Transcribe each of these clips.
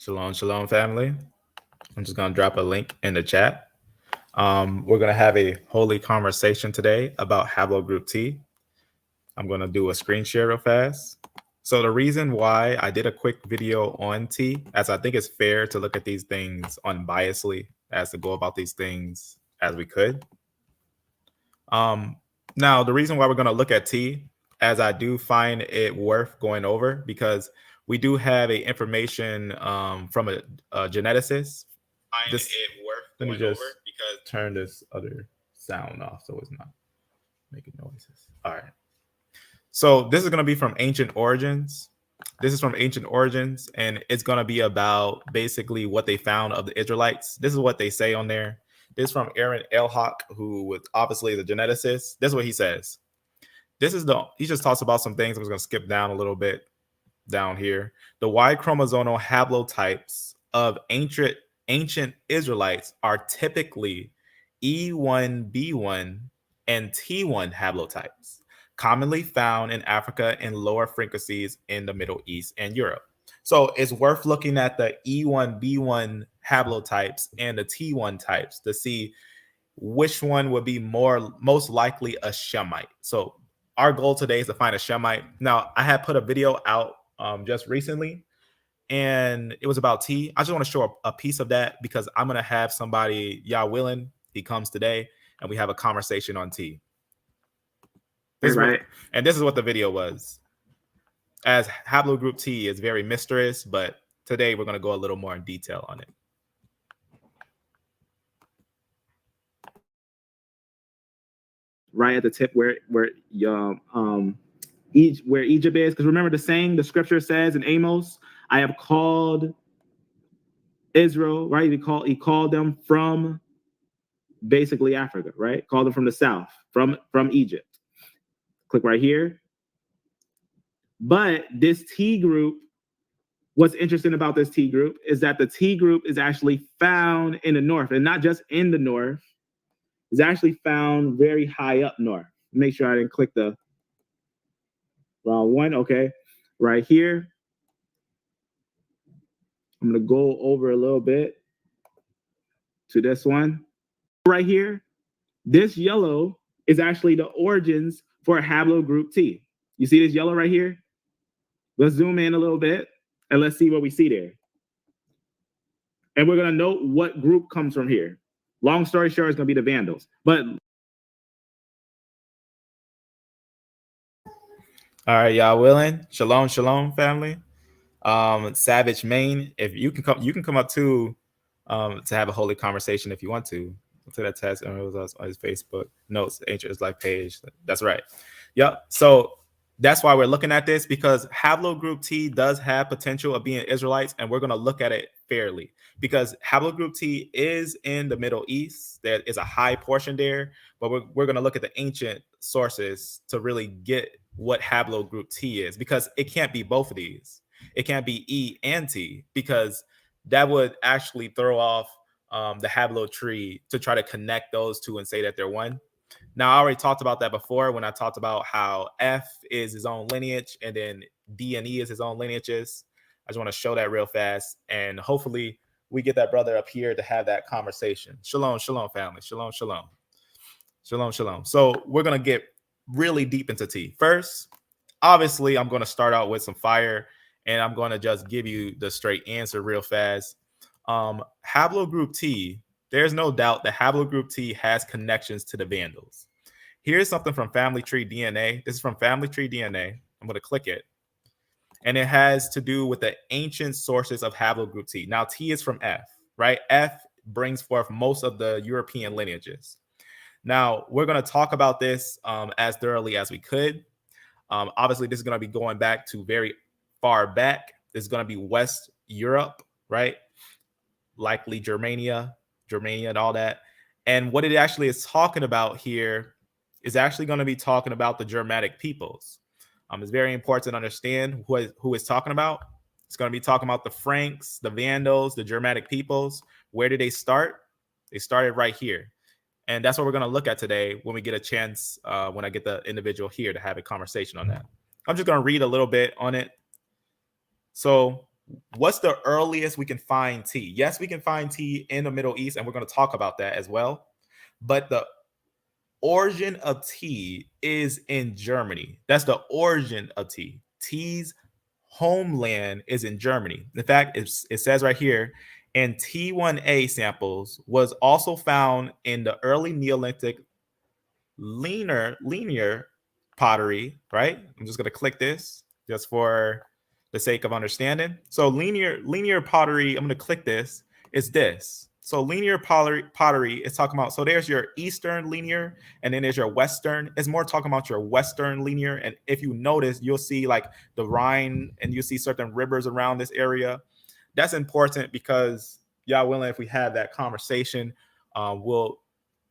Shalom, shalom, family. I'm just going to drop a link in the chat. We're going to have a holy conversation today about Haplogroup T. I'm going to do a screen share real fast. So the reason why I did a quick video on T, as I think it's fair to look at these things unbiasedly, as to go about these things as we could. Now, the reason why we're going to look at T, as I do find it worth going over, because we do have a information from a geneticist. Let me just turn this other sound off so it's not making noises. All right. So this is going to be from Ancient Origins. This is from Ancient Origins, and it's going to be about basically what they found of the Israelites. This is what they say on there. This is from Aaron Elhawk, who was obviously the geneticist. This is what he says. He just talks about some things. I'm just going to skip down a little bit down here. The Y chromosomal haplotypes of ancient Israelites are typically E1b1 and T1 haplotypes, commonly found in Africa and lower frequencies in the Middle East and Europe. So it's worth looking at the E1b1 haplotypes and the T1 types to see which one would be most likely a Shemite. So our goal today is to find a Shemite. Now, I had put a video out just recently, and it was about T. I just want to show a piece of that because I'm going to have somebody, Yah willing, he comes today, and we have a conversation on T. This is what the video was. As Haplogroup T is very mysterious, but today we're going to go a little more in detail on it. Right at the tip where Egypt is, because remember the saying, the scripture says in Amos, I have called Israel, right? He called them from basically Africa, right? Called them from the south, from Egypt. Click right here. But this T group, what's interesting about this T group is that the T group is actually found in the north, and not just in the north. It's actually found very high up north. Make sure I didn't click the wrong one. Okay, right here. I'm going to go over a little bit to this one. Right here, this yellow is actually the origins for Haplogroup T. You see this yellow right here? Let's zoom in a little bit and let's see what we see there. And we're going to note what group comes from here. Long story short, it's going to be the Vandals. But all right, y'all willing? Shalom, shalom, family. Savage Main, if you can come up to have a holy conversation if you want to. To that test, and it was on his Facebook notes, Ancient Israelite page. That's right. Yep. So that's why we're looking at this, because Haplogroup T does have potential of being Israelites, and we're going to look at it fairly because Haplogroup T is in the Middle East. There is a high portion there, but we're going to look at the ancient sources to really get what Haplogroup T is, because it can't be both of these. It can't be E and T, because that would actually throw off the Haplo tree to try to connect those two and say that they're one. Now, I already talked about that before when I talked about how F is his own lineage and then D and E is his own lineages. I just want to show that real fast, and hopefully we get that brother up here to have that conversation. Shalom, shalom, family. Shalom, shalom. Shalom, shalom. So we're going to get really deep into T. First, obviously, I'm going to start out with some fire, and I'm going to just give you the straight answer real fast. Haplogroup T, there's no doubt that Haplogroup T has connections to the Vandals. Here's something from Family Tree DNA. This is from Family Tree DNA. I'm going to click it. And it has to do with the ancient sources of Haplogroup T. Now, T is from F, right? F brings forth most of the European lineages. Now, we're going to talk about this as thoroughly as we could. Obviously, this is going to be going back to very far back. This is going to be West Europe, right? Likely Germania and all that. And what it actually is talking about here is actually going to be talking about the Germanic peoples. It's very important to understand who it's talking about. It's going to be talking about the Franks, the Vandals, the Germanic peoples. Where did they start? They started right here. And that's what we're going to look at today when we get a chance, when I get the individual here to have a conversation on that. I'm just going to read a little bit on it. So what's the earliest we can find tea? Yes, we can find tea in the Middle East, and we're going to talk about that as well. But the origin of tea is in Germany. That's the origin of tea. Tea's homeland is in Germany. In fact, it says right here, and T1a samples was also found in the early Neolithic linear pottery, right? I'm just going to click this just for the sake of understanding. So linear pottery, I'm going to click this. It's this. So linear pottery is talking about, so there's your Eastern linear, and then there's your Western. It's more talking about your Western linear. And if you notice, you'll see like the Rhine, and you see certain rivers around this area. That's important because, y'all willing, if we have that conversation, we'll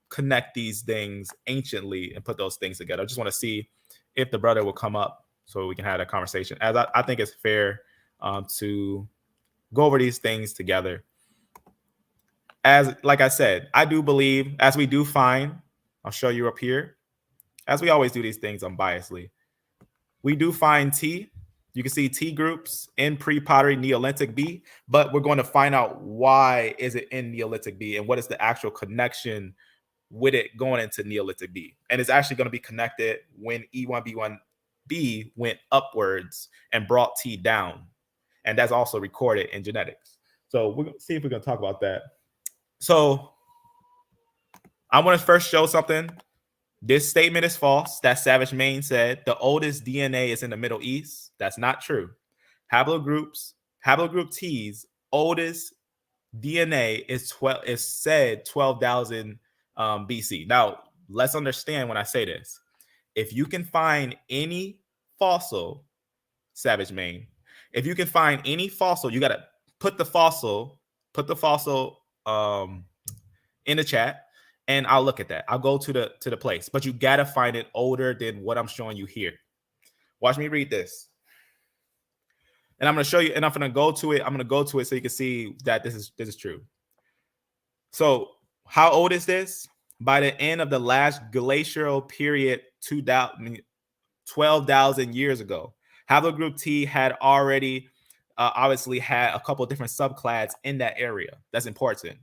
connect these things anciently and put those things together. I just want to see if the brother will come up so we can have that conversation, as I think it's fair to go over these things together. As like I said, I do believe, as we do find, I'll show you up here, as we always do these things unbiasedly, we do find tea. You can see tea groups in pre-pottery Neolithic B, but we're going to find out why is it in Neolithic B and what is the actual connection with it going into Neolithic B. And it's actually going to be connected when E1B1B went upwards and brought T down. And that's also recorded in genetics. So we're going to see if we're going to talk about that. So I want to first show something. This statement is false. That Savage Main said the oldest DNA is in the Middle East. That's not true. Haplogroup T's oldest DNA is said 12,000 BC. Now, let's understand when I say this. If you can find any fossil, Savage Main, if you can find any fossil, you got to put the fossil in the chat, and I'll look at that. I'll go to the place, but you got to find it older than what I'm showing you here. Watch me read this. And I'm going to show you, and I'm going to go to it. I'm going to go to it so you can see that this is true. So how old is this? By the end of the last glacial period, 12,000 years ago, Haplogroup T had already obviously had a couple of different subclades in that area. That's important.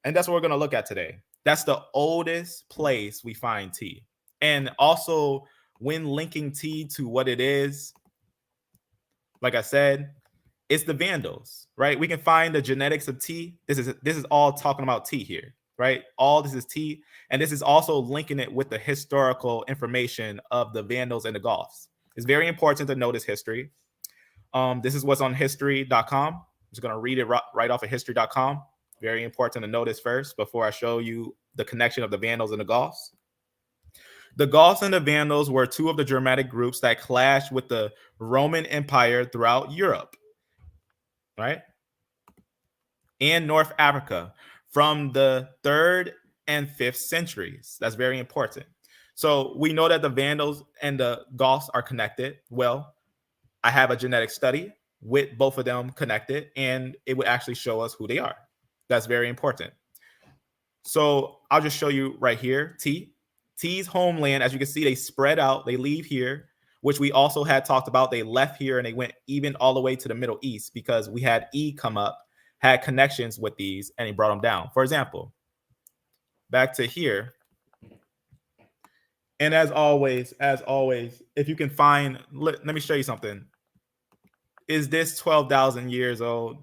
And that's what we're going to look at today. That's the oldest place we find T. And also, when linking T to what it is, like I said, it's the Vandals, right? We can find the genetics of T. This is all talking about T here, right? All this is T, and this is also linking it with the historical information of the Vandals and the Goths. It's very important to know this history. This is what's on history.com. I'm just going to read it right off of history.com. Very important to know this first before I show you the connection of the Vandals and the Goths. The Goths and the Vandals were two of the Germanic groups that clashed with the Roman Empire throughout Europe, right? And North Africa from the 3rd and 5th centuries. That's very important. So we know that the Vandals and the Goths are connected. Well, I have a genetic study with both of them connected, and it would actually show us who they are. That's very important. So I'll just show you right here, T's homeland. As you can see, they spread out. They leave here, which we also had talked about. They left here and they went even all the way to the Middle East because we had E come up, had connections with these, and he brought them down. For example, back to here. And as always, if you can find, let me show you something. Is this 12,000 years old?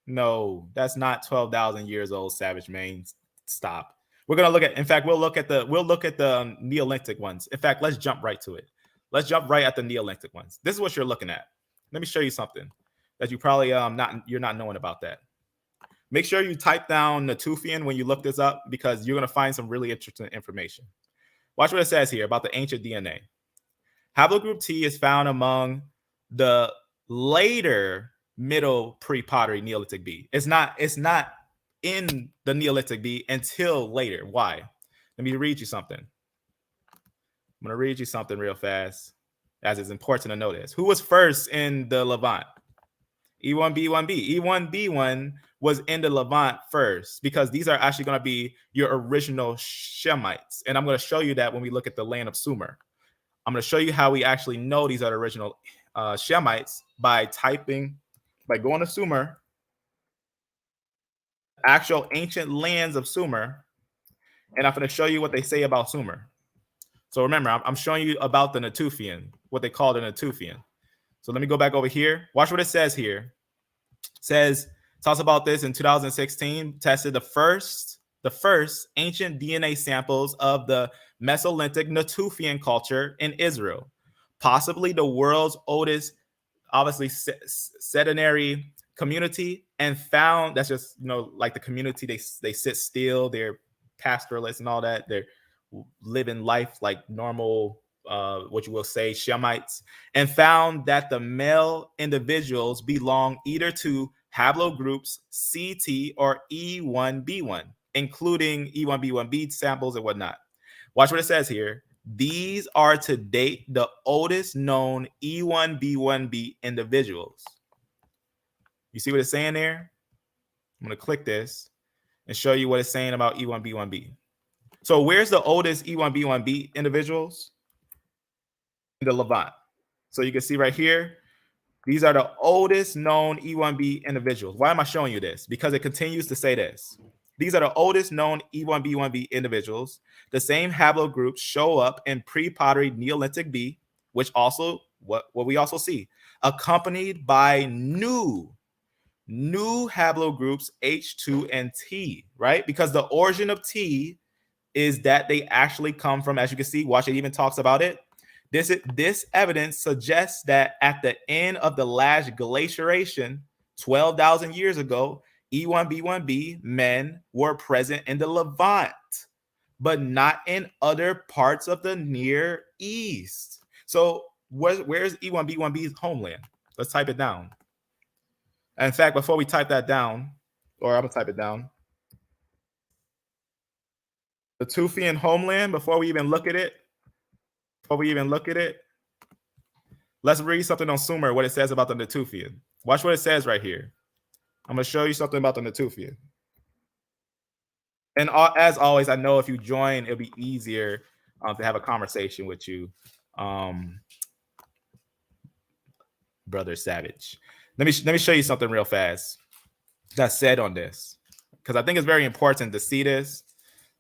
No, that's not 12,000 years old, Savage Main. Stop. We're going to look at, in fact, we'll look at the Neolithic ones. In fact, let's jump right to it. Let's jump right at the Neolithic ones. This is what you're looking at. Let me show you something that you probably you're not knowing about that. Make sure you type down Natufian when you look this up because you're going to find some really interesting information. Watch what it says here about the ancient DNA. Haplogroup T is found among the later middle pre-pottery Neolithic B. It's not in the Neolithic B until later. Why? Let me read you something. I'm going to read you something real fast, as it's important to know this. Who was first in the Levant? E1B1B. E1B1 was in the Levant first because these are actually going to be your original Shemites. And I'm going to show you that when we look at the land of Sumer. I'm going to show you how we actually know these are the original Shemites by typing by going to Sumer, actual ancient lands of Sumer, and I'm going to show you what they say about Sumer. So remember, I'm showing you about the Natufian, what they call the Natufian. So let me go back over here. Watch what it says here. It says, talks about this in 2016, tested the first ancient DNA samples of the Mesolithic Natufian culture in Israel, possibly the world's oldest, obviously sedentary community, and found that's just, you know, like the community, they sit still, they're pastoralists and all that, they're living life like normal, what you will say, Shemites, and found that the male individuals belong either to haplogroups CT or E1b1, including E1b1b samples and whatnot. Watch what it says here. These are to date the oldest known E1b1b individuals. You see what it's saying there? I'm going to click this and show you what it's saying about E1b1b. So where's the oldest E1b1b individuals? In the Levant. So you can see right here, these are the oldest known E1b individuals. Why am I showing you this? Because it continues to say this. These are the oldest known E1b1b individuals. The same haplogroups show up in pre-pottery Neolithic B, which also what we also see, accompanied by new haplogroups H2 and T, right? Because the origin of T is that they actually come from, as you can see, watch, it even talks about it. This evidence suggests that at the end of the last glaciation, 12,000 years ago, E1b1b men were present in the Levant, but not in other parts of the Near East. So where's E1b1b's homeland? Let's type it down. And in fact, before we type that down, or I'm gonna type it down, the Tufian homeland, before we even look at it, let's read something on Sumer, what it says about the Natufian. Watch what it says right here. I'm going to show you something about the Natufian. And as always, I know if you join, it'll be easier to have a conversation with you, Brother Savage. Let me show you something real fast that's said on this, because I think it's very important to see this.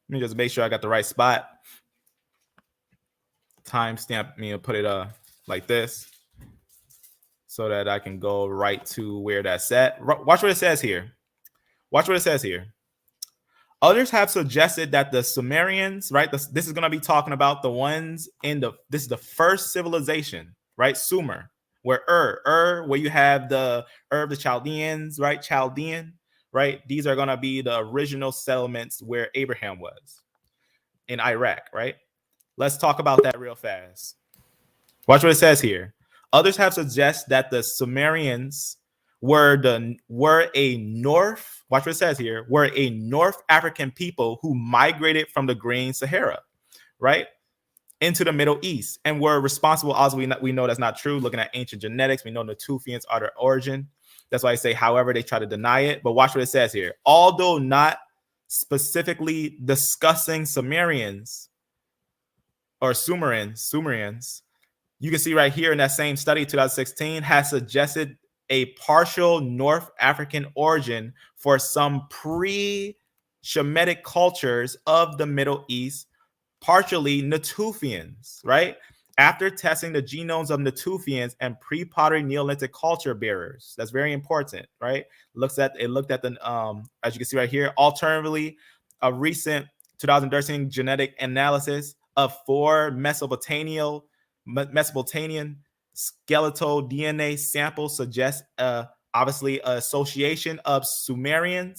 Let me just make sure I got the right spot. Timestamp me and put it like this so that I can go right to where that's at. Watch what it says here. Watch what it says here. Others have suggested that the Sumerians, right? This is going to be talking about the ones this is the first civilization, right? Sumer, where where you have the of the Chaldeans, right? Chaldean, right? These are going to be the original settlements where Abraham was in Iraq, right? Let's talk about that real fast. Watch what it says here. Others have suggested that the Sumerians were a North, watch what it says here, were a North African people who migrated from the Green Sahara, right, into the Middle East and were responsible. Also, we know that's not true. Looking at ancient genetics, we know the Natufians are their origin. That's why I say, however, they try to deny it. But watch what it says here. Although not specifically discussing Sumerians or Sumerians, you can see right here in that same study, 2016, has suggested a partial North African origin for some pre-Shemitic cultures of the Middle East, partially Natufians, right? After testing the genomes of Natufians and pre-pottery Neolithic culture bearers. That's very important, right? It looked at the, as you can see right here, alternatively, a recent 2013 genetic analysis of 4 Mesopotamian skeletal DNA samples suggests obviously an association of Sumerian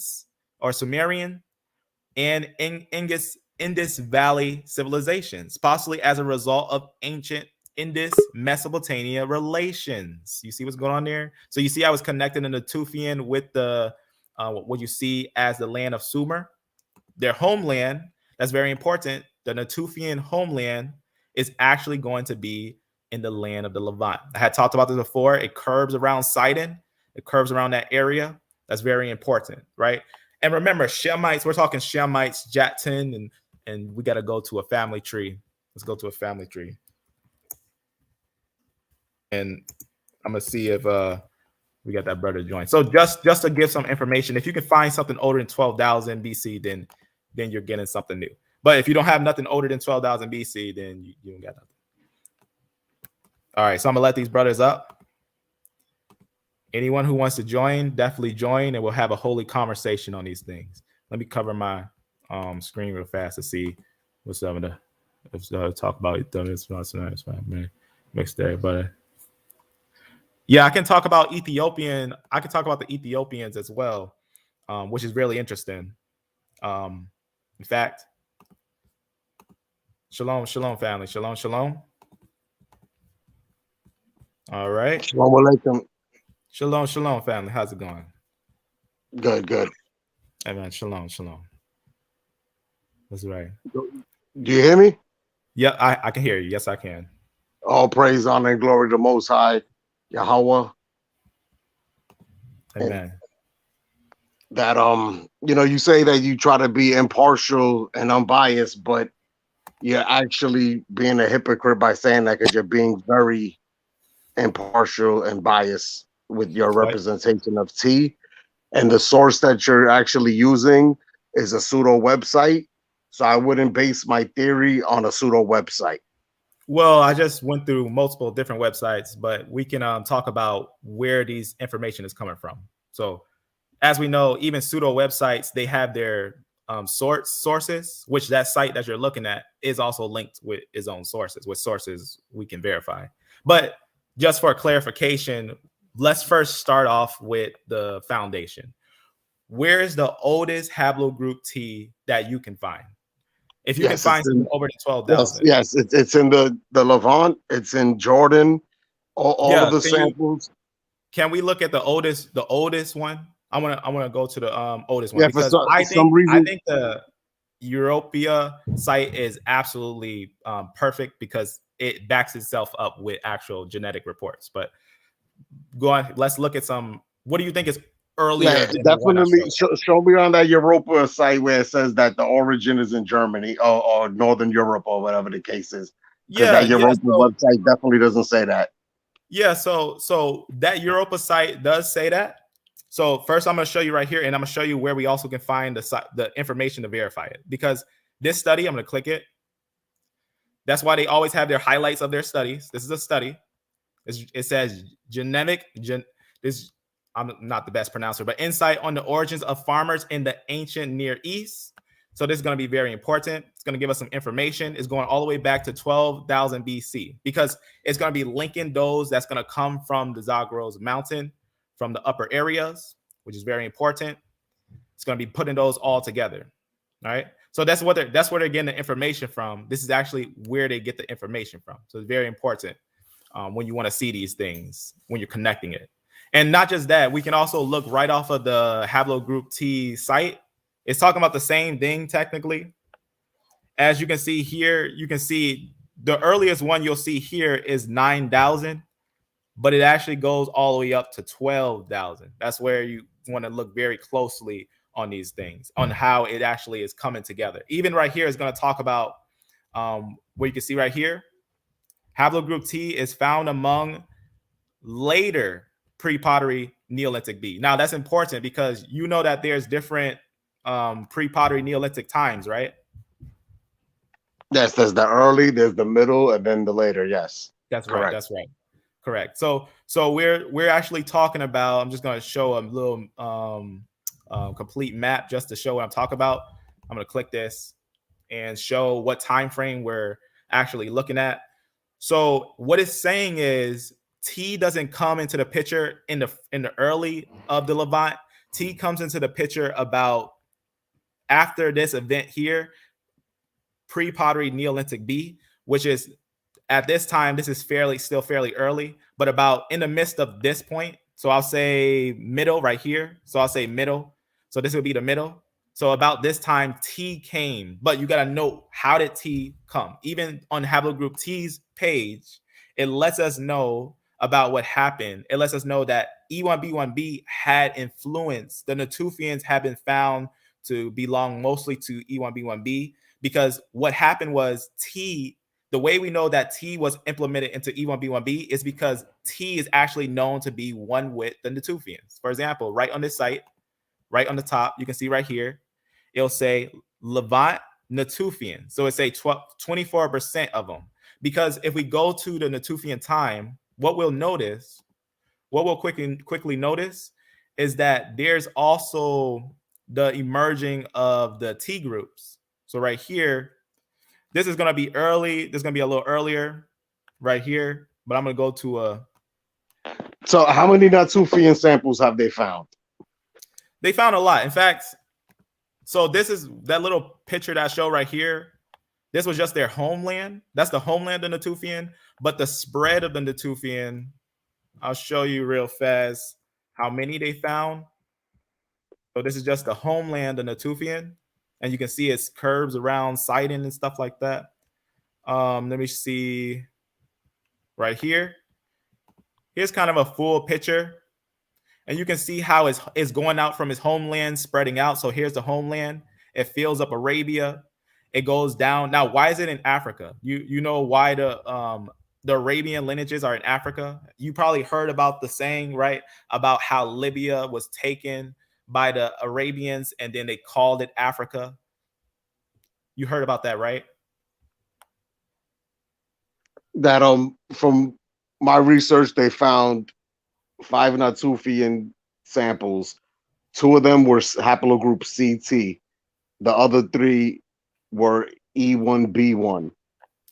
and Indus Valley civilizations, possibly as a result of ancient Indus Mesopotamia relations. You see what's going on there? So you see I was connecting the Natufian with the what you see as the land of Sumer. Their homeland, that's very important. The Natufian homeland is actually going to be in the land of the Levant. I had talked about this before. It curves around Sidon. It curves around that area. That's very important, right? And remember, Shemites, we're talking Shemites, Jatton, and we got to go to a family tree. Let's go to a family tree. And I'm going to see if We got that brother join. So just to give some information, if you can find something older than 12,000 BC, then you're getting something new. But if you don't have nothing older than 12,000 BC, then you don't got nothing. All right, so I'm gonna let these brothers up. Anyone who wants to join, definitely join, and we'll have a holy conversation on these things. Let me cover my screen real fast to see what's up. Let's talk about it. Mixed there, but yeah, I can talk about Ethiopian. I can talk about the Ethiopians as well, which is really interesting. In fact, shalom, family, shalom. All right. Shalom alaikum. Shalom, family. How's it going? Good. Hey, man, shalom. That's right. Do you hear me? Yeah, I can hear you. Yes, I can. All praise, honor, and glory to the Most High, Yahweh. Amen. That you say that you try to be impartial and unbiased, but you're actually being a hypocrite by saying that, because you're being very impartial and biased with your representation of T. And the source that you're actually using is a pseudo website. So I wouldn't base my theory on a pseudo website. Well, I just went through multiple different websites, but we can talk about where these information is coming from. So as we know, even pseudo websites, they have their sources, which that site that you're looking at is also linked with its own sources, with sources we can verify. But just for clarification, let's first start off with the foundation. Where is the oldest haplogroup T that you can find? If you can find something over the 12,000. Yes, it's in the Levant. It's in Jordan. All of the samples. Can we look at the oldest one? I want to go to the oldest one, Yeah, because I think the Europea site is absolutely perfect, because it backs itself up with actual genetic reports. But go on, let's look at some. What do you think is earlier? Yeah, definitely. Show me on that Europa site where it says that the origin is in Germany or Northern Europe or whatever the case is. Because that Europa website definitely doesn't say that. Yeah, so that Europa site does say that. So first, I'm going to show you right here, and I'm going to show you where we also can find the information to verify it. Because this study, I'm going to click it. That's why they always have their highlights of their studies. This is a study. It says I'm not the best pronouncer, but insight on the origins of farmers in the ancient Near East. So this is going to be very important. It's going to give us some information. It's going all the way back to 12,000 BC, because it's going to be linking those that's going to come from the Zagros mountain, from the upper areas, which is very important. It's going to be putting those all together. All right. So that's where they're getting the information from. This is actually where they get the information from. So it's very important when you want to see these things, when you're connecting it. And not just that, we can also look right off of the Haplogroup T site. It's talking about the same thing technically. As you can see here, you can see the earliest one you'll see here is 9,000, but it actually goes all the way up to 12,000. That's where you want to look very closely on these things, on how it actually is coming together. Even right here is going to talk about what you can see right here. Haplogroup T is found among later pre-pottery Neolithic B. Now that's important, because you know that there's different pre-pottery Neolithic times, right? Yes, there's the early, there's the middle, and then the later. Yes, that's correct. Right. That's right. Correct. So we're actually talking about. I'm just going to show a little complete map just to show what I'm talking about. I'm going to click this and show what time frame we're actually looking at. So what it's saying is T doesn't come into the picture in the early of the Levant. T comes into the picture about after this event here, pre-pottery Neolithic B, which is at this time, this is still fairly early, but about in the midst of this point. So I'll say middle right here. So I'll say middle. So this would be the middle. So about this time, T came, but you got to note, how did T come? Even on Haplogroup T's page, it lets us know about what happened. It lets us know that E1B1B had influence. The Natufians have been found to belong mostly to E1B1B, because what happened was the the way we know that T was implemented into E1B1B is because T is actually known to be one with the Natufians. For example, right on this site, right on the top, you can see right here, it'll say Levant Natufian. So it's a 24% of them. Because if we go to the Natufian time, what we'll quickly notice is that there's also the emerging of the T groups. So right here, this is going to be early. This is going to be a little earlier right here, but I'm going to go to a. So how many Natufian samples have they found? They found a lot. In fact, so this is that little picture that I show right here. This was just their homeland. That's the homeland of Natufian, but the spread of the Natufian, I'll show you real fast how many they found. So this is just the homeland of Natufian, and you can see its curves around Sidon and stuff like that. Let me see right here. Here's kind of a full picture, and you can see how it's going out from his homeland, spreading out. So here's the homeland. It fills up Arabia. It goes down. Now, why is it in Africa? You know why the Arabian lineages are in Africa? You probably heard about the saying, right? About how Libya was taken by the Arabians and then they called it Africa. You heard about that, right? That from my research, they found 5 Natufian samples. 2 of them were haplogroup CT. The other 3 were E1B1.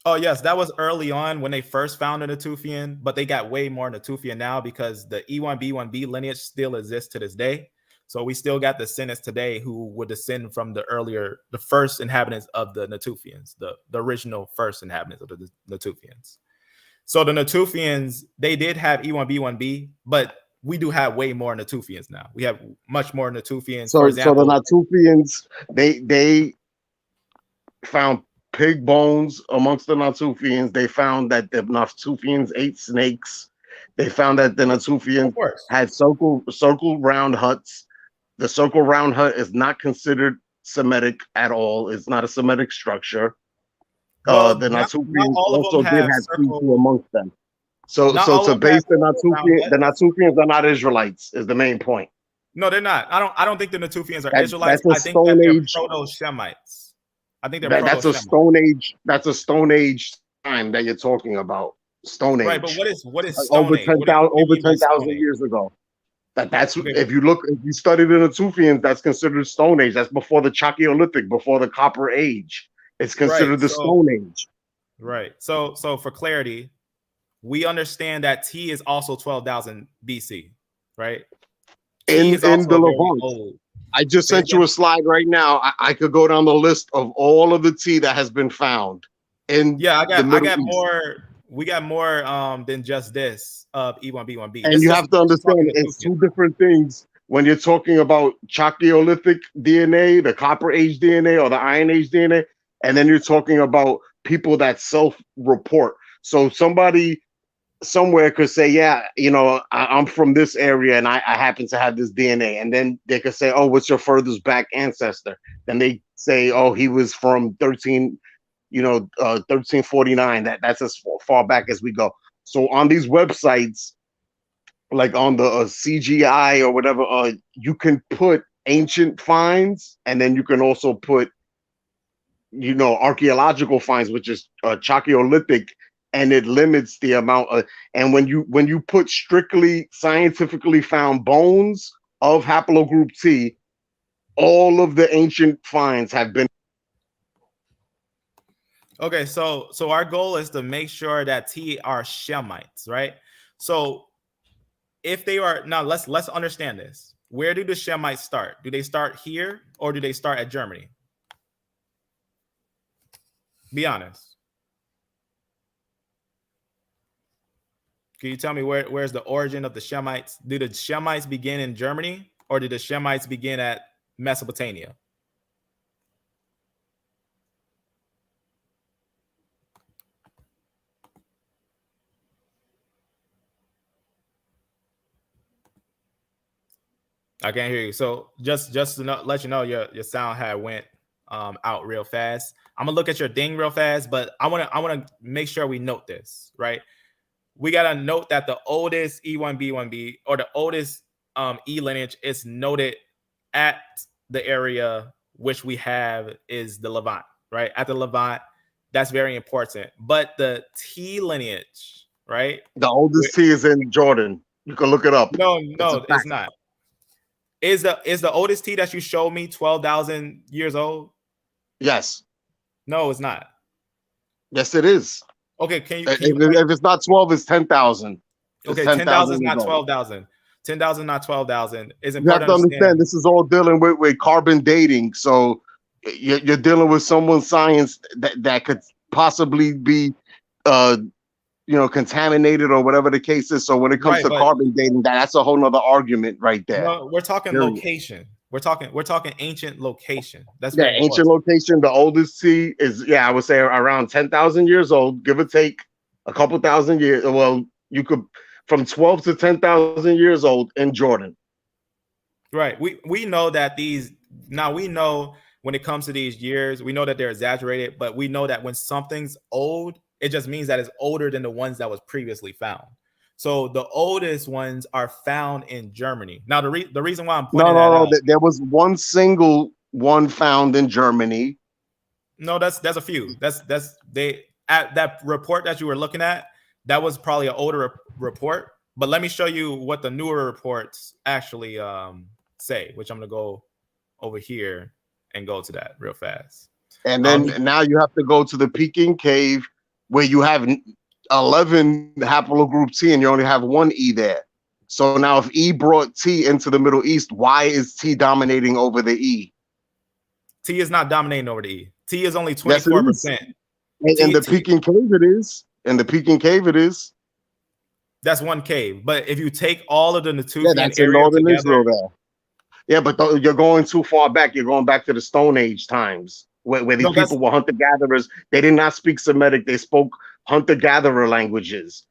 Oh, yes, that was early on when they first found the Natufian, but they got way more Natufian now because the E1B1B lineage still exists to this day. So we still got descendants today who would descend from the first inhabitants of the Natufians, the original first inhabitants of the Natufians. So the Natufians, they did have E1B1B, but we do have way more Natufians now. We have much more Natufians. So, for example, so the Natufians, they found pig bones amongst the Natufians. They found that the Natufians ate snakes. They found that the Natufians had circle round huts. The circle round hut is not considered Semitic at all. It's not a Semitic structure. Well, the not Natufians all of also them did have have circle. people amongst them. So to base the Natufians are not Israelites is the main point. No, they're not. I don't think the Natufians are Israelites. That's a I think that they're Age. Proto-Shemites. I think they're That's a Stone Age. That's a Stone Age time that you're talking about. Stone Age. Right, but what is Stone over Age? 10,000 years ago. That's okay. If you study the Natufians, that's considered Stone Age. That's before the Chalcolithic, before the Copper Age. It's considered the Stone Age. Right. So for clarity, we understand that T is also 12,000 BC, right? In the Levant. I just sent you a slide right now. I could go down the list of all of the T that has been found. I got more. We got more than just this of E1B1B. And you have to understand it's 2 different things when you're talking about Chalcolithic DNA, the Copper Age DNA, or the Iron Age DNA, and then you're talking about people that self-report. So somebody somewhere could say, yeah, I'm from this area and I happen to have this DNA. And then they could say, oh, what's your furthest back ancestor? Then they say, oh, he was from 1349. That's as far back as we go. So on these websites, like on the CGI or whatever, you can put ancient finds, and then you can also put, archaeological finds, which is Chalcolithic, and it limits the amount of. And when you put strictly scientifically found bones of haplogroup T, all of the ancient finds have been. Okay, so our goal is to make sure that T are Shemites, right? So if they are now, let's understand this. Where do the Shemites start? Do they start here or do they start at Germany? Be honest. Can you tell me where's the origin of the Shemites? Do the Shemites begin in Germany or did the Shemites begin at Mesopotamia? I can't hear you. So just to let you know, your sound had went out real fast. I'm gonna look at your ding real fast, but I wanna make sure we note this, right? We gotta note that the oldest E1B1B or the oldest E lineage is noted at the area which we have is the Levant, right? At the Levant, that's very important. But the T lineage, right? The oldest T is in Jordan. You can look it up. No, it's not. Is the oldest T that you showed me 12,000 years old? Yes. No, it's not. Yes, it is. Okay, can you if it's not 12, it's 10,000. Okay, 10,000 is not 12,000. 10,000 not 12,000. Is important. You have to understand this is all dealing with carbon dating. So you're dealing with someone's science that could possibly be contaminated or whatever the case is. So when it comes to carbon dating, that's a whole nother argument right there. No, we're talking location. We're talking ancient location. That's ancient location. The oldest T is, I would say around 10,000 years old, give or take a couple thousand years. Well, you could from 12 to 10,000 years old in Jordan. Right. We know that we know when it comes to these years, we know that they're exaggerated, but we know that when something's old, it just means that it's older than the ones that was previously found. So the oldest ones are found in Germany. Now, the reason why I'm pointing no, there was one single one found in Germany. No, that's a few. At that report that you were looking at, that was probably an older report. But let me show you what the newer reports actually say, which I'm gonna go over here and go to that real fast. And then now you have to go to the Peking Cave where you have 11 haplogroup T and you only have one E there. So now if E brought T into the Middle East, why is T dominating over the E? T is not dominating over the E. T is only 24%. In the Peking Cave it is. In the Peking Cave it is. That's one cave. But if you take all of the Natufian that's in northern Israel there. Yeah, but you're going too far back. You're going back to the Stone Age times where these people were hunter-gatherers. They did not speak Semitic. They spoke hunter-gatherer languages.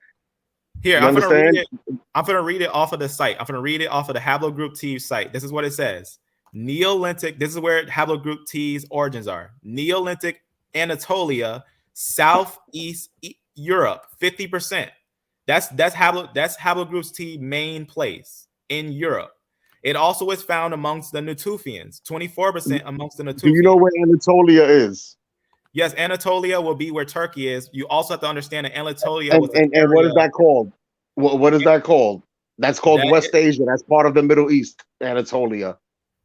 Here, I'm going to read it off of the site. I'm going to read it off of the Haplogroup T site. This is what it says. Neolithic, this is where Haplogroup T's origins are. Neolithic Anatolia, Southeast Europe, 50%. That's Haplogroup T main place in Europe. It also is found amongst the Natufians, 24% amongst the Natufians. Do you know where Anatolia is? Yes, Anatolia will be where Turkey is. You also have to understand that Anatolia and what is that called? What is that called? That's called West Asia. That's part of the Middle East, Anatolia.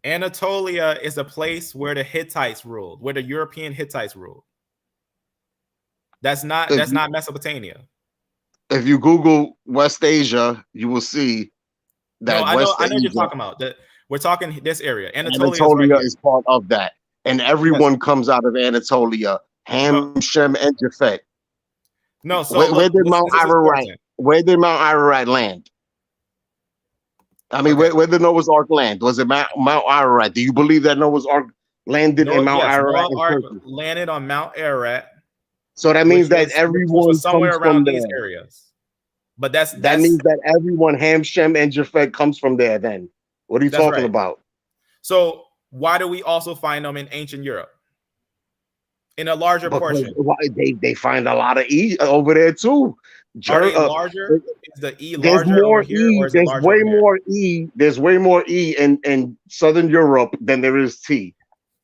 Anatolia is a place where the Hittites ruled, where the European Hittites ruled. That's not Mesopotamia. If you Google West Asia, you will see that I know what you're talking about. We're talking this area. Anatolia is part of that. And everyone comes out of Anatolia. Ham, Shem, and Japheth. No, so where did Mount Ararat land? I mean, where did Noah's Ark land? Was it Mount Ararat? Do you believe that Noah's Ark landed in Mount Ararat? Noah's Ark landed on Mount Ararat. So that means that everyone somewhere comes around from these there. areas. But that means that everyone, Ham, Shem, and Japheth, comes from there. Then what are you talking about? So why do we also find them in ancient Europe? In a larger portion. They find a lot of E over there too. Are they larger? Is the E larger? There's more E. There's way more E. There's way more E in Southern Europe than there is T.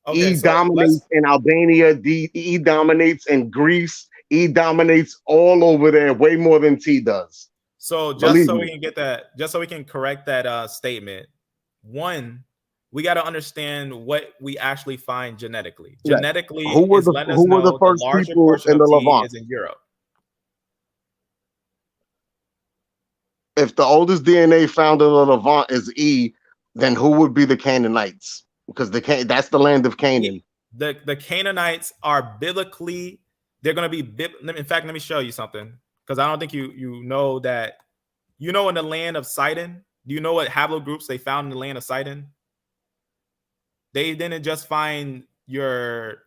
Okay, dominates in Albania. E dominates in Greece. E dominates all over there, way more than T does. So just so we can get that, just so we can correct that statement, one, we got to understand what we actually find genetically. Yeah. Genetically, who were the first people in the Levant? Is in Europe. If the oldest DNA found in the Levant is E, then who would be the Canaanites? Because that's the land of Canaan. The Canaanites are biblically, they're going to be, in fact, let me show you something, because I don't think you know that, in the land of Sidon, do you know what haplogroups they found in the land of Sidon? They didn't just find your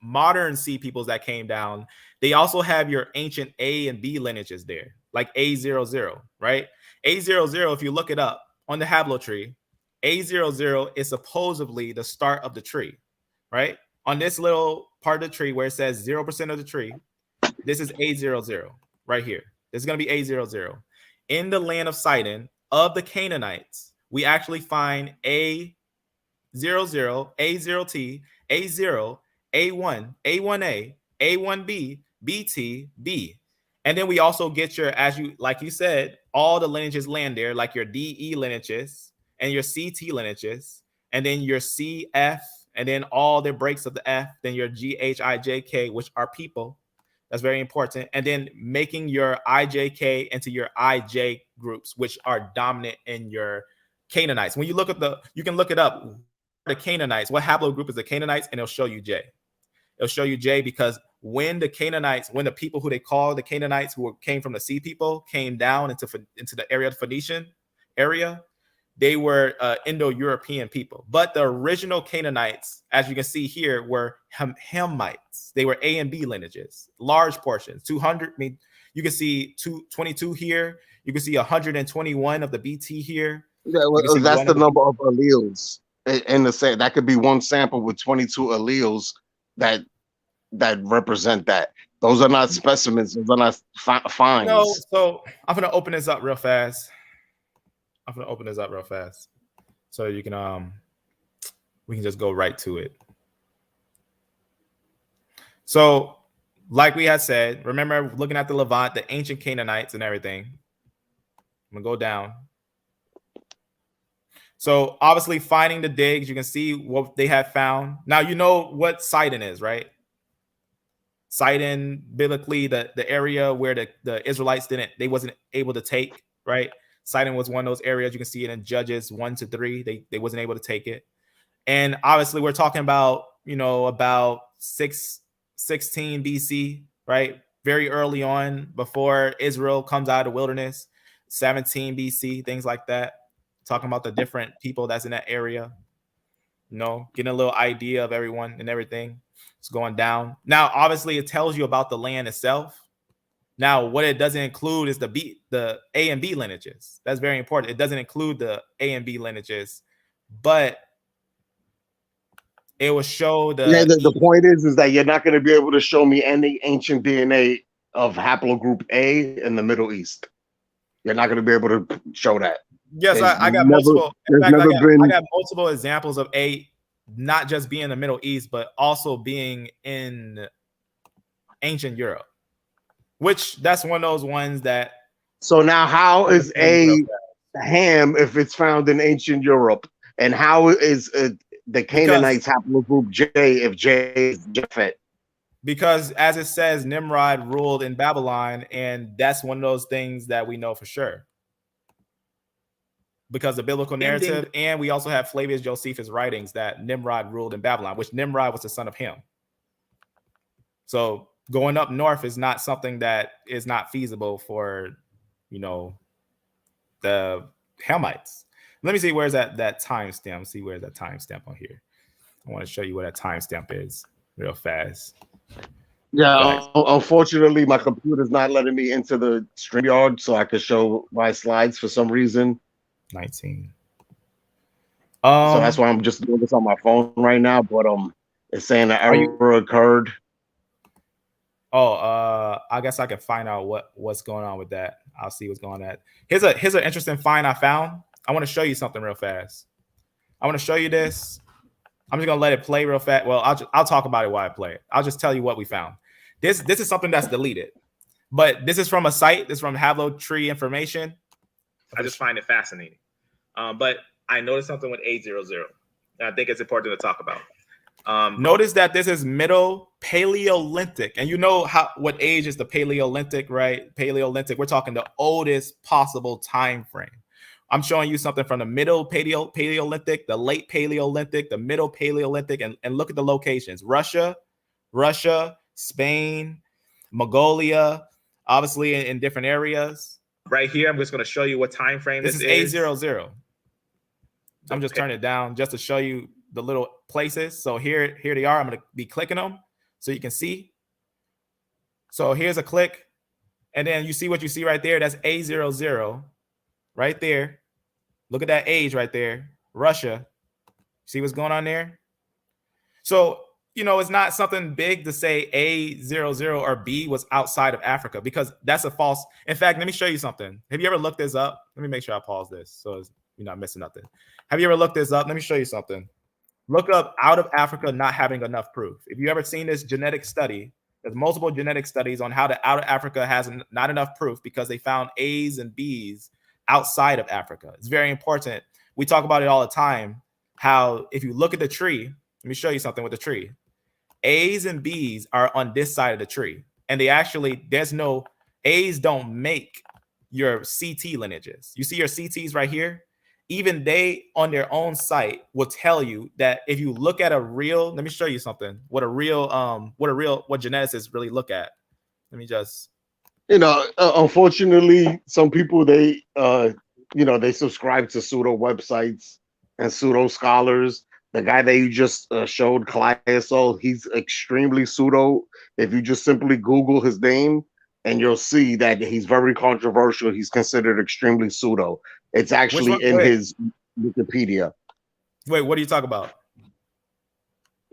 modern sea peoples that came down. They also have your ancient A and B lineages there, like A00, right? A00, if you look it up on the haplotree, A00 is supposedly the start of the tree, right? on this little part of the tree where it says 0% of the tree, this is A00 right here. This is going to be A00. In the land of Sidon of the Canaanites, we actually find A00, A0T, A0, A1, A1A, A1B, BT, B. And then we also get your, as you, like you said, all the lineages land there, like your DE lineages and your CT lineages, and then your CF, and then all the breaks of the F, then your GHIJK, which are people. That's very important. And then making your IJK into your IJ groups, which are dominant in your Canaanites. When you look at you can look it up, the Canaanites, what haplogroup is the Canaanites, and it'll show you J. It'll show you J because when the Canaanites, when the people who they call the Canaanites, who came from the sea people, came down into the area of the Phoenician area, they were Indo-European people. But the original Canaanites, as you can see here, were Hamites. They were A and B lineages, large portions, 200. I mean, you can see 22 here. You can see 121 of the BT here. Yeah, well, that's the number of alleles in the set. That could be one sample with 22 alleles that represent that. Those are not specimens. Those are not finds. No, so I'm gonna open this up real fast. So you can we can just go right to it. So like we had said, remember looking at the Levant, the ancient Canaanites and everything. I'm gonna go down. So obviously finding the digs, you can see what they have found. Now you know what Sidon is, right? Sidon, biblically, the area where the Israelites they wasn't able to take, right? Sidon was one of those areas. You can see it in Judges 1-3. They wasn't able to take it. And obviously we're talking about, about 616 BC, right? Very early on, before Israel comes out of the wilderness, 17 BC, things like that. Talking about the different people that's in that area, getting a little idea of everyone and everything. It's going down. Now, obviously, it tells you about the land itself. Now, what it doesn't include is the A and B lineages. That's very important. It doesn't include the A and B lineages, but it will show the point is that you're not going to be able to show me any ancient DNA of haplogroup A in the Middle East. You're not going to be able to show that. Yes, I got multiple. In fact, I got multiple examples of A not just being in the Middle East, but also being in ancient Europe, which that's one of those ones that. So now how is A Ham if it's found in ancient Europe? And how is the Canaanites haplogroup J if J is Japhet? Because as it says, Nimrod ruled in Babylon, and that's one of those things that we know for sure. Because the biblical narrative, and we also have Flavius Josephus' writings that Nimrod ruled in Babylon, which Nimrod was the son of Ham. So going up north is not something that is not feasible for, the Hamites. Let me see where's that timestamp. See where's that timestamp on here. I want to show you what that timestamp is real fast. Yeah, unfortunately, my computer's not letting me into the StreamYard so I could show my slides for some reason. 19. So that's why I'm just doing this on my phone right now. But it's saying that error occurred. I guess I can find out what's going on with that. I'll see what's going on. Here's an interesting find I found. I want to show you something real fast. I want to show you this. I'm just gonna let it play real fast. Well, I'll talk about it while I play it. I'll just tell you what we found. This is something that's deleted, but this is from a site. This is from Haplogroup information. I just find it fascinating. But I noticed something with A00, and I think it's important to talk about. Notice that this is Middle Paleolithic, and you know what age is the Paleolithic, right? Paleolithic. We're talking the oldest possible time frame. I'm showing you something from the Middle Paleolithic, the Late Paleolithic, the Middle Paleolithic, and look at the locations: Russia, Spain, Mongolia, obviously in different areas. Right here, I'm just going to show you what time frame this is. A00. I'm just turning it down just to show you the little places. So here they are. I'm going to be clicking them so you can see. So here's a click, and then you see what you see right there. That's A00 right there. Look at that age right there. Russia. See what's going on there? So it's not something big to say A00 or B was outside of Africa, because that's a false. In fact, let me show you something. Have you ever looked this up? Let me make sure I pause this so you're not missing nothing. Have you ever looked this up? Let me show you something. Look up out of Africa not having enough proof. If you ever seen this genetic study, there's multiple genetic studies on how the out of Africa has not enough proof because they found A's and B's outside of Africa. It's very important. We talk about it all the time, how if you look at the tree, let me show you something with the tree. A's and B's are on this side of the tree. And there's no, A's don't make your CT lineages. You see your CTs right here? Even they on their own site will tell you that if you look at a real, let me show you something, what geneticists really look at. Let me just, unfortunately, some people they subscribe to pseudo websites and pseudo scholars. The guy that you just showed, Glacial, he's extremely pseudo. If you just simply Google his name, and you'll see that he's very controversial. He's considered extremely pseudo. It's actually in his Wikipedia. Wait, what are you talking about?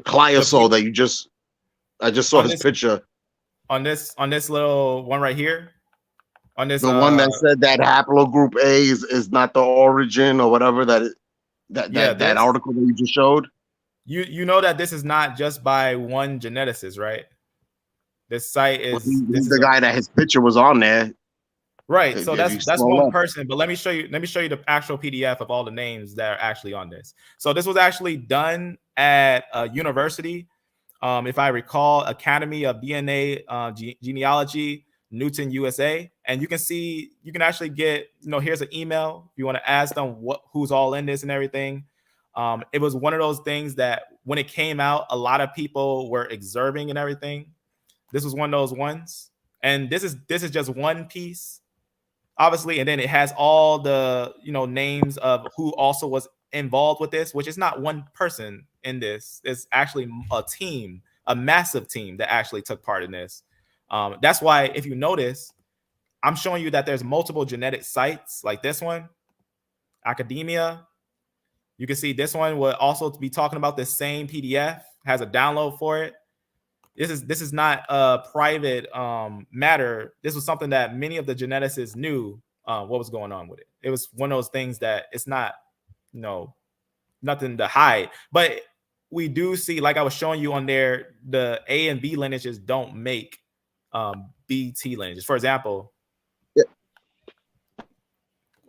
Glacial that I just saw his picture. On this little one right here? On this the one that said that Haplogroup A is not the origin or whatever that article that you just showed. You know that this is not just by one geneticist, right? This site is he's the guy that his picture was on there. Right. So that's one person. But let me show you the actual PDF of all the names that are actually on this. So this was actually done at a university. If I recall, Academy of DNA Genealogy, Newton, USA. And you can actually get, here's an email if you want to ask them who's all in this and everything. It was one of those things that when it came out, a lot of people were observing and everything. This was one of those ones. And this is just one piece, obviously. And then it has all the, names of who also was involved with this, which is not one person in this. It's actually a team, a massive team that actually took part in this. That's why, if you notice, I'm showing you that there's multiple genetic sites like this one, academia. You can see this one will also be talking about the same PDF, has a download for it. This is not a private matter. This was something that many of the geneticists knew what was going on with it. It was one of those things that it's not, nothing to hide. But we do see, like I was showing you on there, the A and B lineages don't make BT lineages. For example,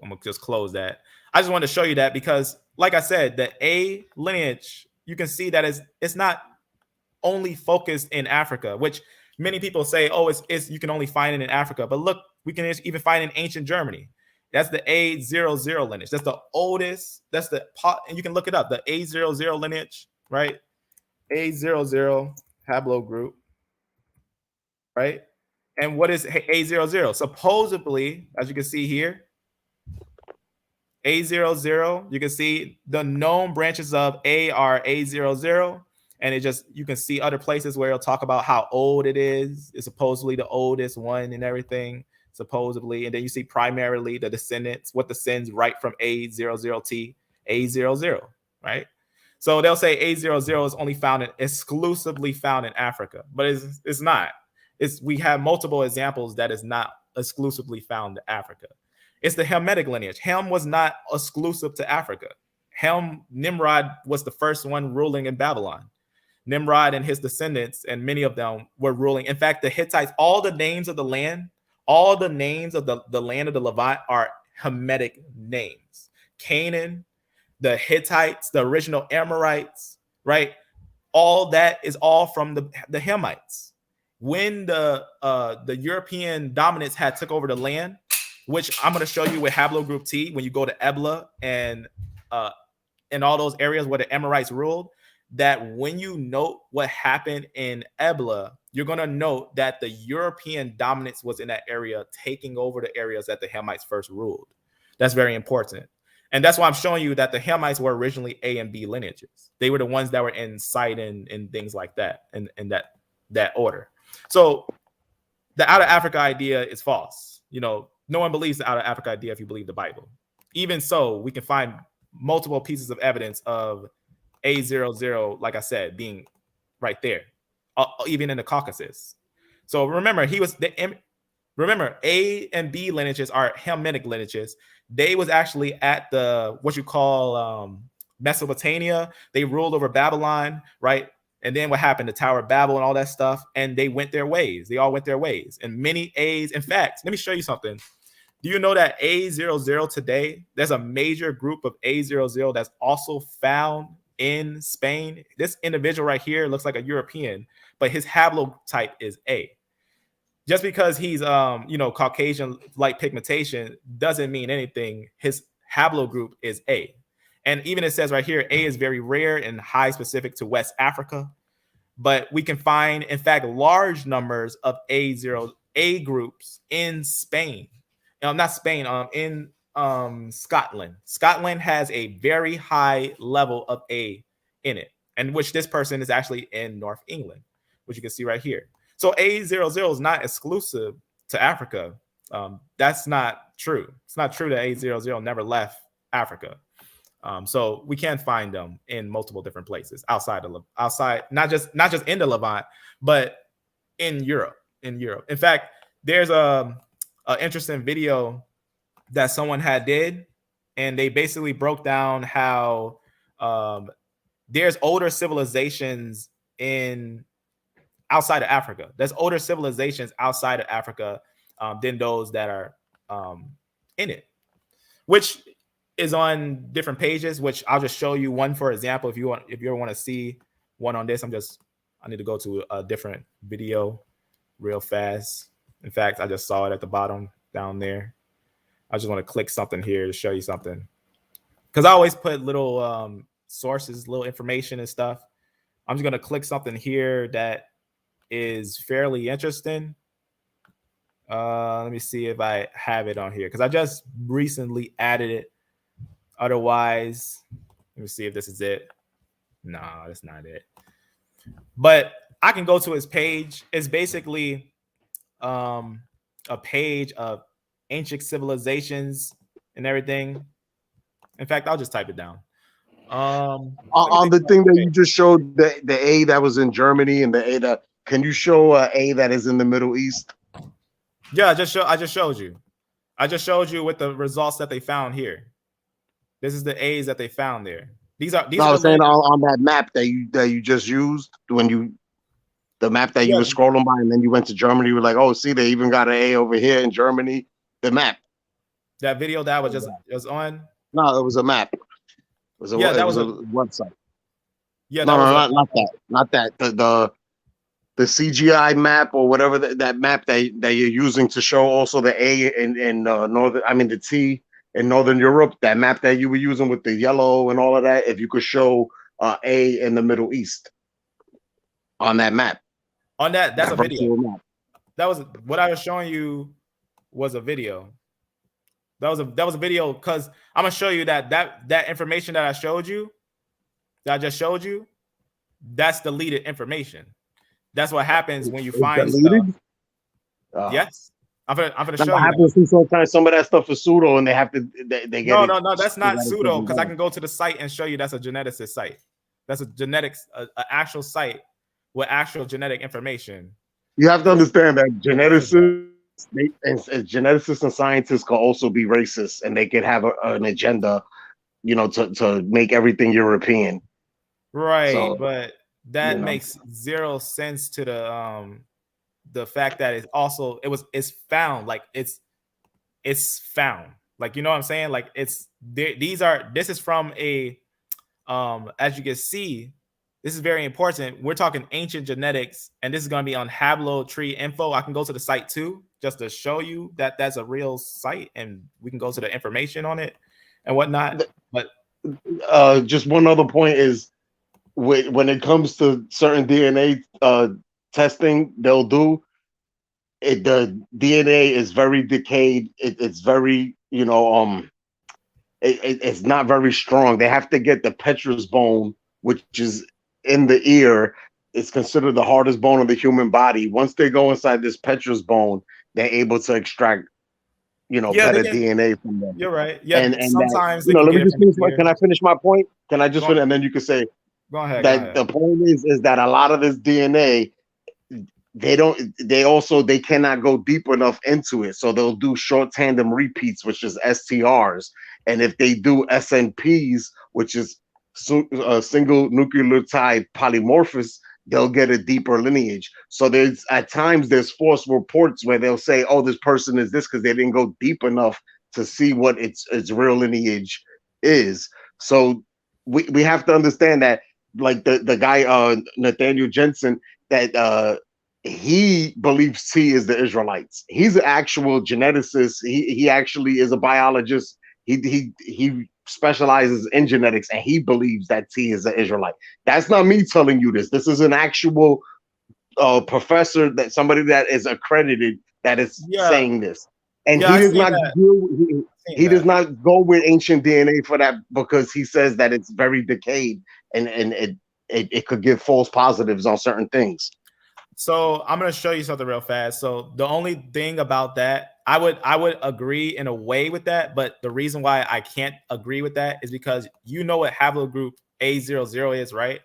I'm gonna just close that. I just wanted to show you that because, like I said, the A lineage, you can see that it's not only focused in Africa, which many people say, oh, it's you can only find it in Africa. But look, we can even find it in ancient Germany. That's the A00 lineage. That's the oldest. That's the pot, and you can look it up. The A00 lineage, right? A00 haplogroup, right? And what is A00? Supposedly, as you can see here, A00, you can see the known branches of A are A00. And you can see other places where it'll talk about how old it is. It's supposedly the oldest one and everything, supposedly. And then you see primarily the descendants, what descends right from A00T, A00, right? So they'll say A00 is only exclusively found in Africa, but it's not. We have multiple examples that is not exclusively found in Africa. It's the Hamitic lineage. Ham was not exclusive to Africa. Nimrod was the first one ruling in Babylon. Nimrod and his descendants, and many of them were ruling. In fact, the Hittites, all the names of the land, all the names of the land of the Levant are Hamitic names. Canaan, the Hittites, the original Amorites, right? All that is all from the Hamites. When the European dominants had took over the land, which I'm going to show you with Haplogroup T, when you go to Ebla and all those areas where the Amorites ruled, that when you note what happened in Ebla, you're going to note that the European dominance was in that area, taking over the areas that the Hamites first ruled. That's very important. And that's why I'm showing you that the Hamites were originally A and B lineages. They were the ones that were in Sidon and things like that, and that order. So the out of Africa idea is false. No one believes the out of Africa idea if you believe the Bible. Even so, we can find multiple pieces of evidence of A00, like I said, being right there, even in the Caucasus. So remember, remember, A and B lineages are Hamitic lineages. They was actually at the what you call Mesopotamia. They ruled over Babylon, right? And then what happened? The Tower of Babel and all that stuff, and they went their ways. They all went their ways. And many A's, in fact, let me show you something. Do you know that A00 today, there's a major group of A00 that's also found in Spain? This individual right here looks like a European, but his haplotype is A. Just because he's Caucasian light pigmentation doesn't mean anything. His haplogroup is A. And even it says right here, A is very rare and high specific to West Africa. But we can find, in fact, large numbers of A groups in Spain. Not Spain, in Scotland. Scotland has a very high level of A in it, and which this person is actually in North England, which you can see right here. So A00 is not exclusive to Africa. That's not true. It's not true that A00 never left Africa. So we can find them in multiple different places outside, not just in the Levant, but in Europe. In fact, there's an interesting video that someone did, and they basically broke down how there's older civilizations outside of Africa. There's older civilizations outside of Africa than those that are in it, which is on different pages, which I'll just show you one for example. If you want to see one on this, I need to go to a different video real fast. In fact, I just saw it at the bottom down there. I just want to click something here to show you something, because I always put little sources, little information and stuff. I'm just going to click something here that is fairly interesting. Let me see if I have it on here, because I just recently added it. Otherwise, let me see if this is it. No, that's not it. But I can go to his page. It's basically a page of ancient civilizations and everything. In fact, I'll just type it down. On the thing that you just showed, the A that was in Germany and the A that, can you show A that is in the Middle East? Yeah, I just showed you. I just showed you with the results that they found here. This is the A's that they found there. These are. I was saying on that map that you just used, the map that you were scrolling by, and then you went to Germany. You were like, oh, see, they even got an A over here in Germany. The map. That video that was on. No, it was a map. It was a website. Yeah, not that. The CGI map or whatever that map that you're using to show also the A in northern. I mean the T in Northern Europe. That map that you were using with the yellow and all of that. If you could show A in the Middle East on that map. On that's a video. Map. That was what I was showing you. Was a video. That was a video, because I'm gonna show you that information that I showed you, that I just showed you, that's deleted information. That's what happens when you find deleted stuff. Yes, I'm gonna show you. Happens sometimes some of that stuff is pseudo, and they have to they get no, that's not pseudo, because I can go to the site and show you that's a geneticist site. That's a genetics, an actual site with actual genetic information. You have to understand that geneticists and scientists can also be racist, and they could have an agenda, to make everything European. Right, so, but that makes zero sense to the fact that it's found, like it's found, like, you know what I'm saying, like this is from a as you can see, this is very important. We're talking ancient genetics, and this is going to be on Haplogroup info. I can go to the site too, just to show you that that's a real site, and we can go to the information on it and whatnot. But just one other point is, when it comes to certain DNA testing, they'll do it. The DNA is very decayed. It's very, it's not very strong. They have to get the petrous bone, which is in the ear. It's considered the hardest bone of the human body. Once they go inside this petrous bone, they're able to extract, better DNA from them. You're right. Yeah, and sometimes let me just finish. Can I finish my point? Can I just finish, and then you can say. Go ahead. That the point is that a lot of this DNA, they cannot go deep enough into it. So they'll do short tandem repeats, which is STRs. And if they do SNPs, which is single nucleotide polymorphous, they'll get a deeper lineage. So there's at times there's false reports where they'll say, oh, this person is this because they didn't go deep enough to see what its real lineage is. So we have to understand that, like the guy Nathaniel Jensen, that he believes T is the Israelites. He's an actual geneticist. He actually is a biologist. He specializes in genetics, and he believes that T is the Israelite. That's not me telling you this. This is an actual professor, that somebody that is accredited that is saying this. And he does not he does not go with ancient DNA for that, because he says that it's very decayed and it could give false positives on certain things. So I'm going to show you something real fast. So the only thing about that, I would agree in a way with that, but the reason why I can't agree with that is because you know what haplogroup A00 is, right?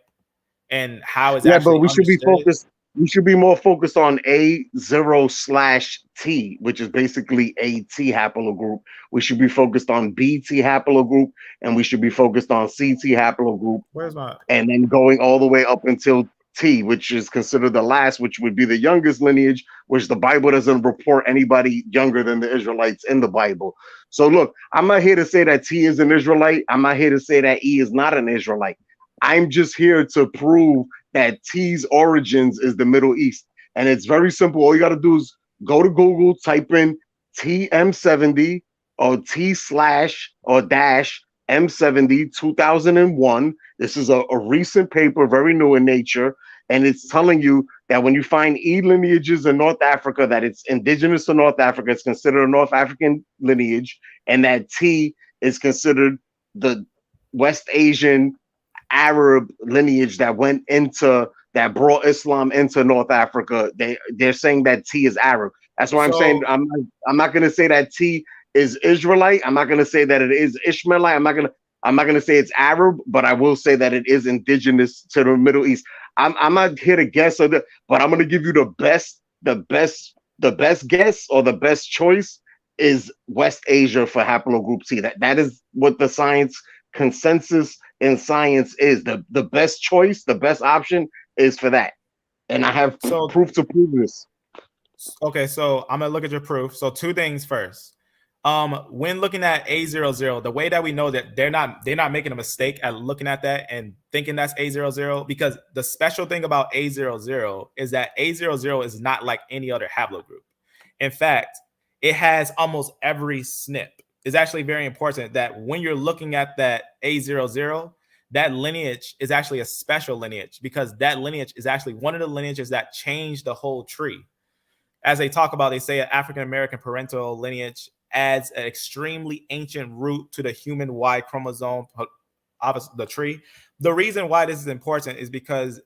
And how it's actually but we understood. should be focused. We should be more focused on A0/T, which is basically a T haplogroup. We should be focused on BT haplogroup, and we should be focused on CT haplogroup. Where's my? And then going all the way up until T, which is considered the last, which would be the youngest lineage, which the Bible doesn't report anybody younger than the Israelites in the Bible. So look, I'm not here to say that T is an Israelite. I'm not here to say that E is not an Israelite. I'm just here to prove that T's origins is the Middle East. And it's very simple. All you got to do is go to Google, type in TM70 or T/M70 2001. This is a recent paper, very new in nature. And it's telling you that when you find E lineages in North Africa, that it's indigenous to North Africa, it's considered a North African lineage, and that T is considered the West Asian Arab lineage that brought Islam into North Africa. They're saying that T is Arab. That's why I'm saying I'm not going to say that T is Israelite. I'm not going to say that it is Ishmaelite. I'm not going to say it's Arab, but I will say that it is indigenous to the Middle East. I'm not here to guess, but I'm going to give you the best guess, or the best choice is West Asia for haplogroup T. That is what the science consensus in science is. The best choice, the best option is for that. And I have proof to prove this. Okay, so I'm gonna look at your proof. So two things first. When looking at A00, the way that we know that they're not making a mistake at looking at that and thinking that's A00, because the special thing about A00 is that A00 is not like any other haplogroup. In fact, it has almost every SNP. It's actually very important that when you're looking at that A00, that lineage is actually a special lineage, because that lineage is actually one of the lineages that changed the whole tree. As they talk about, they say an African-American parental lineage adds an extremely ancient root to the human Y chromosome, obviously the tree. The reason why this is important is because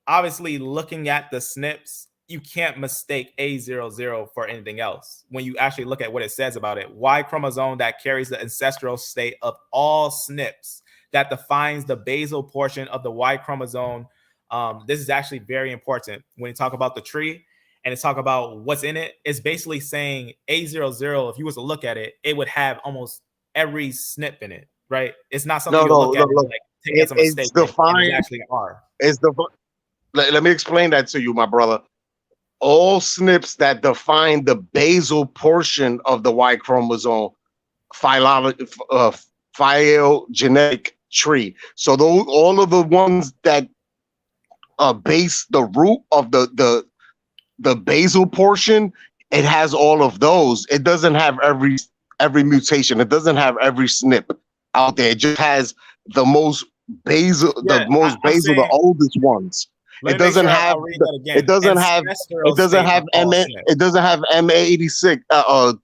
obviously looking at the SNPs, you can't mistake A00 for anything else. When you actually look at what it says about it, Y chromosome that carries the ancestral state of all SNPs, that defines the basal portion of the Y chromosome. This is actually very important when you talk about the tree and it's talk about what's in it. It's basically saying A00, if you was to look at it, it would have almost every SNP in it, right? It's not something you look at and like take it as a mistake. It's defined. Actually are. Let me explain that to you, my brother. All SNPs that define the basal portion of the Y chromosome phylogenetic tree. So those, all of the ones that base the root of the basal portion, it has all of those. It doesn't have every mutation. It doesn't have every SNP out there. It just has the most basal, the oldest ones. It doesn't have M86,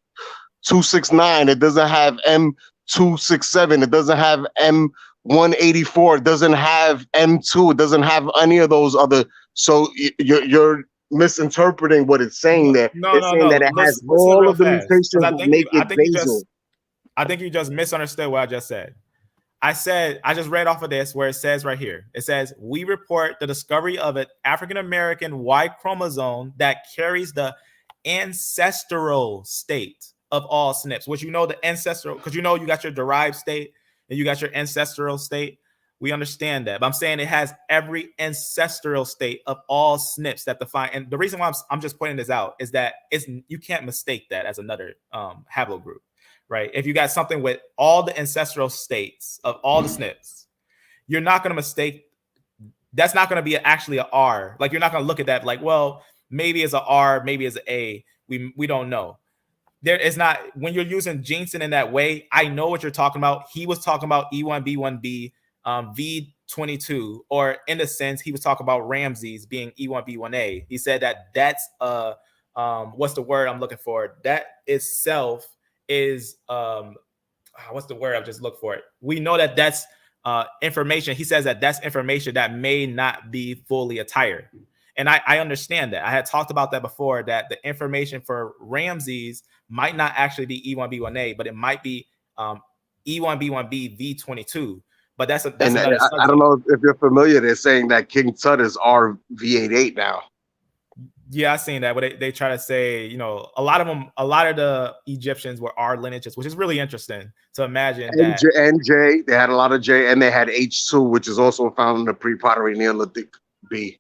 269. It doesn't have M267. It doesn't have M184. It doesn't have M2. It doesn't have any of those other. So you're misinterpreting what it's saying there. It's saying that it has all of the mutations that make it basal. I think you just misunderstood what I just said. I just read off of this where it says right here. It says, we report the discovery of an African-American Y chromosome that carries the ancestral state of all SNPs, which the ancestral, because you got your derived state and you got your ancestral state. We understand that, but I'm saying it has every ancestral state of all SNPs that define. And the reason why I'm just pointing this out is that you can't mistake that as another haplogroup, right? If you got something with all the ancestral states of all the SNPs, you're not going to mistake. That's not going to be actually an R. Like, you're not going to look at that like, well, maybe it's an R, maybe it's an A. We don't know. There is not, when you're using Jensen in that way, I know what you're talking about. He was talking about E1B1B, V22, or in a sense, he was talking about Ramses being E1B1A. He said that's what's the word I'm looking for? That itself is what's the word? I've just looked for it. We know that that's information. He says that that's information that may not be fully attired. And I understand that. I had talked about that before, that the information for Ramses might not actually be E1B1A, but it might be E1B1B V22. But that's another subject. I don't know if you're familiar. They're saying that King Tut is RV88 now. Yeah, I've seen that. But they try to say, a lot of the Egyptians were R lineages, which is really interesting to imagine. And J, they had a lot of J, and they had H2, which is also found in the pre-pottery Neolithic B.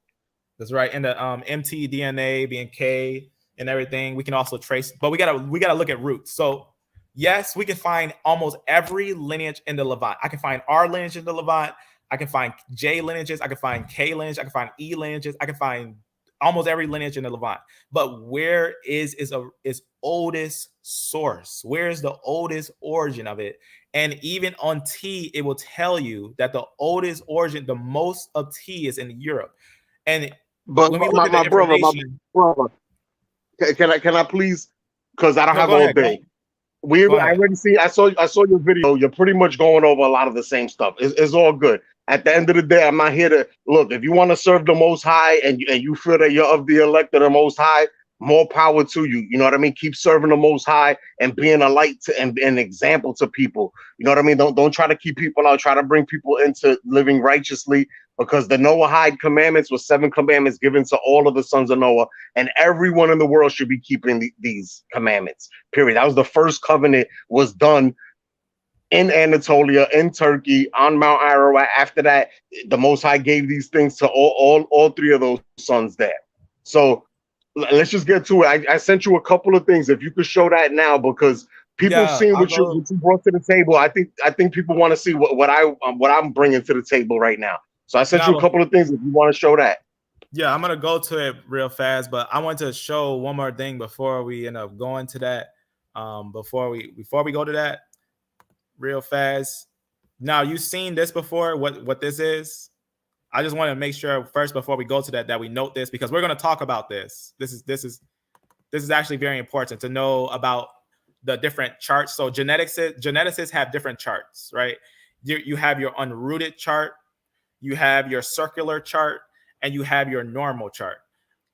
That's right. And the mtDNA being K and everything, we can also trace, but we gotta look at roots. So yes, we can find almost every lineage in the Levant. I can find R lineage in the Levant. I can find J lineages. I can find K lineage. I can find E lineages. I can find almost every lineage in the Levant. But where is oldest source? Where is the oldest origin of it? And even on T, it will tell you that the oldest origin, the most of T, is in Europe. And but when we look at the information, my brother, can I please? Because I don't have all day. I already see. I saw your video. You're pretty much going over a lot of the same stuff. It's all good. At the end of the day, I'm not here to look. If you want to serve the Most High and you feel that you're of the elect of the Most High, more power to you. You know what I mean? Keep serving the Most High and being a light and an example to people. You know what I mean? Don't try to keep people out. Try to bring people into living righteously, because the Noahide commandments were 7 commandments given to all of the sons of Noah, and everyone in the world should be keeping these commandments. Period. That was the first covenant was done in Anatolia, in Turkey, on Mount Ararat. After that, the Most High gave these things to all 3 of those sons there. So let's just get to it. I sent you a couple of things. If you could show that now, because people seeing what you brought to the table. I think people want to see what I'm bringing to the table right now. So I sent you a couple of things if you want to show that. Yeah, I'm gonna go to it real fast, but I want to show one more thing before we end up going to that. Before we go to that, real fast. Now, you've seen this before. What this is? I just want to make sure first before we go to that we note this, because we're going to talk about this. This is actually very important to know about the different charts. So geneticists have different charts, right? You have your unrooted chart, you have your circular chart, and you have your normal chart.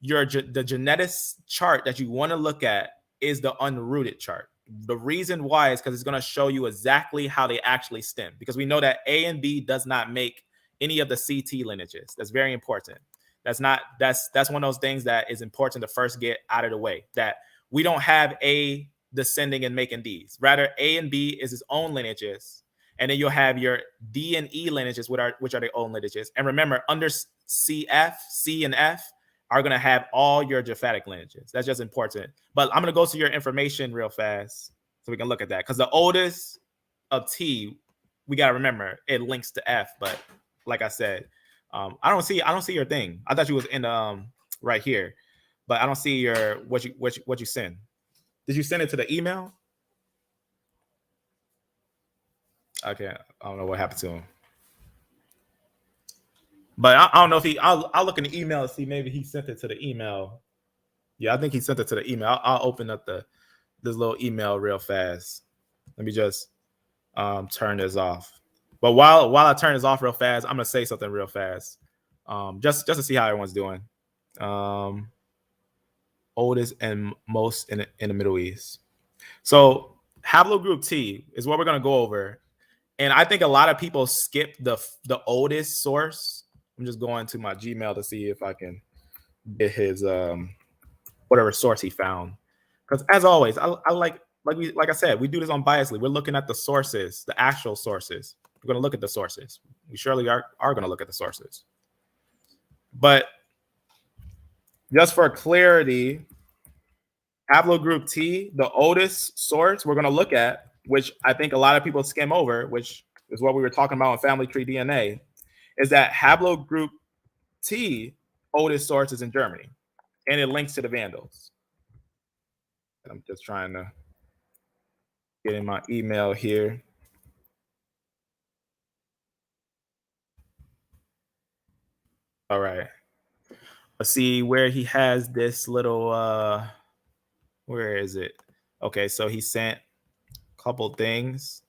The geneticist chart that you want to look at is the unrooted chart. The reason why is because it's going to show you exactly how they actually stem, because we know that A and B does not make any of the CT lineages. That's very important. That's one of those things that is important to first get out of the way, that we don't have A descending and making D's. Rather, A and B is its own lineages. And then you'll have your D and E lineages, which are their own lineages. And remember, under C and F are going to have all your Japhatic lineages. That's just important. But I'm going to go to your information real fast so we can look at that. Because the oldest of T, we got to remember, it links to F. But like I said, I don't see your thing. I thought you was in right here, but I don't see your what you send. Did you send it to the email? Okay, I don't know what happened to him. But I don't know if I'll look in the email and see, maybe he sent it to the email. Yeah, I think he sent it to the email. I'll open up this little email real fast. Let me just turn this off. But while I turn this off real fast, I'm gonna say something real fast, just to see how everyone's doing. Oldest and most in the Middle East. So Haplogroup T is what we're gonna go over, And I think a lot of people skip the oldest source. I'm just going to my Gmail to see if I can get his whatever source he found. Because as always, I like I said, we do this unbiasedly. We're looking at the sources, the actual sources. We're going to look at the sources. We surely are going to look at the sources. But just for clarity, Haplogroup T, the oldest source we're going to look at, which I think a lot of people skim over, which is what we were talking about in family tree DNA, is that Haplogroup T oldest source is in Germany, and it links to the Vandals. I'm just trying to get in my email here. All right. Let's see where he has this little, where is it? Okay, so he sent a couple things.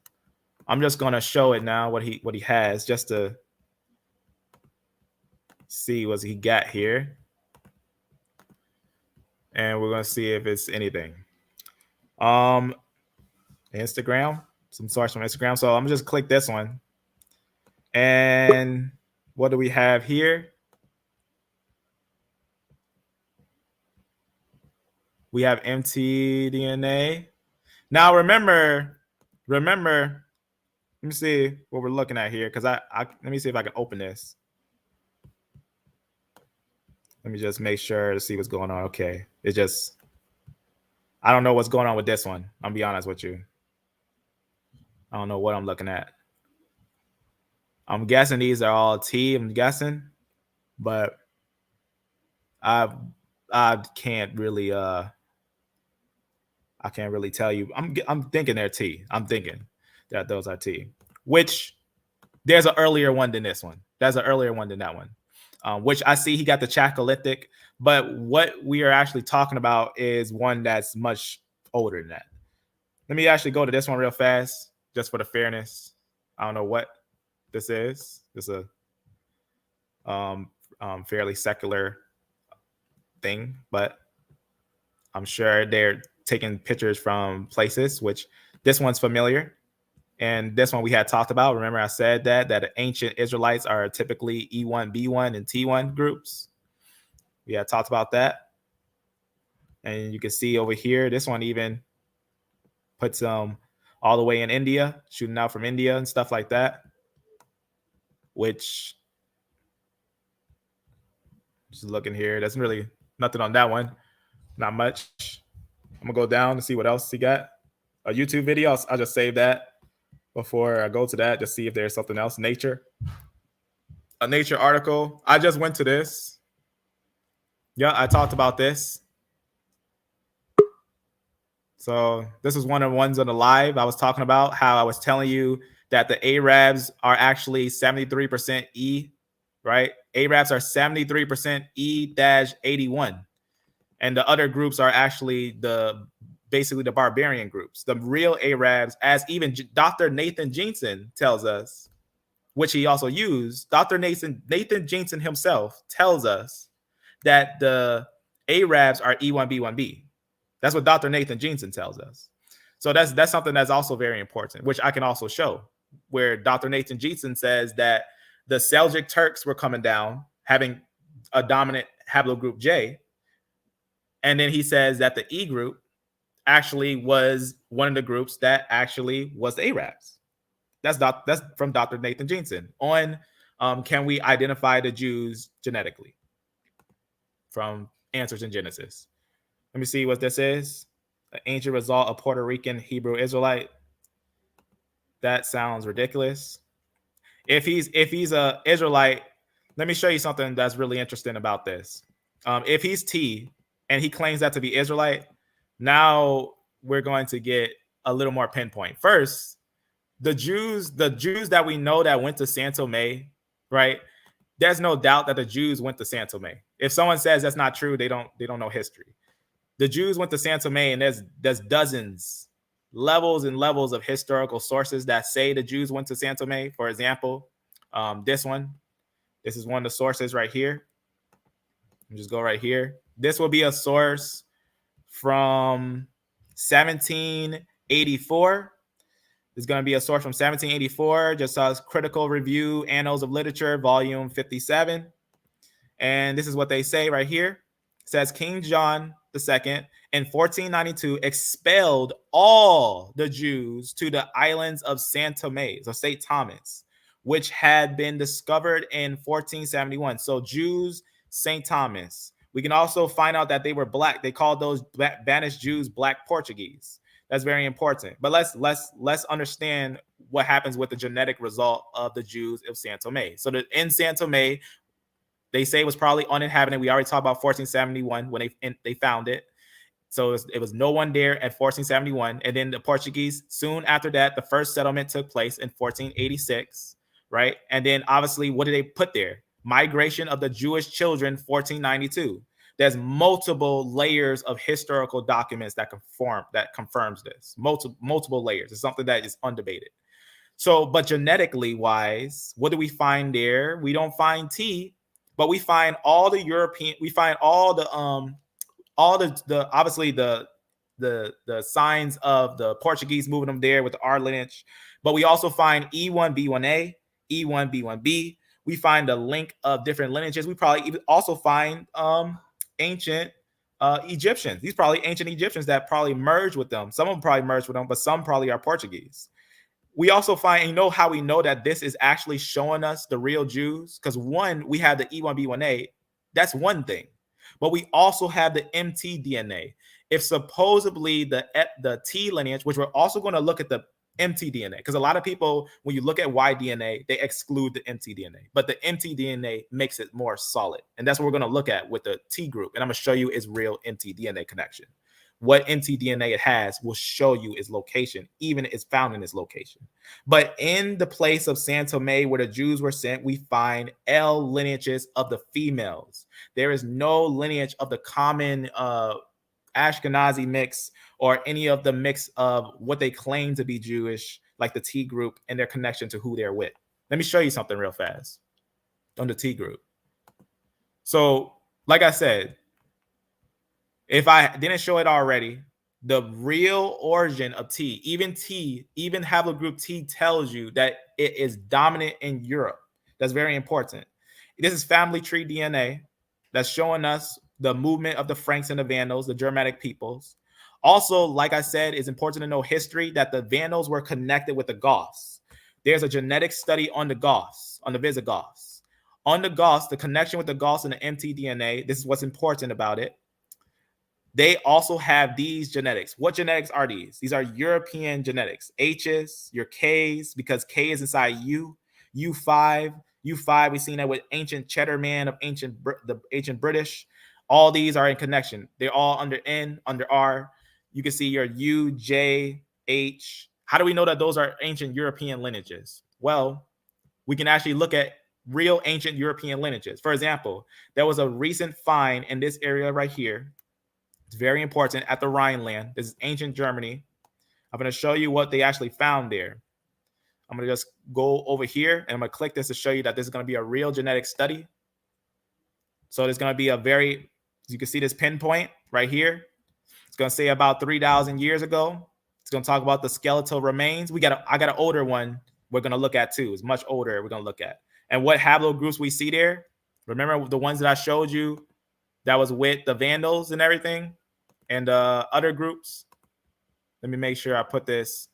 I'm just gonna show it now, what he has, just to see what he got here. And we're gonna see if it's anything. Instagram, some source from Instagram. So I'm just click this one. And what do we have here? We have mtDNA. Now remember, let me see what we're looking at here, because I let me see if I can open this. Let me just make sure to see what's going on. Okay. It just, I don't know what's going on with this one. I'll be honest with you. I don't know what I'm looking at. I'm guessing these are all T, I'm guessing, but I can't really tell you. I'm thinking they're T. I'm thinking that those are T, which there's an earlier one than this one. There's an earlier one than that one, which I see he got the Chalcolithic, but what we are actually talking about is one that's much older than that. Let me actually go to this one real fast, just for the fairness. I don't know what this is. This is a fairly secular thing, but I'm sure they're taking pictures from places, which this one's familiar. And this one we had talked about. Remember, I said that the ancient Israelites are typically E1, B1, and T1 groups. We had talked about that. And you can see over here, this one even puts them all the way in India, shooting out from India and stuff like that. Which, just looking here, there's really nothing on that one. Not much. I'm gonna go down to see what else he got. A YouTube video. I'll just save that before I go to that, just see if there's something else. Nature. A Nature article. I just went to this. Yeah, I talked about this. So this is one of the ones on the live. I was talking about how I was telling you that the Arabs are actually 73% E, right? Arabs are 73% E-81. And the other groups are actually basically the barbarian groups. The real Arabs, as even Dr. Nathan Jensen tells us, which he also used, Dr. Nathan Jensen himself tells us that the Arabs are E1B1B. That's what Dr. Nathan Jensen tells us. So that's something that's also very important, which I can also show, where Dr. Nathan Jensen says that the Seljuk Turks were coming down, having a dominant haplogroup J. And then he says that the E group actually was one of the groups that actually was the Arabs. That's from Dr. Nathan Jensen on can we identify the Jews genetically from Answers in Genesis. Let me see what this is. An ancient result of Puerto Rican Hebrew Israelite. That sounds ridiculous. If he's a Israelite, let me show you something that's really interesting about this. If he's T and he claims that to be Israelite, now we're going to get a little more pinpoint. First, the Jews that we know that went to Santo May, right? There's no doubt that the Jews went to Santo May. If someone says that's not true, they don't know history. The Jews went to Santo May, and there's dozens, levels and levels of historical sources that say the Jews went to Santo May. For example, this is one of the sources right here. Just go right here. This will be a source from 1784. There's going to be a source from 1784, just as Critical Review, Annals of Literature, volume 57. And this is what they say right here. It says King John II in 1492 expelled all the Jews to the islands of St. Thomas, which had been discovered in 1471. So Jews, St. Thomas. We can also find out that they were black. They called those banished Jews Black Portuguese. That's very important. But let's understand what happens with the genetic result of the Jews of Santo Tomé. So in Santo Tomé, they say it was probably uninhabited. We already talked about 1471 when they found it. So it was no one there at 1471. And then the Portuguese, soon after that, the first settlement took place in 1486, right? And then obviously, what did they put there? Migration of the Jewish children, 1492. There's multiple layers of historical documents that confirms this. Multiple layers. It's something that is undebated. So, but genetically wise, what do we find there? We don't find T, but we find all the European. We find all the obviously the signs of the Portuguese moving them there with the R lineage. But we also find E1B1A, E1B1B. We find the link of different lineages. We probably even also find ancient Egyptians. These probably ancient Egyptians that probably merged with them. Some of them probably merged with them, but some probably are Portuguese. We also find, you know how we know that this is actually showing us the real Jews? Because one, we have the E1B1A. That's one thing. But we also have the mtDNA. If supposedly the T lineage, which we're also going to look at the mtDNA, because a lot of people, when you look at YDNA, they exclude the mtDNA, but the mtDNA makes it more solid. And that's what we're going to look at with the T group. And I'm going to show you its real mtDNA connection. What mtDNA it has will show you its location, even it's found in its location. But in the place of Santo Tomé, where the Jews were sent, we find L lineages of the females. There is no lineage of the common Ashkenazi mix or any of the mix of what they claim to be Jewish, like the T group and their connection to who they're with. Let me show you something real fast on the T group. So, like I said, if I didn't show it already, the real origin of T, even haplogroup T tells you that it is dominant in Europe. That's very important. This is family tree DNA that's showing us the movement of the Franks and the Vandals, the Germanic peoples. Also, like I said, it's important to know history that the Vandals were connected with the Goths. There's a genetic study on the Goths, on the Visigoths. On the Goths, the connection with the Goths and the mtDNA, this is what's important about it. They also have these genetics. What genetics are these? These are European genetics. H's, your K's, because K is inside U. U5, we've seen that with ancient Cheddar Man of the ancient British. All these are in connection. They're all under N, under R. You can see your U, J, H. How do we know that those are ancient European lineages? Well, we can actually look at real ancient European lineages. For example, there was a recent find in this area right here. It's very important at the Rhineland. This is ancient Germany. I'm going to show you what they actually found there. I'm going to just go over here and I'm going to click this to show you that this is going to be a real genetic study. So there's going to be you can see this pinpoint right here. It's going to say about 3,000 years ago. It's going to talk about the skeletal remains. I got an older one we're going to look at too. It's much older we're going to look at. And what haplogroups we see there? Remember the ones that I showed you that was with the Vandals and everything and other groups? Let me make sure I put this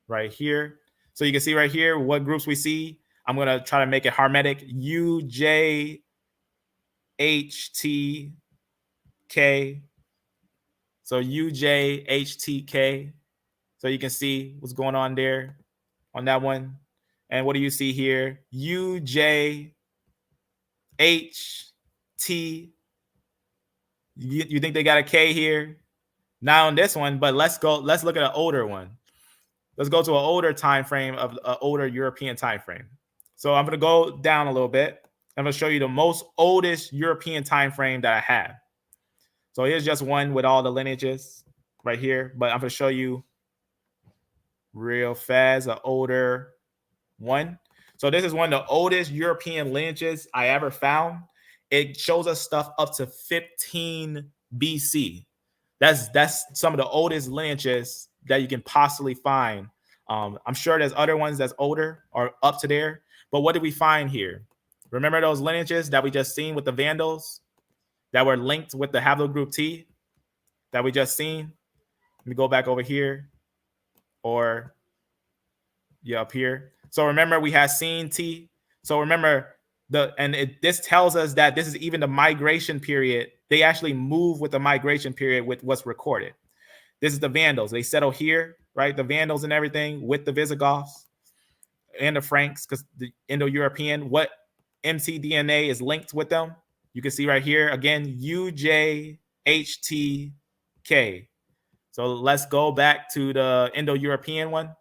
right here. So you can see right here what groups we see. I'm going to try to make it hermetic. U, J, H, T, K. So U, J, H, T, K. So you can see what's going on there on that one. And what do you see here? U, J, H, T. You think they got a K here? Not on this one, but let's look at an older one. Let's go to an older time frame of an older European time frame. So I'm going to go down a little bit. I'm going to show you the most oldest European time frame that I have. So here's just one with all the lineages right here, but I'm going to show you real fast an older one. So this is one of the oldest European lineages I ever found. It shows us stuff up to 15 BC. That's some of the oldest lineages that you can possibly find I'm sure there's other ones that's older or up to there. But what did we find here? Remember those lineages that we just seen with the Vandals that were linked with the haplogroup T that we just seen? Let me go back over here, or up here. So remember we had seen T. So remember this tells us that this is even the migration period. They actually move with the migration period with what's recorded. This is the Vandals. They settle here, right? The Vandals and everything with the Visigoths and the Franks, because the Indo-European, what mtDNA is linked with them. You can see right here, again, GHIJK. So let's go back to the Indo-European one.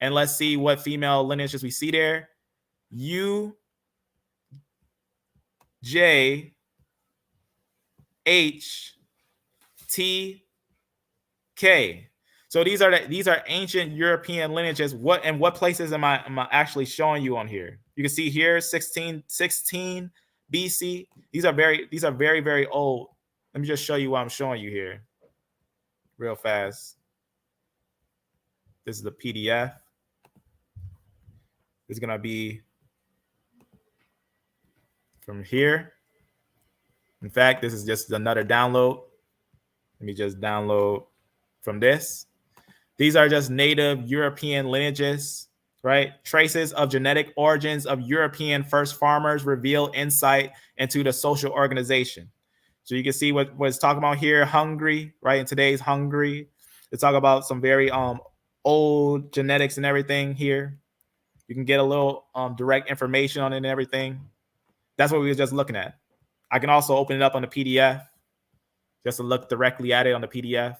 And let's see what female lineages we see there. UJHT. So these are ancient European lineages. What places am I actually showing you on here? You can see here 16 BC. These are very, very old. Let me just show you what I'm showing you here real fast. This is the PDF. It's gonna be from here. In fact, this is just another download. Let me just download from this. These are just native European lineages, right? Traces of genetic origins of European first farmers reveal insight into the social organization. So you can see what it's talking about here, Hungary, right? In today's Hungary, it's talking about some very old genetics and everything here. You can get a little direct information on it and everything. That's what we were just looking at. I can also open it up on the PDF just to look directly at it on the PDF.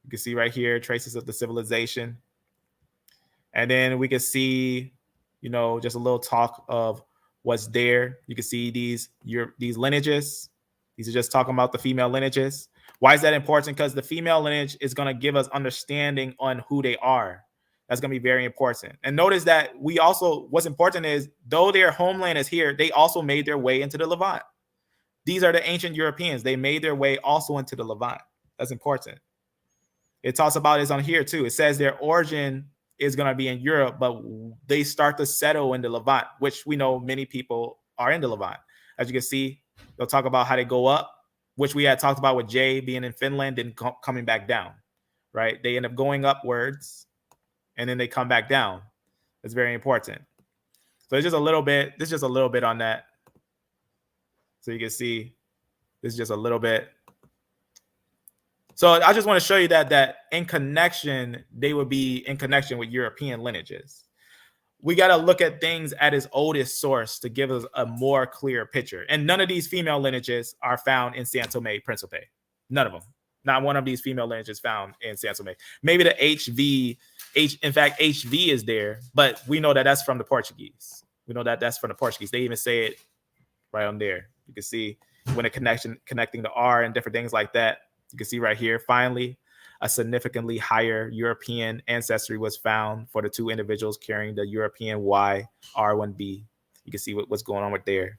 You can see right here, traces of the civilization. And then we can see, just a little talk of what's there. You can see these lineages. These are just talking about the female lineages. Why is that important? Because the female lineage is going to give us understanding on who they are. That's going to be very important. And notice that what's important is, though their homeland is here, they also made their way into the Levant. These are the ancient Europeans. They made their way also into the Levant. That's important. It talks about it on here too. It says their origin is going to be in Europe, but they start to settle in the Levant, which we know many people are in the Levant. As you can see, they'll talk about how they go up, which we had talked about with Jay being in Finland and coming back down, right? They end up going upwards and then they come back down. It's very important. So it's just a little bit. This is just a little bit on that. So you can see this is just a little bit. So I just want to show you that in connection, they would be in connection with European lineages. We got to look at things at its oldest source to give us a more clear picture. And none of these female lineages are found in Santo Principe. None of them. Not one of these female lineages found in Santo. Maybe the in fact, HV is there, but we know that that's from the Portuguese. We know that that's from the Portuguese. They even say it right on there. You can see when a connecting the R and different things like that. You can see right here, finally, a significantly higher European ancestry was found for the two individuals carrying the European Y R1b. You can see what's going on with there.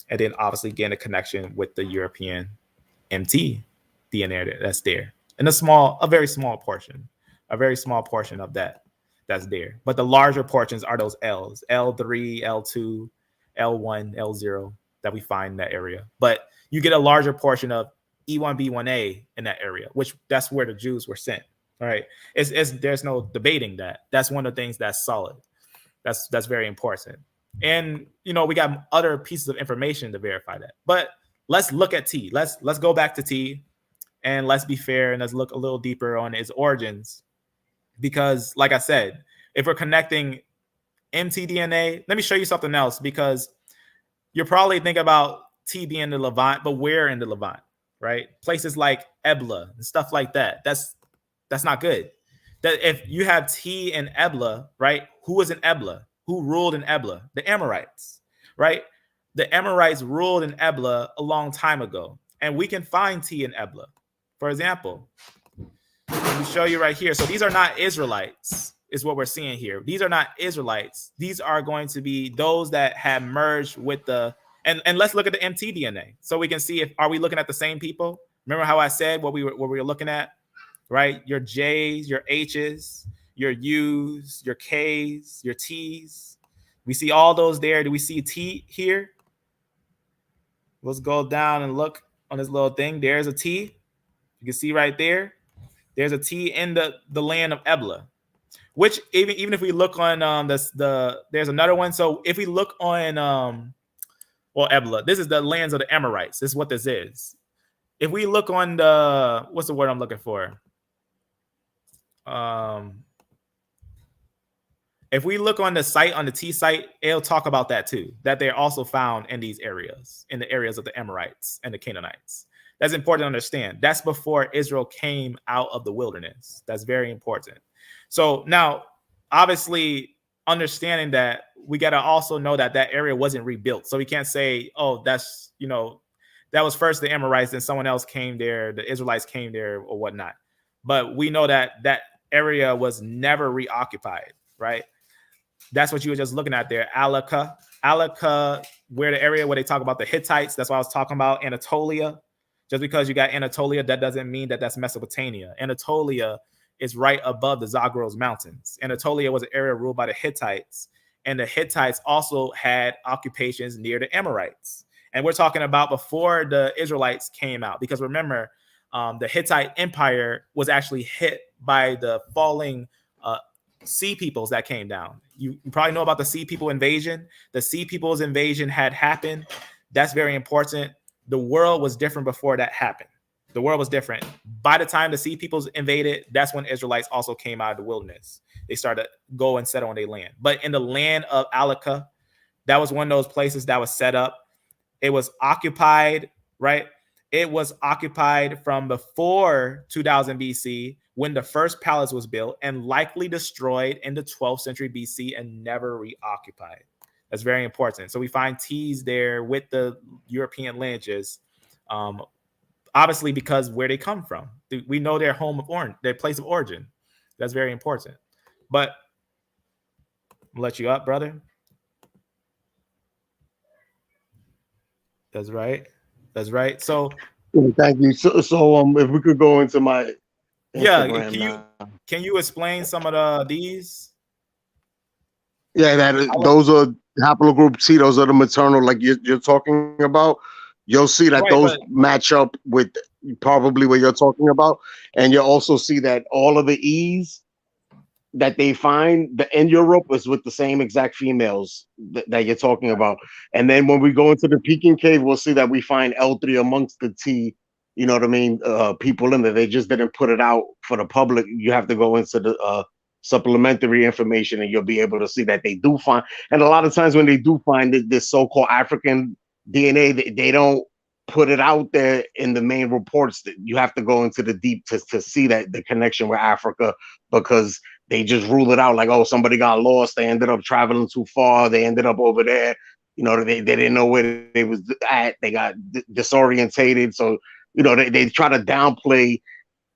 And then obviously getting a connection with the European MT DNA that's there. And a very small portion of that that's there. But the larger portions are those L's, L3, L2, L1, L0 that we find in that area. But you get a larger portion of E1B1A in that area, which that's where the Jews were sent. All right. There's no debating that. That's one of the things that's solid. That's very important. And we got other pieces of information to verify that. But let's look at T. Let's go back to T and let's be fair and let's look a little deeper on its origins. Because like I said, if we're connecting mtDNA, let me show you something else, because you're probably thinking about T being in the Levant, but where in the Levant? Right? Places like Ebla and stuff like that. That's not good. That if you have T in Ebla, right? Who was in Ebla? Who ruled in Ebla? The Amorites, right? The Amorites ruled in Ebla a long time ago. And we can find T in Ebla. For example, let me show you right here. So these are not Israelites, is what we're seeing here. These are not Israelites. These are going to be those that have merged with the And let's look at the mtDNA so we can see are we looking at the same people? Remember how I said what we were looking at right? Your J's, your H's, your U's, your K's, your T's. We see all those there. Do we see T here? Let's go down and look on this little thing. There's a T. You can see right there. There's a T in the land of Ebla. Which even if we look on there's another one. So if we look on Ebla, this is the lands of the Amorites. This is what this is. If we look on the, what's the word I'm looking for? If we look on the site, on the T site, it'll talk about that too, that they're also found in these areas, in the areas of the Amorites and the Canaanites. That's important to understand. That's before Israel came out of the wilderness. That's very important. So now, obviously, understanding that, we got to also know that that area wasn't rebuilt. So we can't say, oh, that's, that was first the Amorites, then someone else came there, the Israelites came there or whatnot. But we know that that area was never reoccupied, right? That's what you were just looking at there. Alaka, where the area where they talk about the Hittites, that's what I was talking about. Anatolia. Just because you got Anatolia, that doesn't mean that that's Mesopotamia. Anatolia is right above the Zagros Mountains. Anatolia was an area ruled by the Hittites, and the Hittites also had occupations near the Amorites. And we're talking about before the Israelites came out, because remember, the Hittite Empire was actually hit by the falling Sea Peoples that came down. You probably know about the Sea People invasion. The Sea Peoples invasion had happened. That's very important. The world was different before that happened. The world was different. By the time the Sea Peoples invaded, that's when Israelites also came out of the wilderness. They started to go and settle on their land. But in the land of Alaka, that was one of those places that was set up. It was occupied, right? It was occupied from before 2000 BC, when the first palace was built, and likely destroyed in the 12th century BC and never reoccupied. That's very important. So we find T's there with the European lineages, obviously because where they come from. We know their home of origin, their place of origin. That's very important. But I'll let you up, brother. That's right. That's right. So thank you. So if we could go into my Instagram, can you explain some of these? Yeah, those are haplogroup C. Those are the maternal, like you're talking about. You'll see that those match up with probably what you're talking about, and you'll also see that all of the E's that they find in Europe is with the same exact females that you're talking about. And then when we go into the Peking cave, we'll see that we find L3 amongst the T. You know what I mean? People in there. They just didn't put it out for the public. You have to go into the supplementary information, and you'll be able to see that they do find. And a lot of times when they do find this so-called African DNA, they don't put it out there in the main reports. That you have to go into the deep to see that the connection with Africa, because they just rule it out like, oh, somebody got lost. They ended up traveling too far. They ended up over there. You know, they didn't know where they was at. They got disorientated. So, you know, they try to downplay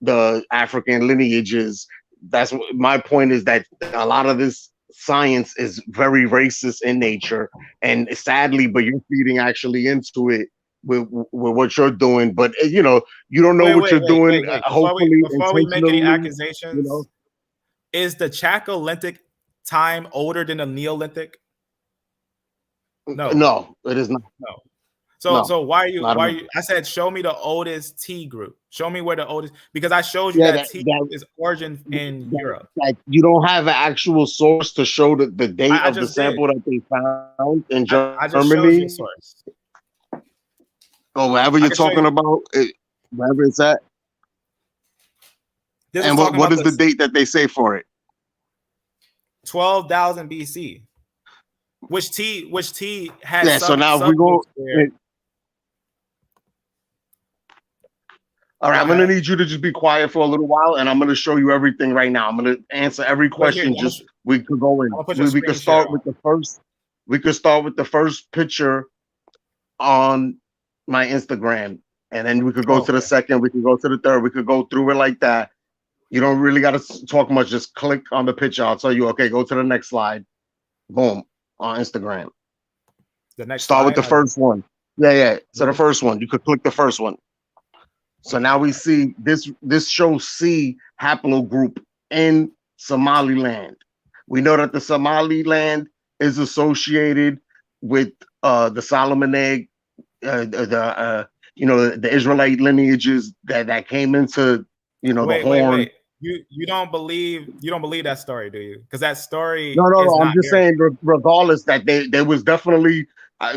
the African lineages. That's my point, is that a lot of this science is very racist in nature. And sadly, but you're feeding actually into it with what you're doing. But, you know, you don't know what you're doing. Hopefully, before we make any accusations, you know? Is the Chalcolithic time older than the Neolithic? No, it is not. No. So why are you? I said, show me the oldest T group. Show me where the oldest, because I showed you that T is origin in Europe. Like, you don't have an actual source to show the date of the sample that they found in Germany. I just showed you a source. Oh, wherever you're talking about, wherever it's at. And what is the date that they say for it? 12,000 BC. Which T has? Yeah. So now if we go. All right, I'm going to need you to just be quiet for a little while, and I'm going to show you everything right now. I'm going to answer every question. We could go in. We could start with the first. We could start with the first picture on my Instagram, and then we could go to the second. We could go to the third. We could go through it like that. You don't really got to talk much. Just click on the picture. I'll tell you, okay, go to the next slide. Boom, on Instagram. The next start with the first one. Yeah. So the first one, you could click the first one. So now we see this shows C haplogroup in Somaliland. We know that the Somaliland is associated with the Solomon egg, the Israelite lineages that came into the horn. Wait. You don't believe that story, do you? Because that story No. is I'm not just saying, regardless, that there was definitely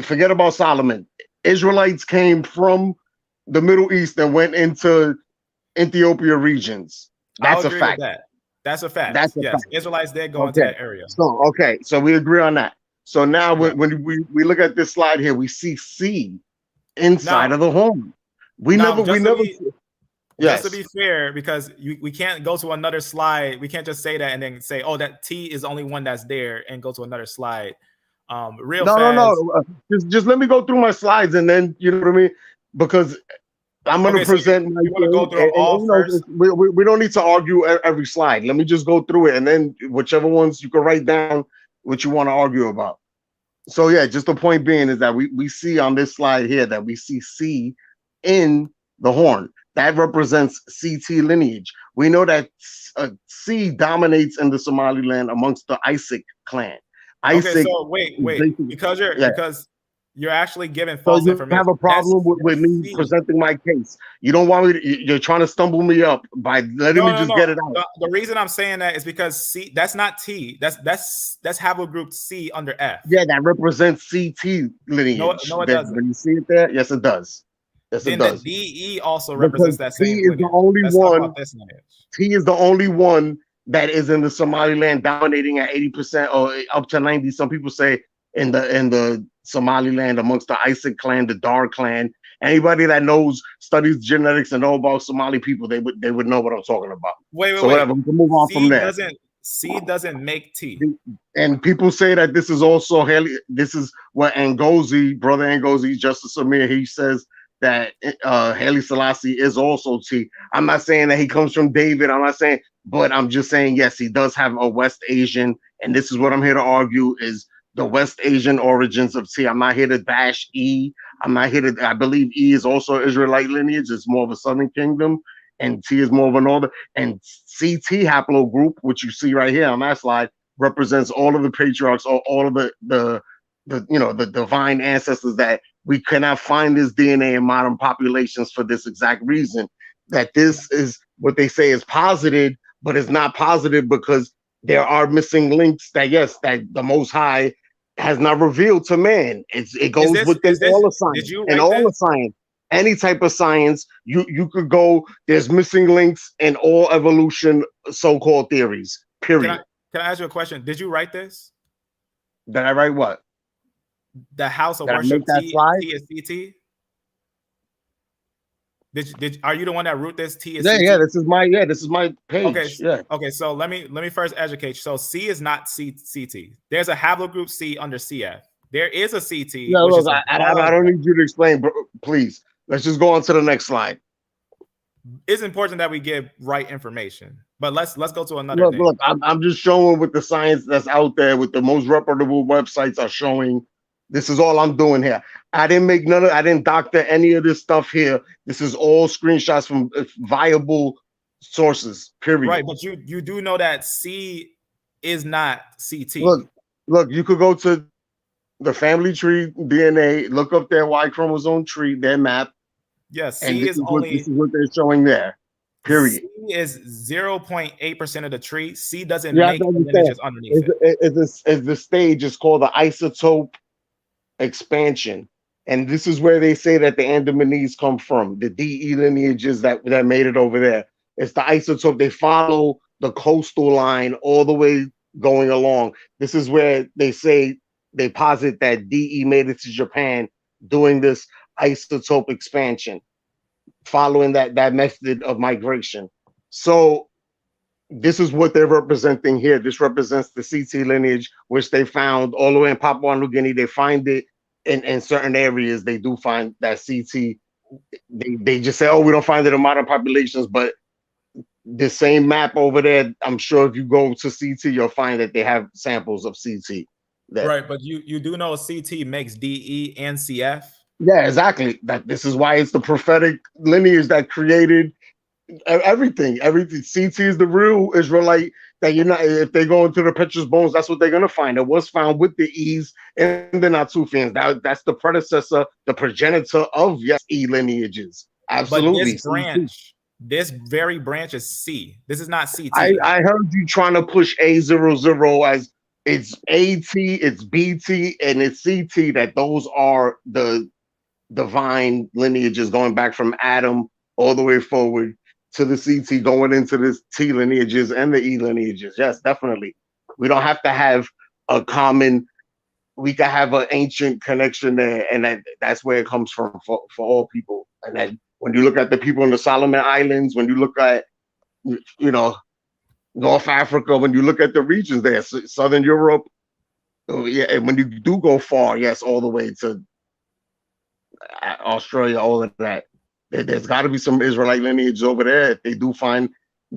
forget about Solomon. Israelites came from the Middle East and went into Ethiopia regions. That's a fact. That's a fact. That's a yes, fact. Israelites did go into that area. So we agree on that. So now when we look at this slide here, we see C inside of the horn. Just to be fair, because we can't go to another slide. We can't just say that and then say, oh, that T is the only one that's there, and go to another slide. Just let me go through my slides, and then you know what I mean, because I'm going to present my. You want to go through them all first? We don't need to argue every slide. Let me just go through it, and then whichever ones you can write down what you want to argue about. So yeah, just the point being is that we see on this slide here that we see C in the horn. That represents CT lineage. We know that C dominates in the Somaliland amongst the YDNA clan. Okay, so wait, because you're actually giving false information. You have a problem with me presenting my case. You don't want me to, you're trying to stumble me up by letting me just get it out. The reason I'm saying that is because C, that's not T. That's haplogroup C under F. Yeah, that represents CT lineage. No, it doesn't. When you see it there, yes, it does. Yes, it does. The DE also represents that same. T is the only one. T is the only one that is in the Somaliland dominating at 80% or up to 90%. Some people say in the Somaliland amongst the YDNA clan, the Dar clan. Anybody that studies genetics and know about Somali people, they would know what I'm talking about. Wait. Whatever, we can move on from there. C doesn't make T. And people say that this is also this is what Brother Ngozi, Justice Amir, he says that Haile Selassie is also T. I'm not saying that he comes from David. I'm not saying, but I'm just saying, yes, he does have a West Asian, and this is what I'm here to argue is the West Asian origins of T. I'm not here to bash E. I'm not here to, I believe E is also Israelite lineage. It's more of a Southern Kingdom, and T is more of a Northern. And CT haplogroup, which you see right here on that slide, represents all of the patriarchs, or all of the divine ancestors that we cannot find this DNA in modern populations for this exact reason, that this is what they say is posited, but it's not positive because there are missing links that the Most High has not revealed to man. It goes within all the science. The science, any type of science, you could go, there's missing links in all evolution so-called theories, period. Can I ask you a question? Did you write this? Did I write what? The house of worship T is CT? Are you the one that wrote this? T is CT? Yeah, this is my page. Okay, so let me first educate you. So C is not CT. There's a haplogroup C under CF. There is a CT. No, look, I don't need you to explain, but please. Let's just go on to the next slide. It's important that we give right information, but let's go to another thing. Look, I'm just showing with the science that's out there, with the most reputable websites are showing. This is all I'm doing here. I didn't doctor any of this stuff here. This is all screenshots from viable sources, period. Right, but you do know that C is not CT. Look, you could go to the family tree DNA, look up their Y chromosome tree, their map. Yes, and this is what they're showing there. Period. C is 0.8% of the tree. C doesn't make lineages underneath it. The stage is called the isotope expansion, and this is where they say that the Andamanese come from, the DE lineages that made it over there. It's the isotope. They follow the coastal line all the way going along. This is where they posit that DE made it to Japan doing this isotope expansion, following that method of migration. So this is what they're representing here. This represents the CT lineage, which they found all the way in Papua New Guinea. They find it in certain areas. They do find that CT. They just say, oh, we don't find it in modern populations, but the same map over there, I'm sure if you go to CT, you'll find that they have samples of CT. Right, but you do know CT makes DE and CF. Yeah, exactly. That this is why it's the prophetic lineage that created everything. Everything. CT is the real Israelite. That you're not. If they go into the Petrus bones, that's what they're gonna find. It was found with the E's and the Natufians. That's the predecessor, the progenitor of E lineages. But Absolutely. this very branch is C. This is not CT. I heard you trying to push A00 as it's AT, it's BT, and it's CT. That those are the divine lineages going back from Adam all the way forward to the CT, going into the T lineages and the E lineages. Yes, definitely. We don't have to have a common. We can have an ancient connection there, and that's where it comes from for all people. And then when you look at the people in the Solomon Islands, when you look at North Africa, when you look at the regions there, Southern Europe, and when you do go far, yes, all the way to Australia, all of that, there's got to be some Israelite lineage over there. If they do find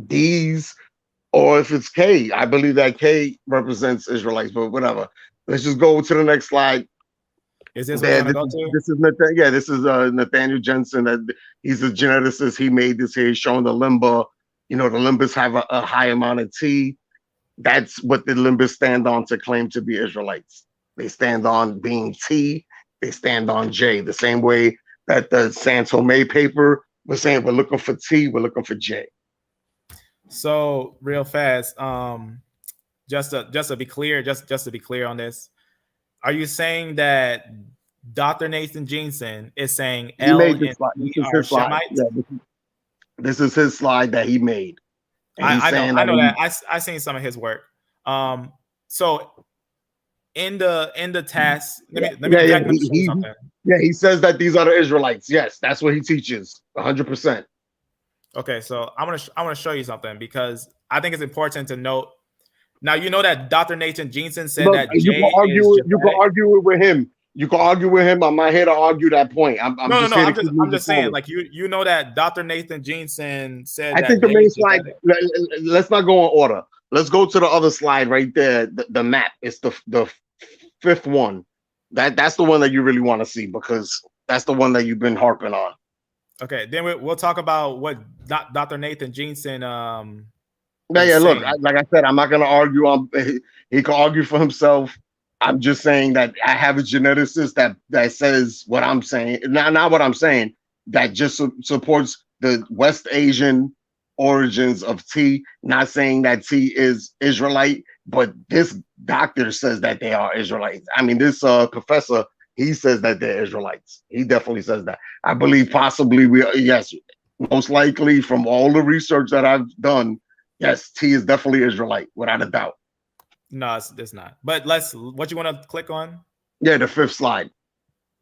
D's, or if it's K, I believe that K represents Israelites, but whatever. Let's just go to the next slide. Is this what we're going to go to? This is Nathaniel Jensen. That he's a geneticist. He made this here. He's showing the limba. The limbas have a high amount of T. That's what the limbas stand on to claim to be Israelites. They stand on being T. They stand on J. The same way that the Santo May paper was saying, we're looking for T, we're looking for J. So real fast, just to be clear, just to be clear on this, are you saying that Dr. Nathan Jensen is saying L and E are Shemites? Yeah, this is his slide that he made. I know that. I seen some of his work. So in the task, let me show you something. Yeah, he says that these are the Israelites. Yes, that's what he teaches. 100%. Okay, so I want to show you something because I think it's important to note. Now you know that Dr. Nathan Jensen said that you can argue with him. You can argue with him. I'm not here to argue that point. I'm just saying, like you know that Dr. Nathan Jensen said. I think the main slide. Let's not go in order. Let's go to the other slide right there. The map. It's the fifth one. That's the one that you really want to see because that's the one that you've been harping on. Okay, then we'll talk about what Dr. Nathan Jensen. Look, like I said, I'm not going to argue. He can argue for himself. I'm just saying that I have a geneticist that says what I'm saying. Not what I'm saying. That just supports the West Asian origins of T. Not saying that T is Israelite, but this doctor says that they are Israelites. I mean, this professor, he says that they're Israelites. He definitely says that. I believe possibly most likely from all the research that I've done, yes, T is definitely Israelite, without a doubt. No, it's not. But what you want to click on? Yeah, the fifth slide.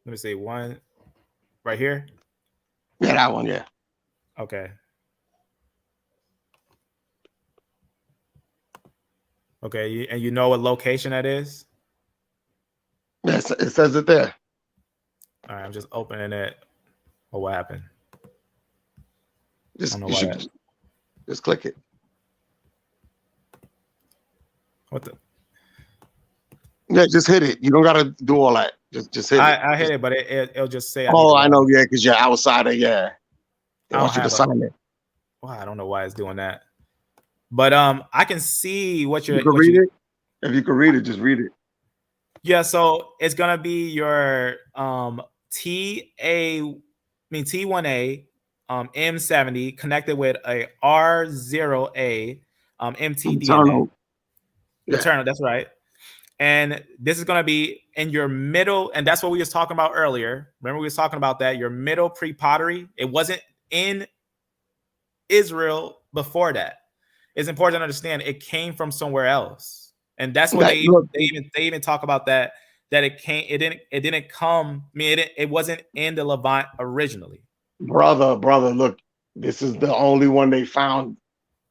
Let me see, one right here. Yeah, that one, yeah. Okay. Okay, and you know what location that is? Yes, it says it there. All right, I'm just opening it. Oh, what happened? Just click it. What the? Yeah, just hit it. You don't gotta do all that. Just hit it. I hit it, but it'll just say. I know, yeah, because you're outside of I want you to sign it. Well, I don't know why it's doing that. But I can see what you're. You can read it. If you can read it, just read it. Yeah, so it's gonna be your T1a M70 connected with a R0a MTDNA. Eternal, that's right. And this is going to be in your middle, and that's what we was talking about earlier. Remember, we was talking about that, your middle pre-pottery. It wasn't in Israel before that. It's important to understand it came from somewhere else. And that's what they even talk about that it didn't come, it wasn't in the Levant originally. Brother, look, this is the only one they found.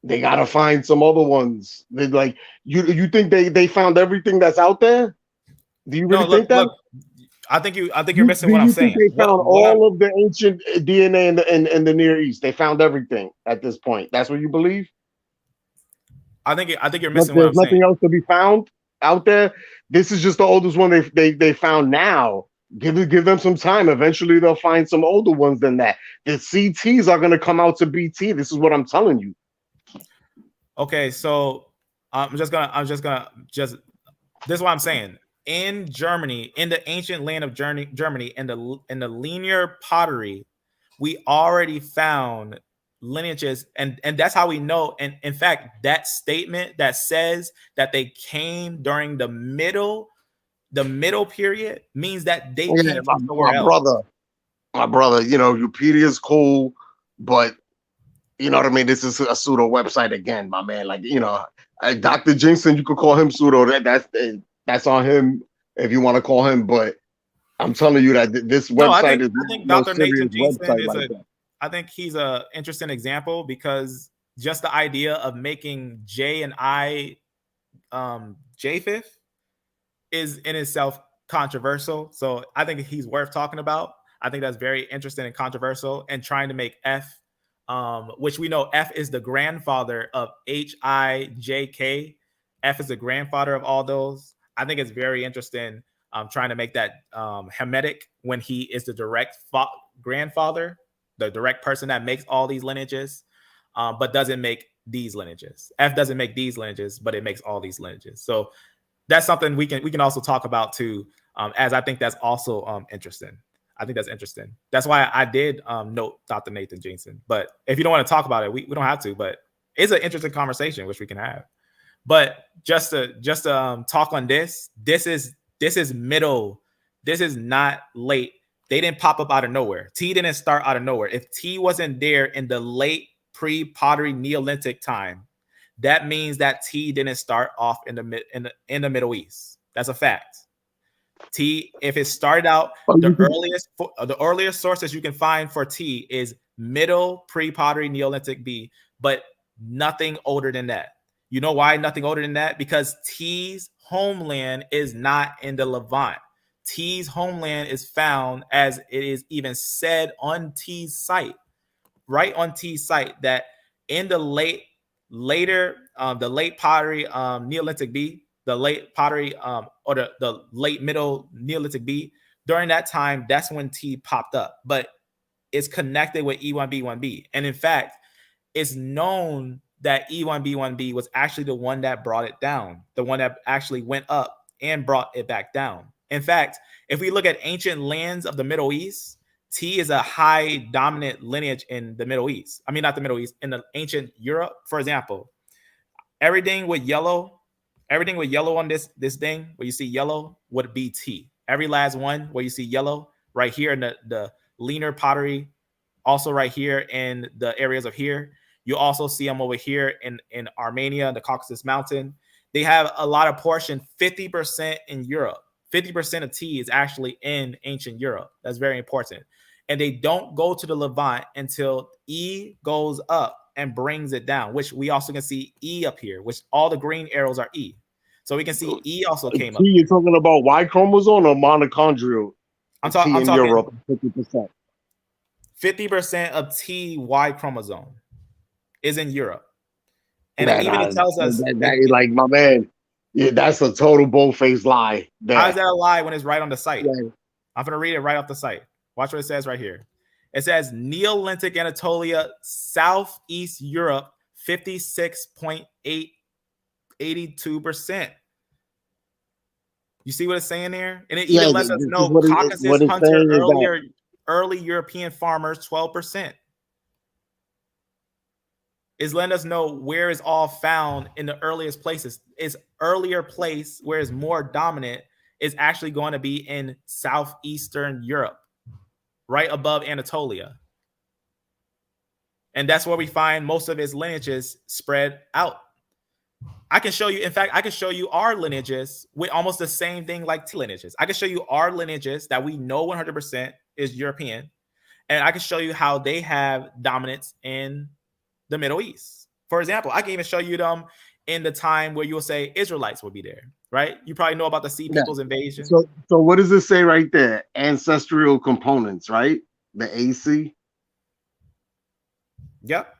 They gotta find some other ones. They like you think they found everything that's out there? Do you really think that? Look, I think you're missing what I'm saying. They found all of the ancient DNA in the Near East. They found everything at this point. That's what you believe? I think you're missing what I'm saying. There's nothing else to be found out there. This is just the oldest one they found now. Give them some time. Eventually, they'll find some older ones than that. The CTs are going to come out to BT. This is what I'm telling you. Okay, so this is what I'm saying. In Germany, in the ancient land of Germany, in the linear pottery, we already found lineages, and that's how we know. And in fact, that statement that says that they came during the middle period means that they came from somewhere else. My brother, you know, Wikipedia is cool, but you know what I mean? This is a pseudo website again, my man. Like, you know, Dr. Jensen, you could call him pseudo. That's on him if you want to call him. But I'm telling you that this website I think Dr. Nathan Jensen is I think he's a interesting example, because just the idea of making J and I Japheth is in itself controversial. So I think he's worth talking about. I think that's very interesting and controversial, and trying to make F, which we know F is the grandfather of HIJK. F is the grandfather of all those. I think it's very interesting trying to make that Hamitic when he is the direct grandfather, the direct person that makes all these lineages, but doesn't make these lineages. F doesn't make these lineages, but it makes all these lineages. So that's something we can also talk about too, as I think that's also interesting. I think that's interesting. That's why I did note Dr. Nathan Jensen. But if you don't want to talk about it, we don't have to. But it's an interesting conversation which we can have. But just to talk on this is middle. This is not late. They didn't pop up out of nowhere. T didn't start out of nowhere. If T wasn't there in the late pre-pottery Neolithic time, that means that T didn't start off in the Middle East. That's a fact. T, if it started out, the earliest sources you can find for T is middle pre-pottery Neolithic B, but nothing older than that. You know why nothing older than that? Because T's homeland is not in the Levant. T's homeland is found, as it is even said on T's site, right on T's site, that in the late pottery Neolithic B, the late pottery or the late middle Neolithic B, during that time, that's when T popped up. But it's connected with E1B1B. And in fact, it's known that E1B1B was actually the one that brought it down, the one that actually went up and brought it back down. In fact, if we look at ancient lands of the Middle East, T is a high dominant lineage in the Middle East. I mean, not the Middle East, in the ancient Europe, for example. Everything with yellow on this thing, where you see yellow, would be T. Every last one where you see yellow, right here in the leaner pottery, also right here in the areas of here. You also see them over here in Armenia, the Caucasus Mountain. They have a lot of portion, 50% in Europe. 50% of T is actually in ancient Europe. That's very important. And they don't go to the Levant until E goes up and brings it down, which we also can see E up here, which all the green arrows are E. So we can see E also came up. You're talking about Y chromosome or mitochondrial? I'm talking Europe, 50%. 50% of TY chromosome is in Europe. And it tells us that is like, my man, yeah, that's a total bold-faced lie. How is that a lie when it's right on the site? Yeah. I'm going to read it right off the site. Watch what it says right here. It says Neolithic Anatolia, Southeast Europe, 56.82%. You see what it's saying there? And it even lets us know Caucasus hunter early European farmers, 12%. Is letting us know where it's all found in the earliest places. Its earlier place where it's more dominant is actually going to be in southeastern Europe, right above Anatolia. And that's where we find most of its lineages spread out. I can show you, in fact, I can show you our lineages with almost the same thing like T lineages. I can show you our lineages that we know 100% is European. And I can show you how they have dominance in the Middle East. For example, I can even show you them in the time where you'll say Israelites will be there, right? You probably know about the Sea People's invasion. So what does it say right there? Ancestral components, right? The AC. Yep.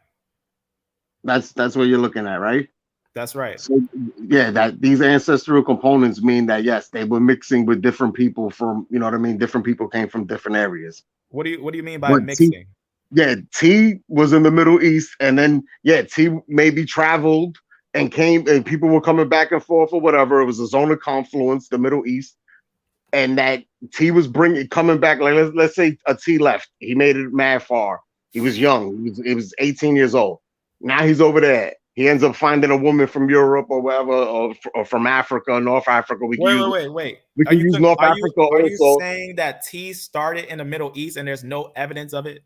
That's what you're looking at, right? That's right. So yeah, that these ancestral components mean that yes, they were mixing with different people from, you know what I mean? Different people came from different areas. What do you mean by But mixing? T was in the Middle East, and then T maybe traveled and came, and people were coming back and forth or whatever. It was a zone of confluence, the Middle East, and that T was coming back. Like let's say a T left, he made it mad far. He was young. He was 18 years old. Now he's over there. He ends up finding a woman from Europe or wherever, or from Africa, North Africa. We can use North Africa also. Are you saying that T started in the Middle East and there's no evidence of it?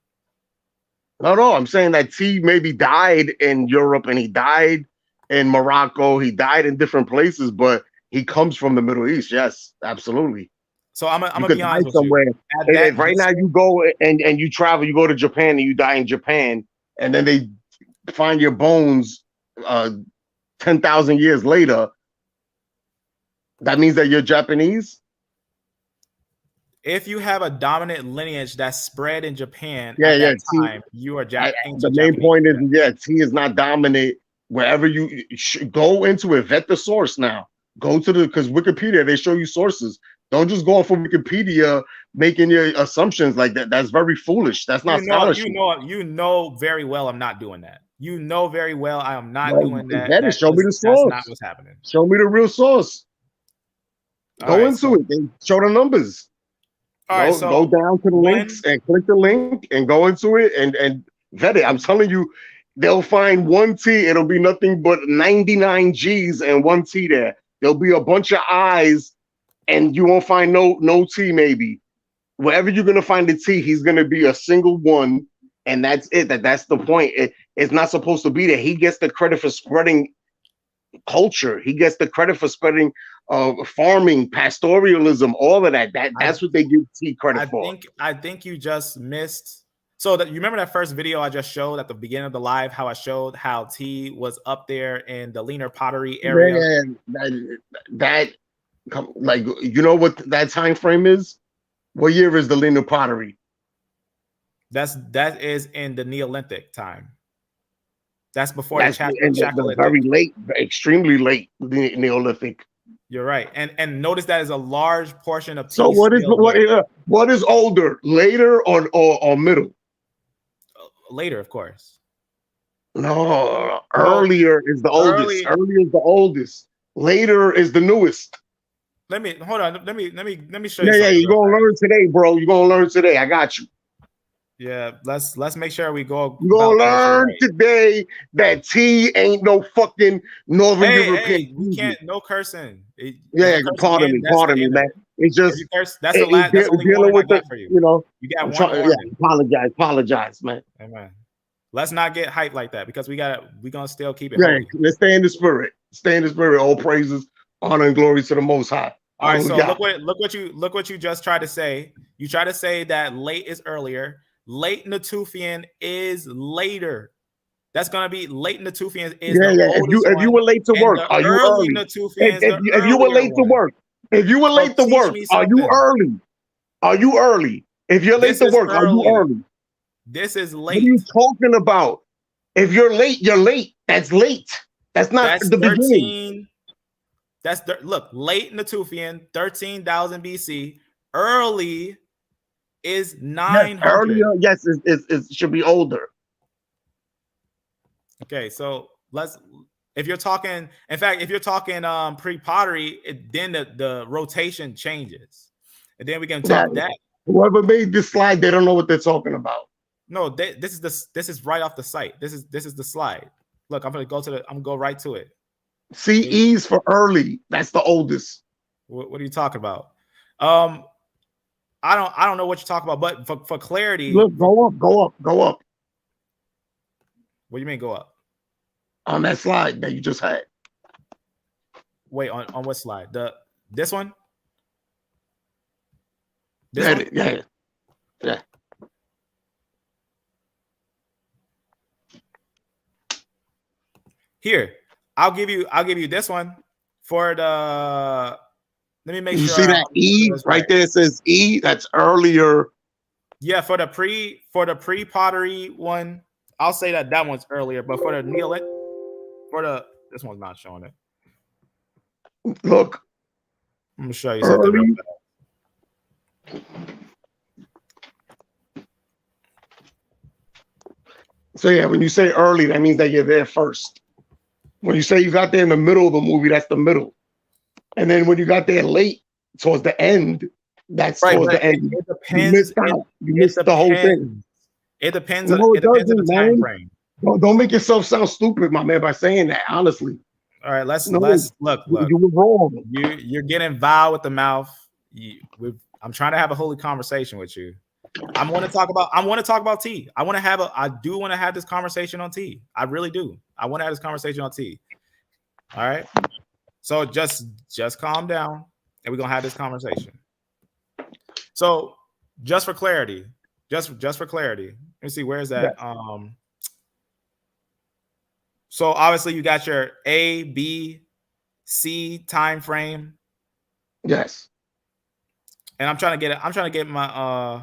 No, I'm saying that T maybe died in Europe and he died in Morocco. He died in different places, but he comes from the Middle East. Yes, absolutely. So I'm gonna be honest with somewhere. you. Right now, you go and you travel. You go to Japan and you die in Japan, and then they find your bones 10,000 years later. That means that you're Japanese. If you have a dominant lineage that's spread in Japan at that time, you are Japanese. The main point is, T is not dominant. Wherever you go into it, vet the source now. Go to because Wikipedia, they show you sources. Don't just go off of Wikipedia making your assumptions like that. That's very foolish. That's not scholarship. You know very well I'm not doing that. You know very well I am not doing that. Show me the source. That's not what's happening. Show me the real source. Go into it. They show the numbers. Go down to the links and click the link and go into it and vet it. I'm telling you, they'll find one T. It'll be nothing but 99 G's and one T there. There'll be a bunch of I's and you won't find no T maybe. Wherever you're going to find the T, he's going to be a single one. And that's it. That's the point. It's not supposed to be there. He gets the credit for spreading culture. He gets the credit for spreading farming, pastoralism, all of that. That's what they give T credit for. I think you just missed. So that you remember that first video I just showed at the beginning of the live, how I showed how T was up there in the leaner pottery area. Man, that like, you know what that time frame is? What year is the leaner pottery? That is in the Neolithic time. That's before the Chalcolithic. Very late, extremely late Neolithic. You're right, and notice that is a large portion of. So what is older, later or middle? Later, of course. No, earlier is the oldest. Earlier is the oldest. Later is the newest. Let me hold on. Let me show you. Yeah, you're gonna learn today, bro. You're gonna learn today. I got you. Yeah, let's make sure we go. You're gonna learn today that T ain't no fucking Northern European. We can't, no cursing. Pardon me, man. It's just that's the last. That's only dealing with that for you. You know, you got one. Apologize, man. Amen. Let's not get hyped like that because we gonna still keep it. Yeah, let's stay in the spirit. Stay in the spirit. All praises, honor, and glory to the Most High. All right, so look what you just tried to say. You try to say that late is earlier. Late Natufian is later. That's gonna be late Natufian is If you were late to work, are you early? If you were late to work, are you early? Are you early? If you're late to work, are you early? This is late. What are you talking about? If you're late, you're late. That's late. That's not the beginning. Look, late Natufian, 13,000 BC. Early is 900. Yes, earlier, yes, it should be older. Okay, so if you're talking pre-pottery, then the rotation changes. And then we can talk that. Whoever made this slide, they don't know what they're talking about. No, this is right off the site. This is the slide. Look, I'm gonna go right to it. CE's for early. That's the oldest. What are you talking about? I don't know what you're talking about, but for clarity, look, go up. What do you mean go up? On that slide that you just had. Wait, on what slide? This one? Yeah. Here, I'll give you this one for the. Let me make sure. You see that E right there? It says E. That's earlier. Yeah, for the pre-pottery one, I'll say that one's earlier. But for the Neolithic, This one's not showing it. Look, I'm gonna show you something real fast. So yeah, when you say early, that means that you're there first. When you say you got there in the middle of the movie, that's the middle. And then when you got there late, towards the end, that's Right, towards but the end. it You depends. missed out. You missed the whole thing. It depends No, on it the doesn't, time man. frame. Don't make yourself sound stupid, my man, by saying that. Honestly, All right, let's no, look. You were wrong. You're getting vile with the mouth. I'm trying to have a holy conversation with you. I want to talk about tea. I do want to have this conversation on tea. I really do. I want to have this conversation on tea. All right. So just calm down and we're gonna have this conversation. So just for clarity, let me see, where is that? Yeah. So obviously you got your A, B, C time frame. Yes. And I'm trying to get my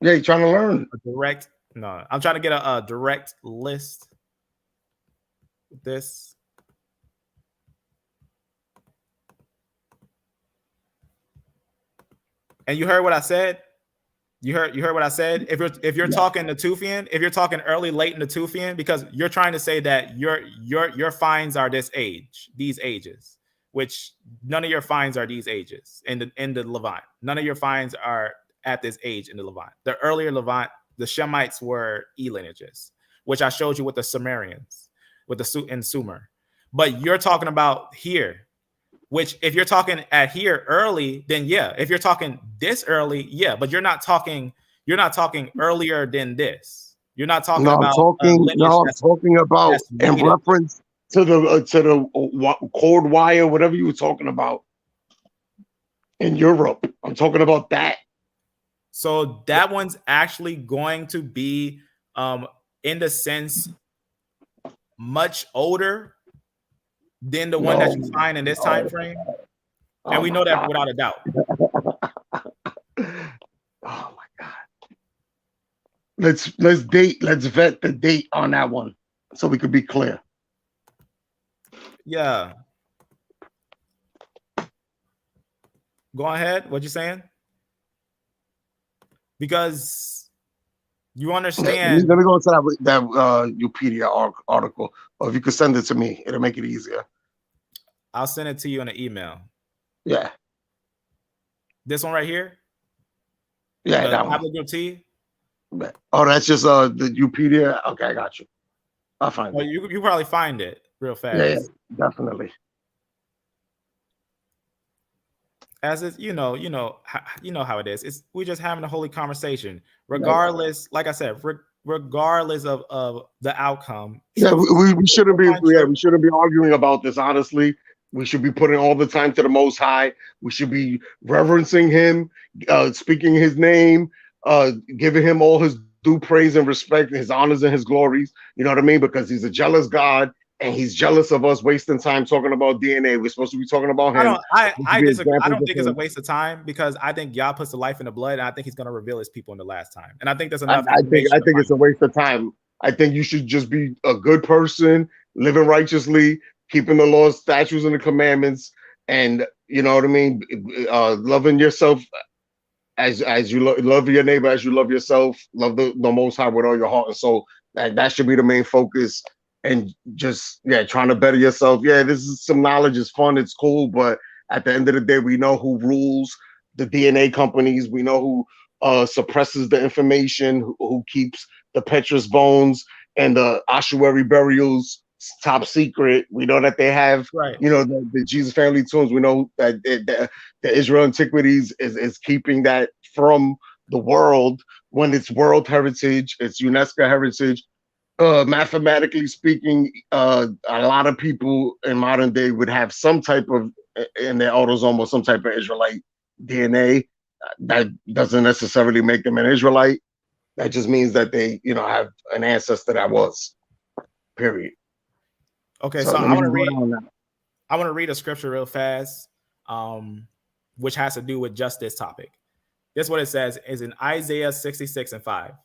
yeah, you're trying to learn. I'm trying to get a direct list with this. And you heard what I said? You heard what I said? If you're talking Natufian, if you're talking early, late Natufian, because you're trying to say that your finds are these ages, which none of your finds are these ages in the Levant. None of your finds are at this age in the Levant. The earlier Levant, the Shemites were E lineages, which I showed you with the Sumerians, with the in Sumer. But you're talking about here, which if you're talking at here early, then yeah. If you're talking this early, yeah. But you're not talking earlier than this. You're not talking about. I'm talking about in reference to the cord wire, whatever you were talking about in Europe. I'm talking about that. So that one's actually going to be, in the sense, much older than the one that you find in this time frame, and we know that without a doubt. Oh my God! Let's vet the date on that one so we could be clear. Yeah. Go ahead. What you saying? Because you understand. Let me go into that Wikipedia article, or if you could send it to me, it'll make it easier. I'll send it to you in an email. Yeah. This one right here? Yeah, that one. Haplogroup T? Oh, that's just the Wikipedia. Okay, I got you. I'll find it. You probably find it real fast. Yeah, definitely. As it's, you know how it is. We're just having a holy conversation, regardless. Like I said, regardless of the outcome. Yeah, we shouldn't be. Yeah, we shouldn't be arguing about this. Honestly, we should be putting all the time to the Most High. We should be reverencing Him, speaking His name, giving Him all His due praise and respect, His honors and His glories. You know what I mean? Because He's a jealous God. And He's jealous of us wasting time talking about DNA. We're supposed to be talking about Him. I disagree. I don't think it's a waste of time, because I think Yah puts the life in the blood, and I think He's going to reveal His people in the last time. And I think that's enough. I think it's a waste of time. I think you should just be a good person, living righteously, keeping the laws, statutes, and the commandments, and you know what I mean, loving yourself as you love your neighbor as you love yourself. Love the Most High with all your heart and soul. That should be the main focus. And just, trying to better yourself. Yeah, this is some knowledge. It's fun. It's cool. But at the end of the day, we know who rules the DNA companies. We know who suppresses the information, who keeps the Petrus bones and the ossuary burials top secret. We know that they have, the Jesus family tombs. We know that the Israel Antiquities is keeping that from the world when it's world heritage, it's UNESCO heritage. Mathematically speaking, a lot of people in modern day would have some type of, in their autosome, or some type of Israelite DNA. That doesn't necessarily make them an Israelite. That just means that they, have an ancestor that was. Period. Okay, so I want to read a scripture real fast, which has to do with just this topic. This is what it says, is in Isaiah 66:5.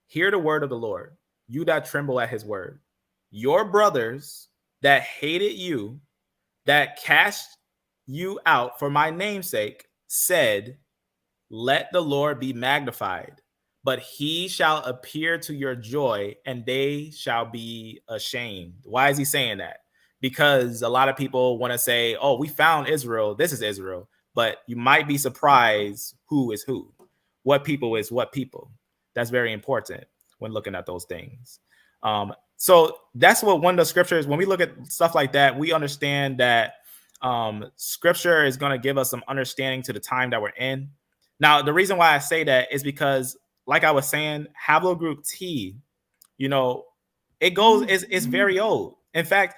Hear the word of the Lord, you that tremble at His word. Your brothers that hated you, that cast you out for my namesake, said, let the Lord be magnified, but he shall appear to your joy, and they shall be ashamed. Why is he saying that? Because a lot of people want to say, oh, we found Israel. This is Israel. But you might be surprised who is who, what people is what people. That's very important when looking at those things. So that's what one of the scriptures, when we look at stuff like that, we understand that scripture is going to give us some understanding to the time that we're in. Now, the reason why I say that is because, like I was saying, Haplogroup T, it goes, it's very old. In fact,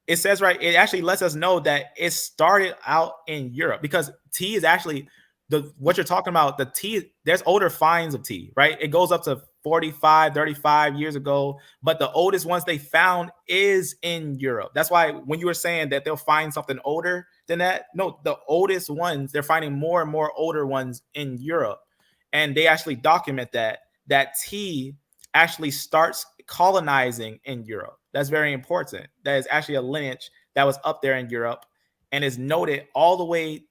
it says it actually lets us know that it started out in Europe, because T is actually what you're talking about. The T, there's older finds of T, right? It goes up to 45, 35 years ago, but the oldest ones they found is in Europe. That's why when you were saying that they'll find something older than that, no, the oldest ones, they're finding more and more older ones in Europe. And they actually document that T actually starts colonizing in Europe. That's very important. That is actually a lineage that was up there in Europe and is noted all the way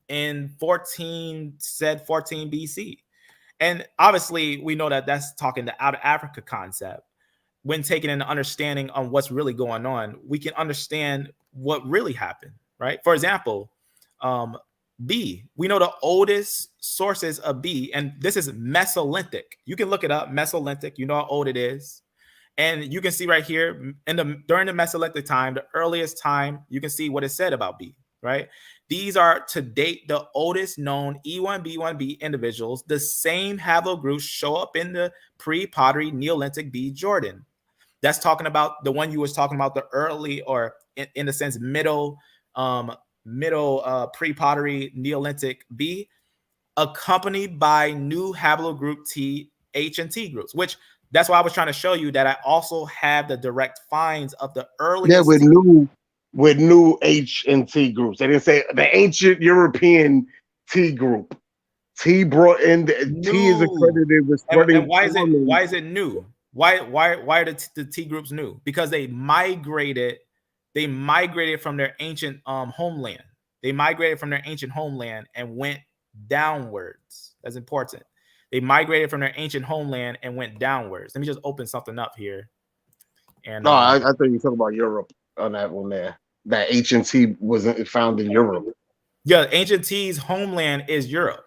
in 14 BC. And obviously, we know that that's talking the out of Africa concept. When taking an understanding on what's really going on, we can understand what really happened, right? For example, B, we know the oldest sources of B, and this is Mesolithic. You can look it up, Mesolithic. You know how old it is. And you can see right here during the Mesolithic time, the earliest time, you can see what it said about B, right? These are to date the oldest known E1B1B individuals. The same haplogroups show up in the pre-Pottery Neolithic B Jordan. That's talking about the one you was talking about, the early, or in the sense middle pre-Pottery Neolithic B, accompanied by new haplogroup T, H, and T groups, which that's why I was trying to show you that I also have the direct finds of the earliest. Yeah, with new H and T groups. They didn't say the ancient European T group. T brought in T is accredited with spreading. And why is it new? Why are the T groups new? Because they migrated from their ancient homeland. They migrated from their ancient homeland and went downwards. That's important. They migrated from their ancient homeland and went downwards. Let me just open something up here. And no, I thought you were talking about Europe on that one there. That ancient T wasn't found in Europe. Yeah, ancient T's homeland is Europe.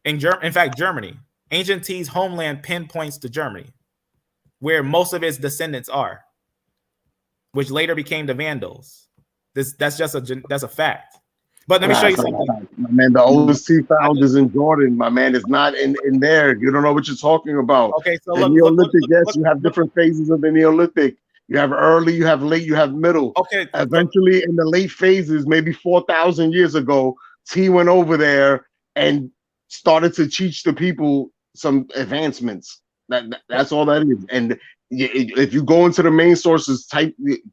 In fact, Germany. Ancient T's homeland pinpoints to Germany, where most of its descendants are, which later became the Vandals. That's a fact. But let me show you something. My man, the oldest T found is in Jordan. My man, is not in there. You don't know what you're talking about. Okay, so the Neolithic, yes, you have different phases of the Neolithic. You have early, you have late, you have middle. Okay. Eventually, in the late phases, maybe 4,000 years ago, T went over there and started to teach the people some advancements. That's all that is. And if you go into the main sources,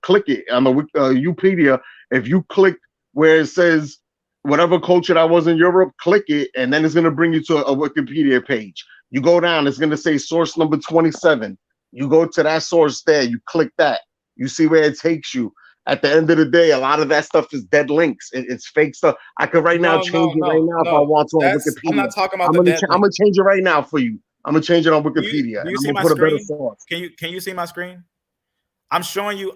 click it on the Wikipedia. If you click where it says whatever culture that was in Europe, click it, and then it's going to bring you to a Wikipedia page. You go down, it's going to say source number 27. You go to that source there, you click that, you see where it takes you. At the end of the day, a lot of that stuff is dead links. It's fake stuff. I could change it right now if I want to on Wikipedia. I'm not talking about I'm gonna change it right now for you. I'm gonna change it on Wikipedia. Do you see my screen? Can you see my screen? I'm showing you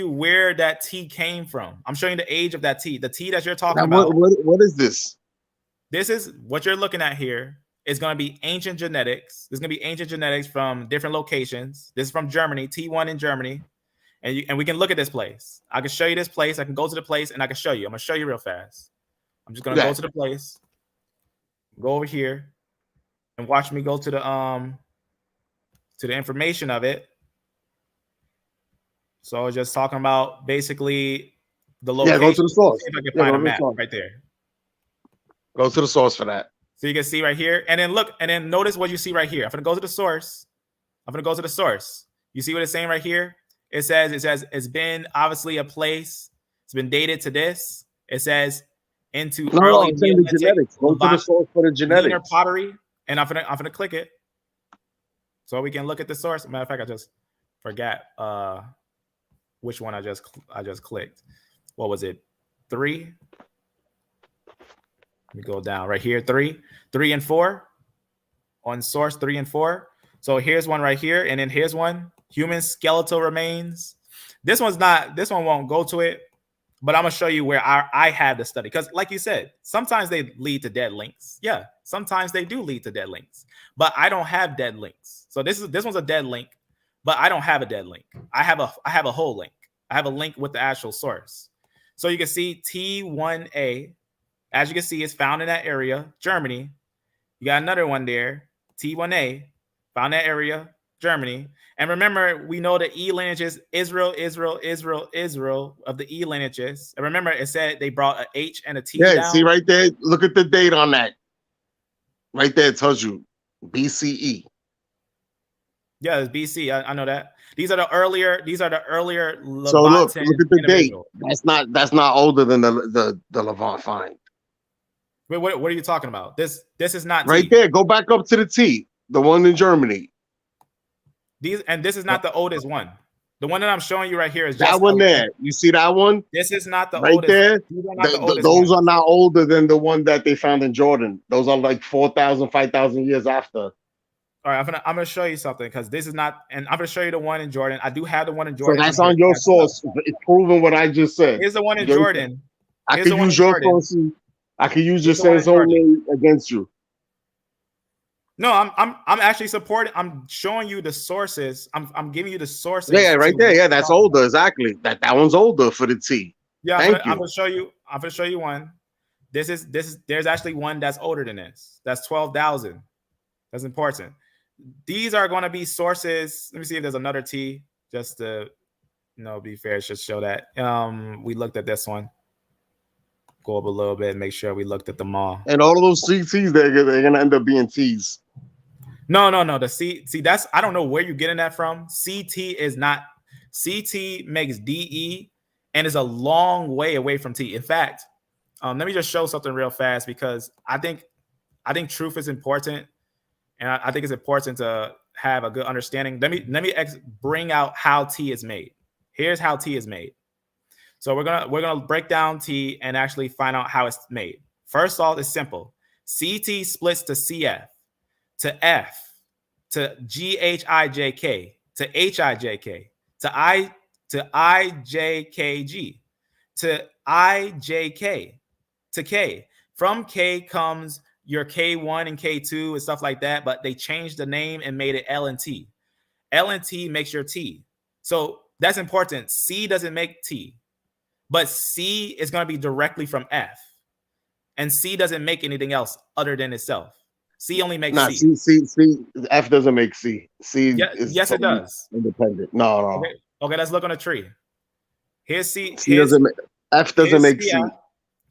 where that T came from. I'm showing you the age of that T. The T that you're talking about. What is this? This is what you're looking at here. It's going to be ancient genetics. There's going to be ancient genetics from different locations. This is from Germany, T1 in Germany. And we can look at this place. I can show you this place. I can go to the place and I can show you. I'm going to show you real fast. I'm just going to go to the place. Go over here and watch me go to the information of it. So I was just talking about basically the location. Yeah, go to the source. See if I can find a map right there. Go to the source for that. So you can see right here. And then look, and then notice what you see right here. I'm going to go to the source. You see what it's saying right here? It says it's been obviously a place. It's been dated to this. It says into early the genetics. Go to the source for the genetics. Pottery. And I'm gonna click it. So we can look at the source. Matter of fact, I just forgot which one I just clicked. What was it? 3. Let me go down right here. 3 and 4 on source 3 and 4. So here's one right here, and then here's one, human skeletal remains. This one won't go to it, but I'm gonna show you where I had the study, because like you said, sometimes they lead to dead links. Yeah, sometimes they do lead to dead links, but I don't have dead links. So this one's a dead link, but I don't have a dead link. I have a whole link. I have a link with the actual source. So you can see T1a, as you can see, is found in that area, Germany. You got another one there, T1a, found that area, Germany. And remember, we know the E lineages, Israel of the E lineages. And remember, it said they brought an H and a T down. See right there, look at the date on that. Right there, it tells you BCE. Yeah, it's BC. I know that. These are the earlier Levant. So look at the date. That's not older than the Levant find. Wait, what are you talking about? This is not right T. there. Go back up to the T, the one in Germany. This is not the oldest one. The one that I'm showing you right here is that just one there. You see that one? This is not the right oldest. there. Those ones. are not older than the one that they found in Jordan. Those are like 4,000, 5,000 years after. All right, I'm gonna show you something, because this is not, and I'm gonna show you the one in Jordan. I do have the one in Jordan. So that's on your source. It's proving what I just said. Here's the one in Jordan. I can use your sources. I can use your sense only against you. No, I'm actually supporting. I'm showing you the sources. I'm giving you the sources. Yeah, right there. Yeah, that's older. Exactly. That one's older for the T. Yeah, I'm gonna show you. I'm gonna show you one. This is. There's actually one that's older than this. That's 12,000. That's important. These are going to be sources. Let me see if there's another T. Just to, be fair, should show that. We looked at this one. Go up a little bit and make sure we looked at them all. And all of those CTs, they're gonna end up being T's. No. The C, that's, I don't know where you're getting that from. CT is not. CT makes DE and is a long way away from T. In fact, let me just show something real fast, because I think truth is important, and I think it's important to have a good understanding. Let me bring out how T is made. Here's how T is made. So we're gonna break down T and actually find out how it's made. First of all, it's simple. CT splits to CF, to F, to GHIJK, to HIJK, to IJKG, to IJK, to K. From K comes your K1 and K2 and stuff like that, but they changed the name and made it L and T. L and T makes your T. So that's important. C doesn't make T. But C is going to be directly from F. And C doesn't make anything else other than itself. C only makes C. C. F doesn't make C. C yes, it does. Independent. No. Okay, let's look on a tree. Here's C. F doesn't make C.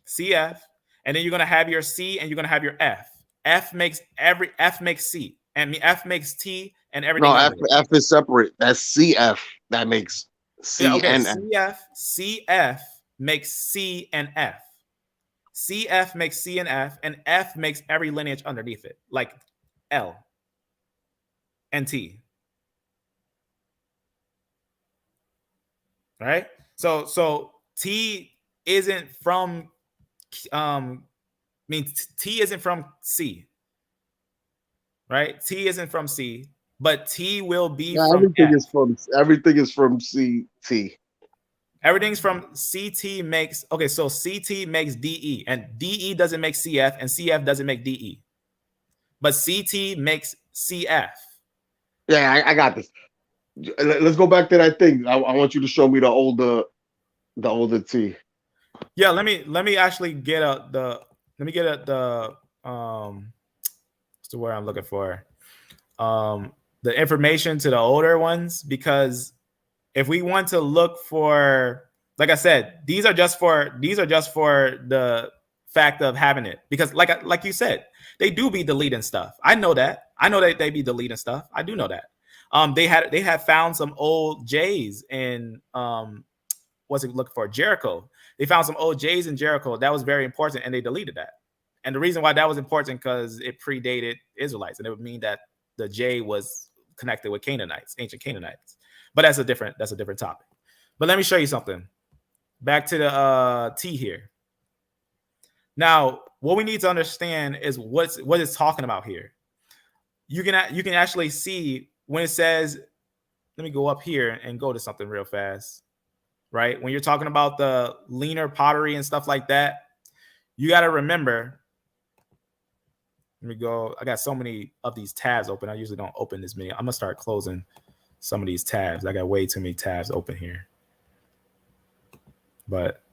CF. And then you're going to have your C and you're going to have your F. F makes C. And F makes T and everything. No, F is separate. That's CF that makes C and F. CF makes C and F. CF makes C and F makes every lineage underneath it, like L and T. Right? So T isn't from T isn't from C. Right? T isn't from C. But T will be from everything F. Everything is from CT. Everything's from CT makes, okay, so CT makes DE, and DE doesn't make CF, and CF doesn't make DE. But CT makes CF. Yeah, I got this. Let's go back to that thing. I want you to show me the older T. Yeah, let me actually get the what's the word I'm looking for? The information to the older ones, because if we want to look for, like I said, these are just for the fact of having it, because like you said, they do be deleting stuff. I know that they be deleting stuff. I do know that. They had found some old J's in what's it looking for? Jericho. They found some old J's in Jericho. That was very important, and they deleted that. And the reason why that was important, because it predated Israelites, and it would mean that the J was connected with Canaanites, ancient Canaanites. But that's a different topic. But let me show you something. Back to the T here. Now, what we need to understand is what it's talking about here. You can actually see when it says, let me go up here and go to something real fast, right? When you're talking about the leaner pottery and stuff like that, you got to remember, let me go. I got so many of these tabs open. I usually don't open this many. I'm going to start closing some of these tabs. I got way too many tabs open here. But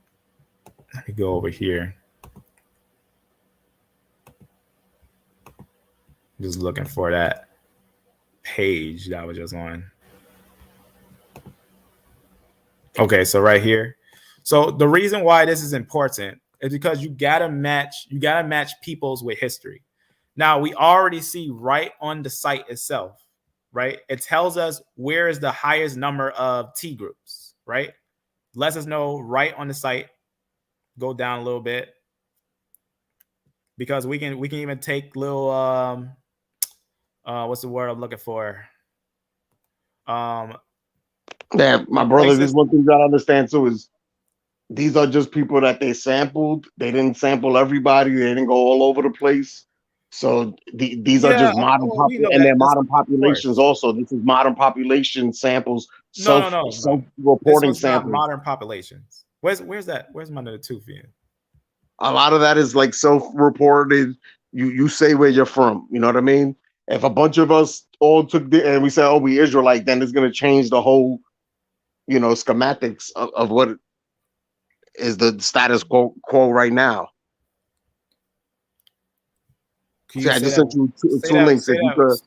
let me go over here. Just looking for that page that I was just on. Okay, so right here. So the reason why this is important is because you gotta match peoples with history. Now we already see right on the site itself, right? It tells us where is the highest number of T groups, right? Lets us know right on the site. Go down a little bit because we can even take little what's the word I'm looking for? Yeah, my brother, this one thing you gotta understand too is these are just people that they sampled. They didn't sample everybody. They didn't go all over the place. So these are just modern and they're modern populations also. This is modern population samples, self-reporting this samples. Not modern populations. Where's that? Where's my Natufian? A lot of that is like self-reported. You say where you're from. You know what I mean? If a bunch of us all took and we said, "Oh, we Israelite," then it's gonna change the whole, schematics of what is the status quo right now. See, I just sent you two links. If you could,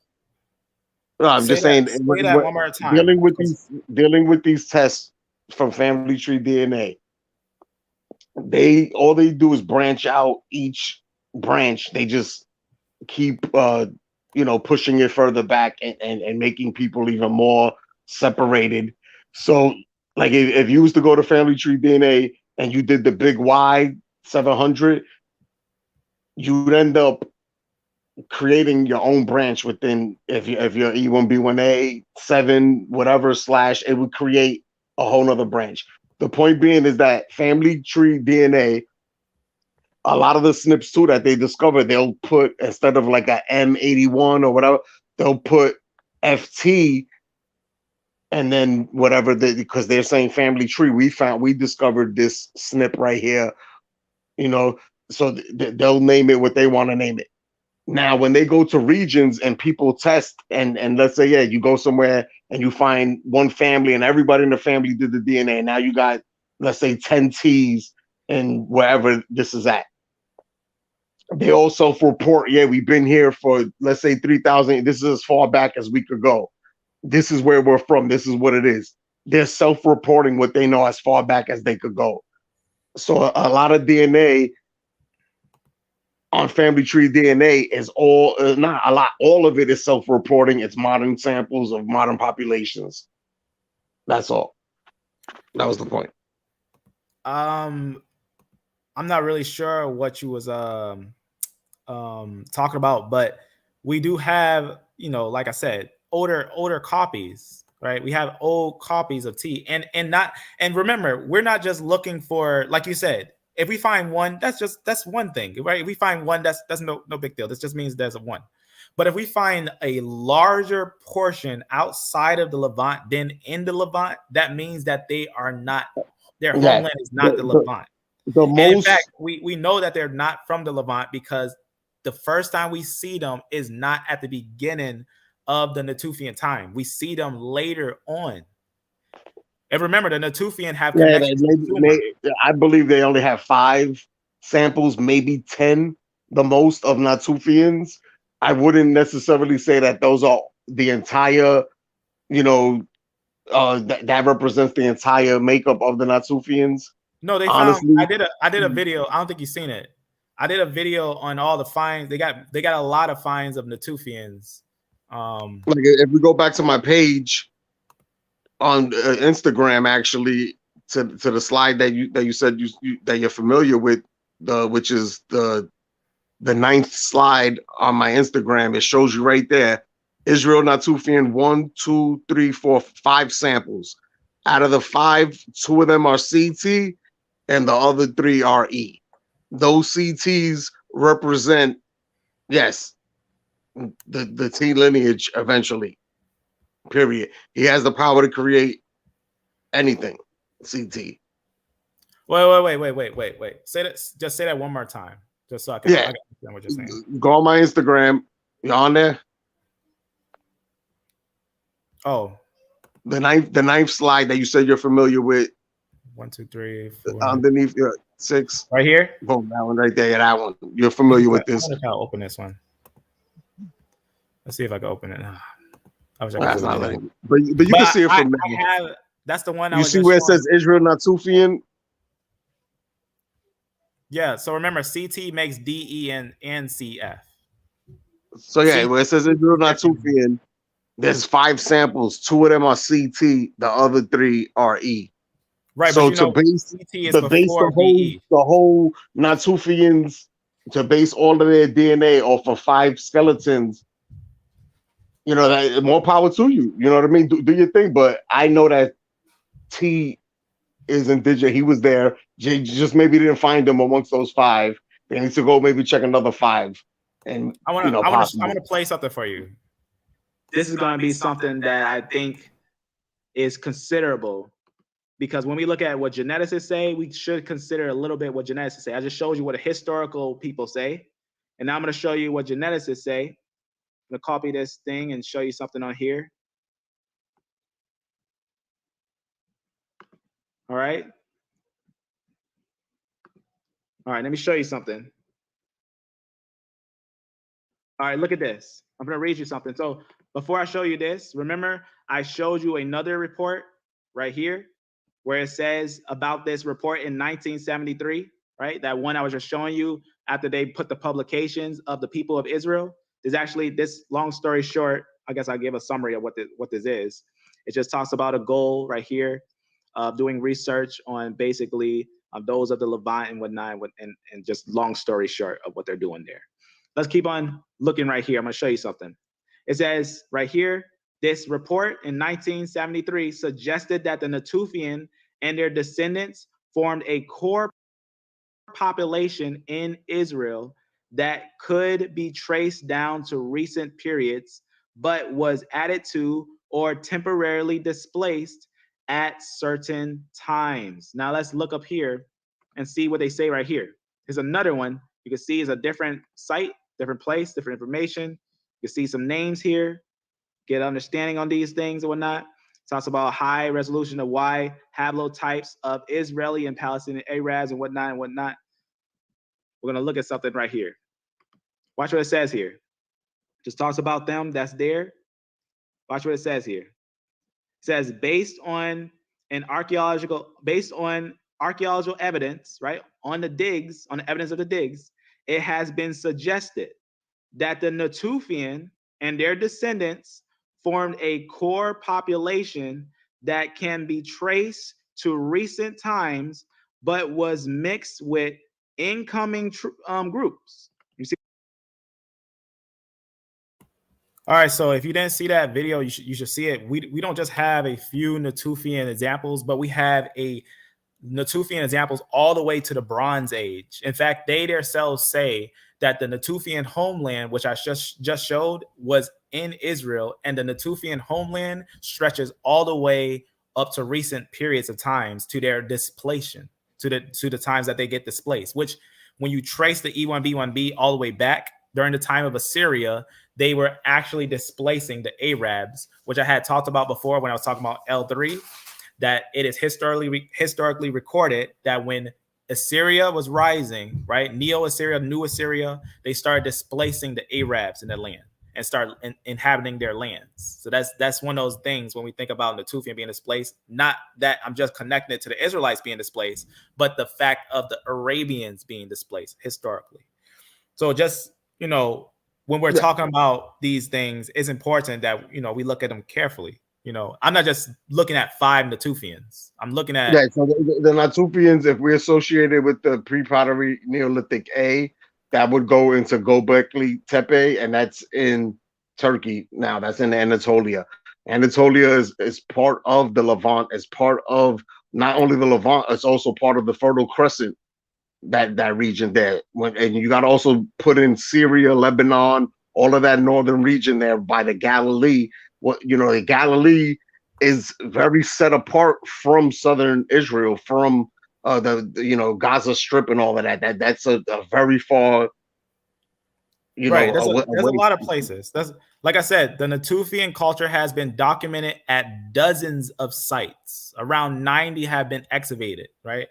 no, I'm just saying. Say that one more time. Dealing with these tests from Family Tree DNA. All they do is branch out each branch. They just keep pushing it further back and making people even more separated. So like if you was to go to Family Tree DNA and you did the big Y 700, you'd end up creating your own branch within, if you're E1B1A 7 whatever / it would create a whole nother branch. The point being is that Family Tree DNA, a lot of the SNPs too that they discover, they'll put, instead of like a M81 or whatever, they'll put FT and then whatever, because they're saying Family Tree. We discovered this SNP right here, so they'll name it what they want to name it. Now, when they go to regions and people test, and let's say, yeah, you go somewhere and you find one family and everybody in the family did the DNA. And now you got, let's say, 10 T's and wherever this is at. They all self-report, yeah, we've been here for, let's say, 3,000. This is as far back as we could go. This is where we're from. This is what it is. They're self-reporting what they know as far back as they could go. So a lot of DNA on Family Tree DNA is all, not a lot, all of it is self-reporting. It's modern samples of modern populations. That's all. That was the point. I'm not really sure what you was talking about, but we do have, like I said, older copies, right? We have old copies of T, and remember, we're not just looking for, like you said, if we find one, that's one thing, right? If we find one, that's no big deal. This just means there's a one. But if we find a larger portion outside of the Levant than in the Levant, that means that they are not, their homeland is not the Levant. In fact, we know that they're not from the Levant because the first time we see them is not at the beginning of the Natufian time. We see them later on. And remember, the Natufian have connections. I believe they only have 5 samples, maybe 10, the most, of Natufians. I wouldn't necessarily say that those are the entire, that represents the entire makeup of the Natufians. No, they honestly found. I did a video. I don't think you've seen it. I did a video on all the finds. They got a lot of finds of Natufians. Like if we go back to my page on Instagram, actually, to the slide that you said that you're familiar with, which is the 9th slide on my Instagram, it shows you right there, Israel Natufian 1, 2, 3, 4, 5 samples. Out of the 5, 2 of them are CT, and the other 3 are E. Those CTs represent, yes, the T lineage eventually. Period. He has the power to create anything. CT. Wait. Say that. Just say that one more time, just so I can understand what you're saying. Go on my Instagram. You on there? Oh, the ninth slide that you said you're familiar with. 1, 2, 3, 4. Underneath your 6. Right here. Boom, that one right there. Yeah, that one. You're familiar with this. I'm gonna try to open this one. Let's see if I can open it. I wish I That's could. not letting. But you can see it from there. That's the one. You see where it says Israel Natufian? Yeah. So remember, CT makes DE and CF. So yeah, where it says Israel Natufian, there's 5 samples. 2 of them are CT. The other 3 are E. Right. So but to base the whole Natufians, to base all of their DNA off of 5 skeletons, you know, that more power to you. You know what I mean? Do your thing. But I know that T is indigenous. He was there. Just maybe didn't find him amongst those 5. They need to go maybe check another 5. And I want to play something for you. This is going to be something that I think is considerable, because when we look at what geneticists say, we should consider a little bit what geneticists say. I just showed you what historical people say, and now I'm going to show you what geneticists say. I'm going to copy this thing and show you something on here. All right. All right, let me show you something. All right, look at this. I'm going to read you something. So before I show you this, remember I showed you another report right here where it says about this report in 1973, right? That one I was just showing you after they put the publications of the people of Israel. There's actually, this long story short, I guess I'll give a summary of what this is. It just talks about a goal right here of doing research on basically those of the Levant and whatnot, and just long story short of what they're doing there. Let's keep on looking right here. I'm gonna show you something. It says right here, this report in 1973 suggested that the Natufian and their descendants formed a core population in Israel that could be traced down to recent periods, but was added to or temporarily displaced at certain times. Now let's look up here and see what they say right here. Here's another one. You can see is a different site, different place, different information. You can see some names here, get understanding on these things and whatnot. It talks about high resolution of Y haplotypes of Israeli and Palestinian Arabs and whatnot. We're gonna look at something right here. Watch what it says here. Just talks about them that's there. Watch what it says here. It says based on archaeological evidence, right? On the digs, on the evidence of the digs, it has been suggested that the Natufian and their descendants formed a core population that can be traced to recent times, but was mixed with incoming groups. You see? All right, so if you didn't see that video, you should see it. We don't just have a few Natufian examples, but we have a Natufian examples all the way to the Bronze Age. In fact, they themselves say that the Natufian homeland, which I just showed, was in Israel, and the Natufian homeland stretches all the way up to recent periods of times to their displacement, to the times that they get displaced. Which, when you trace the E1B1B all the way back during the time of Assyria, they were actually displacing the Arabs, which I had talked about before when I was talking about L3. That it is historically recorded that when Assyria was rising, right, Neo-Assyria, New Assyria, they started displacing the Arabs in their land and started inhabiting their lands. So that's one of those things when we think about Natufian being displaced. Not that I'm just connecting it to the Israelites being displaced, but the fact of the Arabians being displaced historically. So just, you know, when we're talking about these things, it's important that, you know, we look at them carefully. You know, I'm not just looking at 5 Natufians. I'm looking at so the Natufians. If we're associated with the pre-Pottery Neolithic A, that would go into Gobekli Tepe, and that's in Turkey now. That's in Anatolia. Anatolia is part of the Levant, is part of not only the Levant, it's also part of the Fertile Crescent, that region there. And you got to also put in Syria, Lebanon, all of that northern region there by the Galilee. The Galilee is very set apart from southern Israel, from the Gaza Strip and all of that. That's a very far, right. There's a away. lot of places. That's, like I said, the Natufian culture has been documented at dozens of sites. Around 90 have been excavated, right?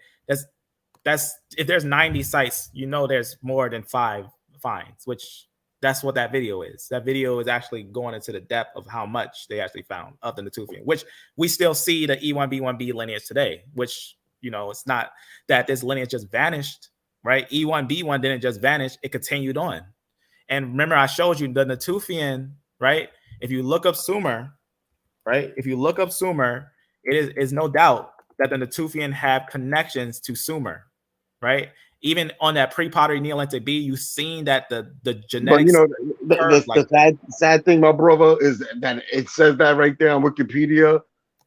That's if there's 90 sites, there's more than 5 finds, which that's what that video is. That video is actually going into the depth of how much they actually found of the Natufian, which we still see the E1B1B lineage today, which, it's not that this lineage just vanished, right? E1B1 didn't just vanish. It continued on. And remember, I showed you the Natufian, right? If you look up Sumer, right? If you look up Sumer, it is no doubt that the Natufian have connections to Sumer, right? Even on that pre-Pottery Neolithic B, you've seen that the genetics. But the sad thing, my brother, is that it says that right there on Wikipedia,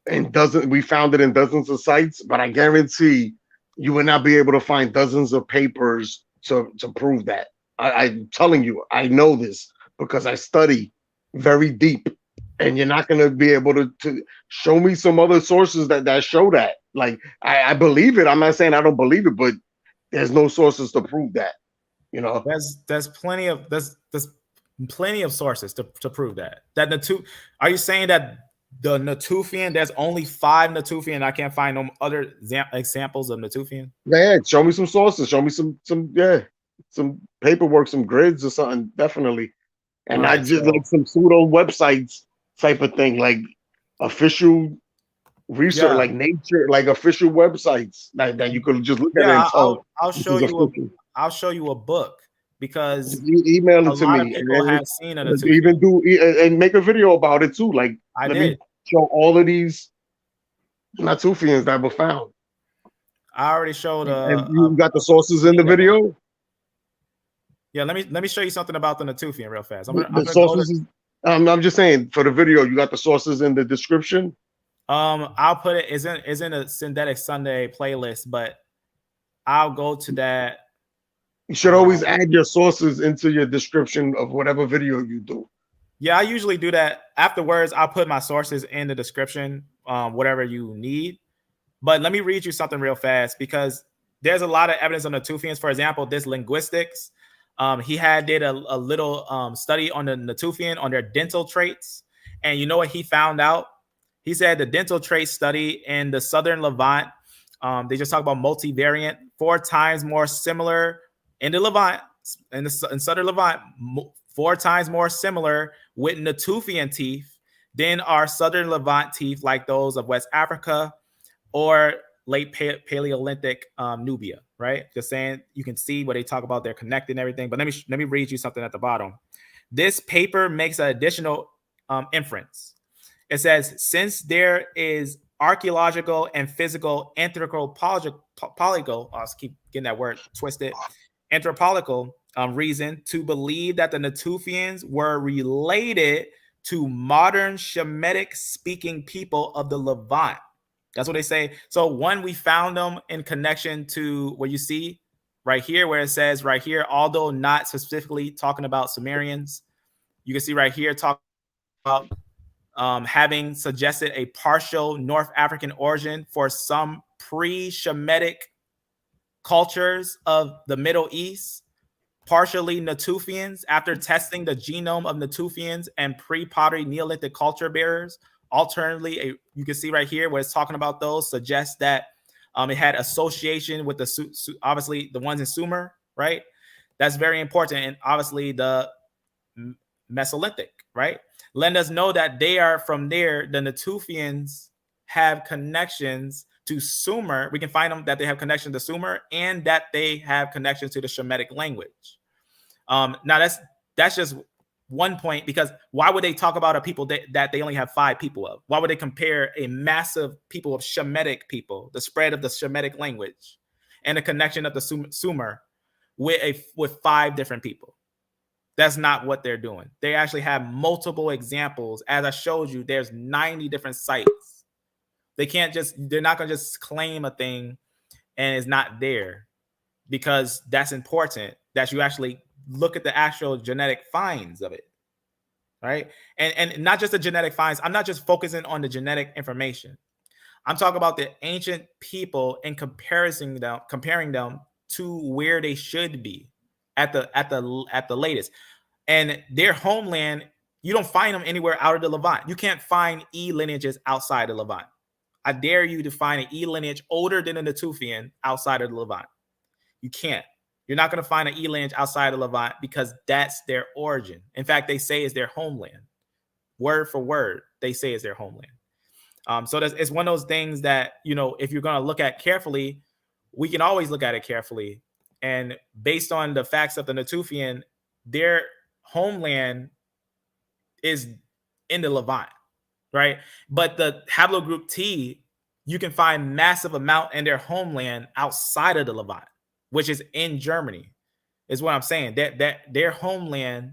and we found it in dozens of sites. But I guarantee you would not be able to find dozens of papers to prove that. I'm telling you, I know this because I study very deep, and you're not going to be able to show me some other sources that show that. Like, I believe it. I'm not saying I don't believe it, but there's no sources to prove that. There's plenty of sources to prove that. Are you saying that the Natufian, there's only 5 Natufian? I can't find no other examples of Natufian. Yeah, show me some sources. Show me some paperwork, some grids or something, definitely. And not just like some pseudo websites type of thing, like official research, like Nature, like official websites that you could just look at it and tell. I'll show you a book, because email it to me. People have seen it. Even do and make a video about it too. Like, let me show all of these Natufians that were found. I already showed. And you got the sources in the video. Yeah, let me show you something about the Natufian real fast. I'm just saying, for the video, you got the sources in the description. I'll put it. Is in a Synthetic Sunday playlist, but I'll go to that. You should always add your sources into your description of whatever video you do. Yeah, I usually do that. Afterwards, I'll put my sources in the description, whatever you need. But let me read you something real fast, because there's a lot of evidence on the Natufians. For example, this linguistics. He did a little study on the Natufian, on their dental traits. And you know what he found out? He said the dental trait study in the Southern Levant, they just talk about multivariant, 4 times more similar in the Levant, in Southern Levant, 4 times more similar with Natufian teeth than our Southern Levant teeth, like those of West Africa or late Paleolithic Nubia, right? Just saying, you can see where they talk about they're connected and everything. But let me read you something at the bottom. This paper makes an additional inference. It says, since there is archaeological and physical anthropological, I'll keep getting that word twisted, anthropological reason to believe that the Natufians were related to modern Shemitic speaking people of the Levant. That's what they say. So one, we found them in connection to what you see right here, where it says right here, although not specifically talking about Sumerians, you can see right here talking about having suggested a partial North African origin for some pre-Shemitic cultures of the Middle East, partially Natufians, after testing the genome of Natufians and pre-Pottery Neolithic culture bearers. Alternatively, you can see right here where it's talking about those, suggests that it had association with obviously the ones in Sumer, right? That's very important. And obviously the Mesolithic, right? Letting us know that they are from there. The Natufians have connections to Sumer. We can find them that they have connection to Sumer, and that they have connections to the Shemitic language. Now that's just one point, because why would they talk about a people that they only have 5 people of? Why would they compare a massive people of Shemitic people, the spread of the Shemitic language, and the connection of the Sumer with 5 different people? That's not what they're doing. They actually have multiple examples. As I showed you, there's 90 different sites. They're not going to just claim a thing and it's not there, because that's important that you actually look at the actual genetic finds of it, right? And not just the genetic finds. I'm not just focusing on the genetic information. I'm talking about the ancient people and comparing them to where they should be at the latest. And their homeland, you don't find them anywhere out of the Levant. You can't find E lineages outside the Levant. I dare you to find an E lineage older than a Natufian outside of the Levant. You can't. You're not going to find an E lineage outside of Levant, because that's their origin. In fact, they say it's their homeland. Word for word, they say it's their homeland. So it's one of those things that, if you're going to look at carefully, we can always look at it carefully. And based on the facts of the Natufian, their homeland is in the Levant, right? But the haplogroup T, you can find massive amount in their homeland outside of the Levant, which is in Germany, is what I'm saying. That their homeland,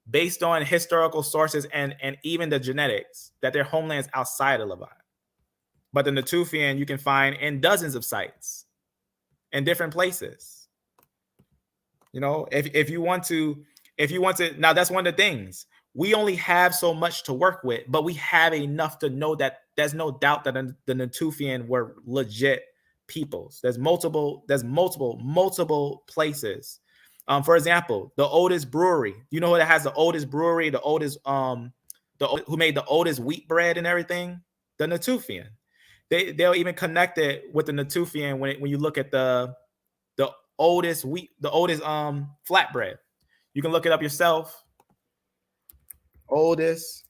based on historical sources and even the genetics, that their homeland is outside of Levant. But the Natufian you can find in dozens of sites in different places. If you want to, now that's one of the things. We only have so much to work with, but we have enough to know that there's no doubt that the Natufian were legit peoples. There's multiple places. For example, the oldest brewery. You know who that has the oldest brewery, the oldest who made the oldest wheat bread and everything? The Natufian. They'll even connect it with the Natufian when you look at the oldest wheat, the oldest flatbread. You can look it up yourself. Oldest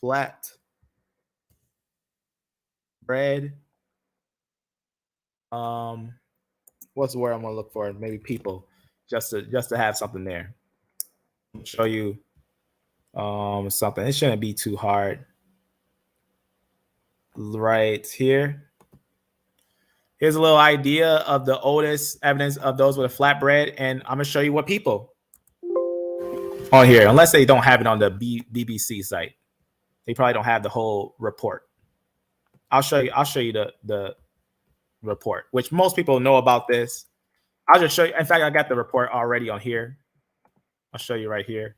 flat bread. What's the word I'm gonna look for? Maybe people, just to have something there. I'll show you something. It shouldn't be too hard. Right here. Here's a little idea of the oldest evidence of those with a flatbread, and I'm gonna show you what people on here, unless they don't have it on the BBC site. They probably don't have the whole report. I'll show you the report, which most people know about this. I'll just show you. In fact, I got the report already on here. I'll show you right here.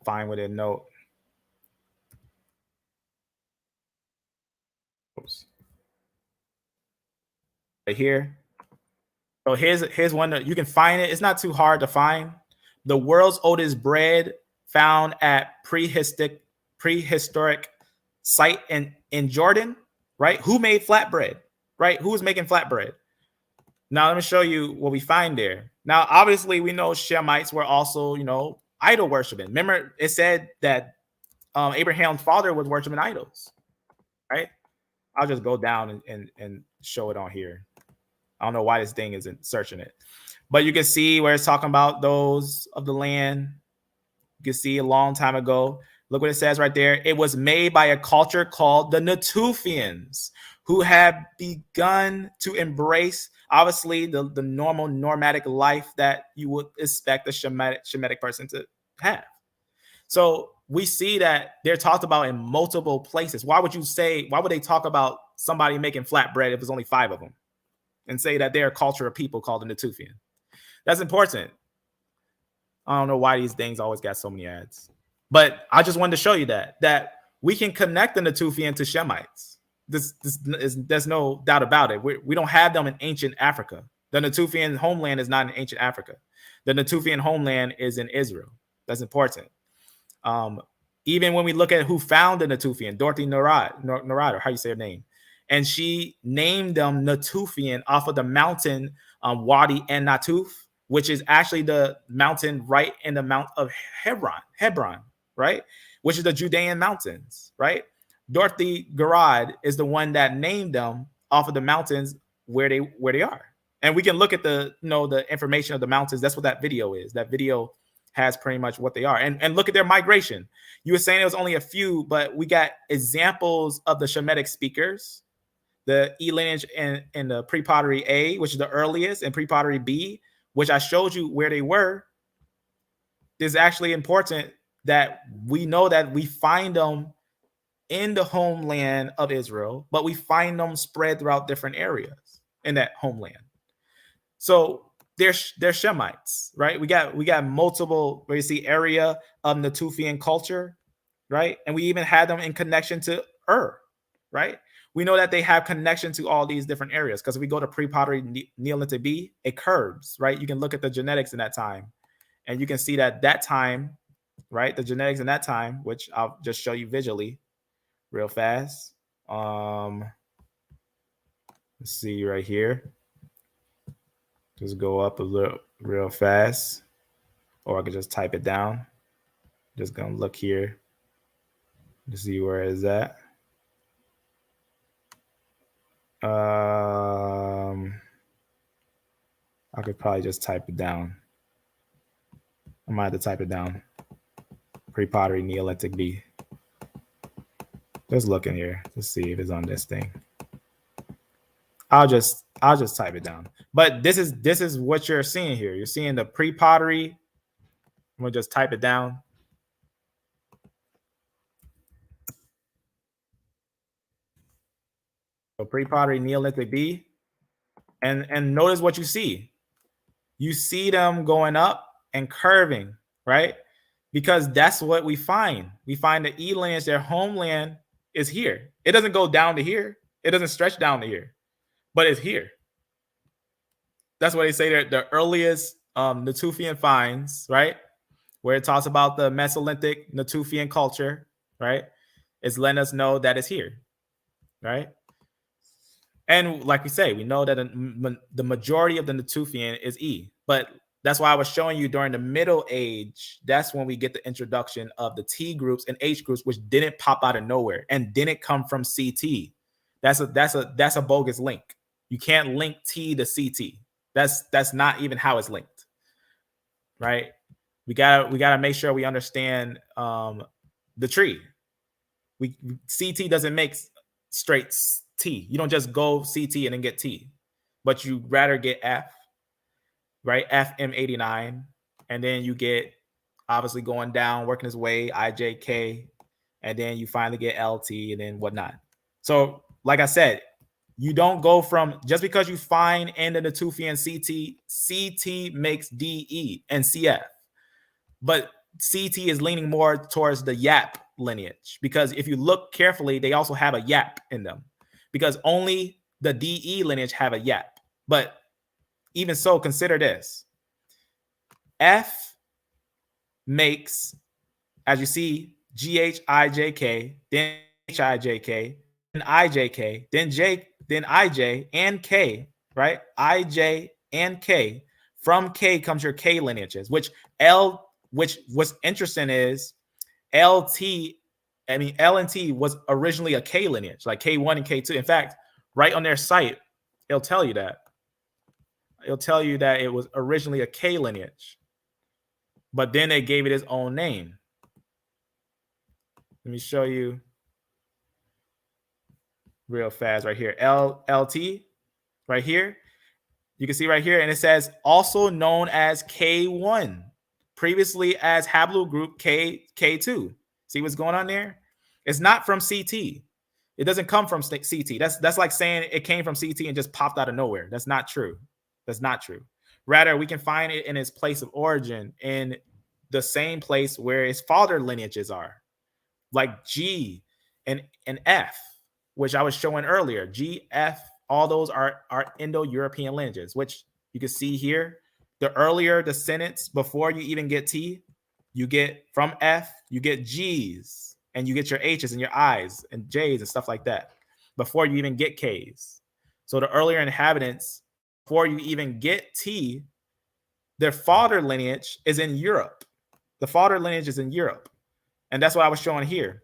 Find with a note. Oops. Right here. So here's one that you can find it. It's not too hard to find. The world's oldest bread found at prehistoric site in Jordan, right? Who made flatbread, right? Who was making flatbread? Now let me show you what we find there. Now, obviously, we know Shemites were also, idol worshiping. Remember, it said that Abraham's father was worshiping idols, right? I'll just go down and show it on here. I don't know why this thing isn't searching it, but you can see where it's talking about those of the land. You can see a long time ago. Look what it says right there. It was made by a culture called the Natufians, who have begun to embrace, obviously, the normal nomadic life that you would expect a Shemitic person to have. So we see that they're talked about in multiple places. Why would they talk about somebody making flatbread if there's only 5 of them, and say that they're a culture of people called the Natufian? That's important. I don't know why these things always got so many ads, but I just wanted to show you that we can connect the Natufian to Shemites. There's no doubt about it. We don't have them in ancient Africa. The Natufian homeland is not in ancient Africa. The Natufian homeland is in Israel. That's important. Even when we look at who found the Natufian, Dorothy Narad, or how you say her name, and she named them Natufian off of the mountain YDNA, which is actually the mountain right in the Mount of Hebron, right? Which is the Judean mountains, right? Dorothy Garad is the one that named them off of the mountains where they are. And we can look at the information of the mountains. That's what that video is. That video has pretty much what they are. And look at their migration. You were saying it was only a few, but we got examples of the Shemitic speakers, the E lineage in the pre-pottery A, which is the earliest, and pre-pottery B, which I showed you where they were, is actually important that we know that we find them in the homeland of Israel, but we find them spread throughout different areas in that homeland. So they're Shemites, right? We got multiple, where you see area of Natufian culture, right? And we even had them in connection to right? We know that they have connection to all these different areas because if we go to pre-pottery Neolithic B, it curves, right? You can look at the genetics in that time, and you can see that time, right? The genetics in that time, which I'll just show you visually real fast. Let's see right here. Just go up a little real fast, or I could just type it down. Just gonna look here to see where it's at. I could probably just type it down. I might have to type it down. Pre-pottery Neolithic B. Just look in here to see if it's on this thing. I'll just type it down. But this is what you're seeing here. You're seeing the pre-pottery. I'm gonna just type it down. So pre-pottery Neolithic B. And notice what you see. You see them going up and curving, right? Because that's what we find. We find the E lineage, their homeland is here. It doesn't go down to here. It doesn't stretch down to here, but it's here. That's why they say that the earliest Natufian finds, right? Where it talks about the Mesolithic Natufian culture, right? It's letting us know that it's here, right? And like we say, we know that the majority of the Natufian is E, but that's why I was showing you during the Middle Age, that's when we get the introduction of the T groups and H groups, which didn't pop out of nowhere and didn't come from CT. That's a bogus link. You can't link T to CT. That's not even how it's linked, right? We gotta make sure we understand the tree. CT doesn't make straight T. You don't just go CT and then get T, but you rather get F, right? FM89, and then you get obviously going down, working his way, IJK, and then you finally get LT and then whatnot. So, like I said, you don't go from just because you find in the Natufian CT makes DE and CF, but CT is leaning more towards the YAP lineage because if you look carefully, they also have a YAP in them because only the DE lineage have a YAP. But even so, consider this. F makes, as you see, GHIJK, then HIJK, then IJK, then J, then IJ and K, right? IJ and K. From K comes your K lineages, which what's interesting is L and T was originally a K lineage, like K1 and K2. In fact, right on their site, it'll tell you that. It'll tell you that it was originally a K lineage, but then they gave it its own name. Let me show you real fast right here. LT right here. You can see right here, and it says also known as K1, previously as Haplogroup K2. See what's going on there? It's not from CT. It doesn't come from CT. That's like saying it came from CT and just popped out of nowhere. That's not true. That's not true. Rather, we can find it in its place of origin in the same place where its father lineages are, like G and F, which I was showing earlier. G, F, all those are Indo-European lineages, which you can see here. The earlier descendants, before you even get T, you get from F, you get G's, and you get your H's and your I's and J's and stuff like that before you even get K's. So the earlier inhabitants, before you even get T, their father lineage is in Europe. The father lineage is in Europe. And that's what I was showing here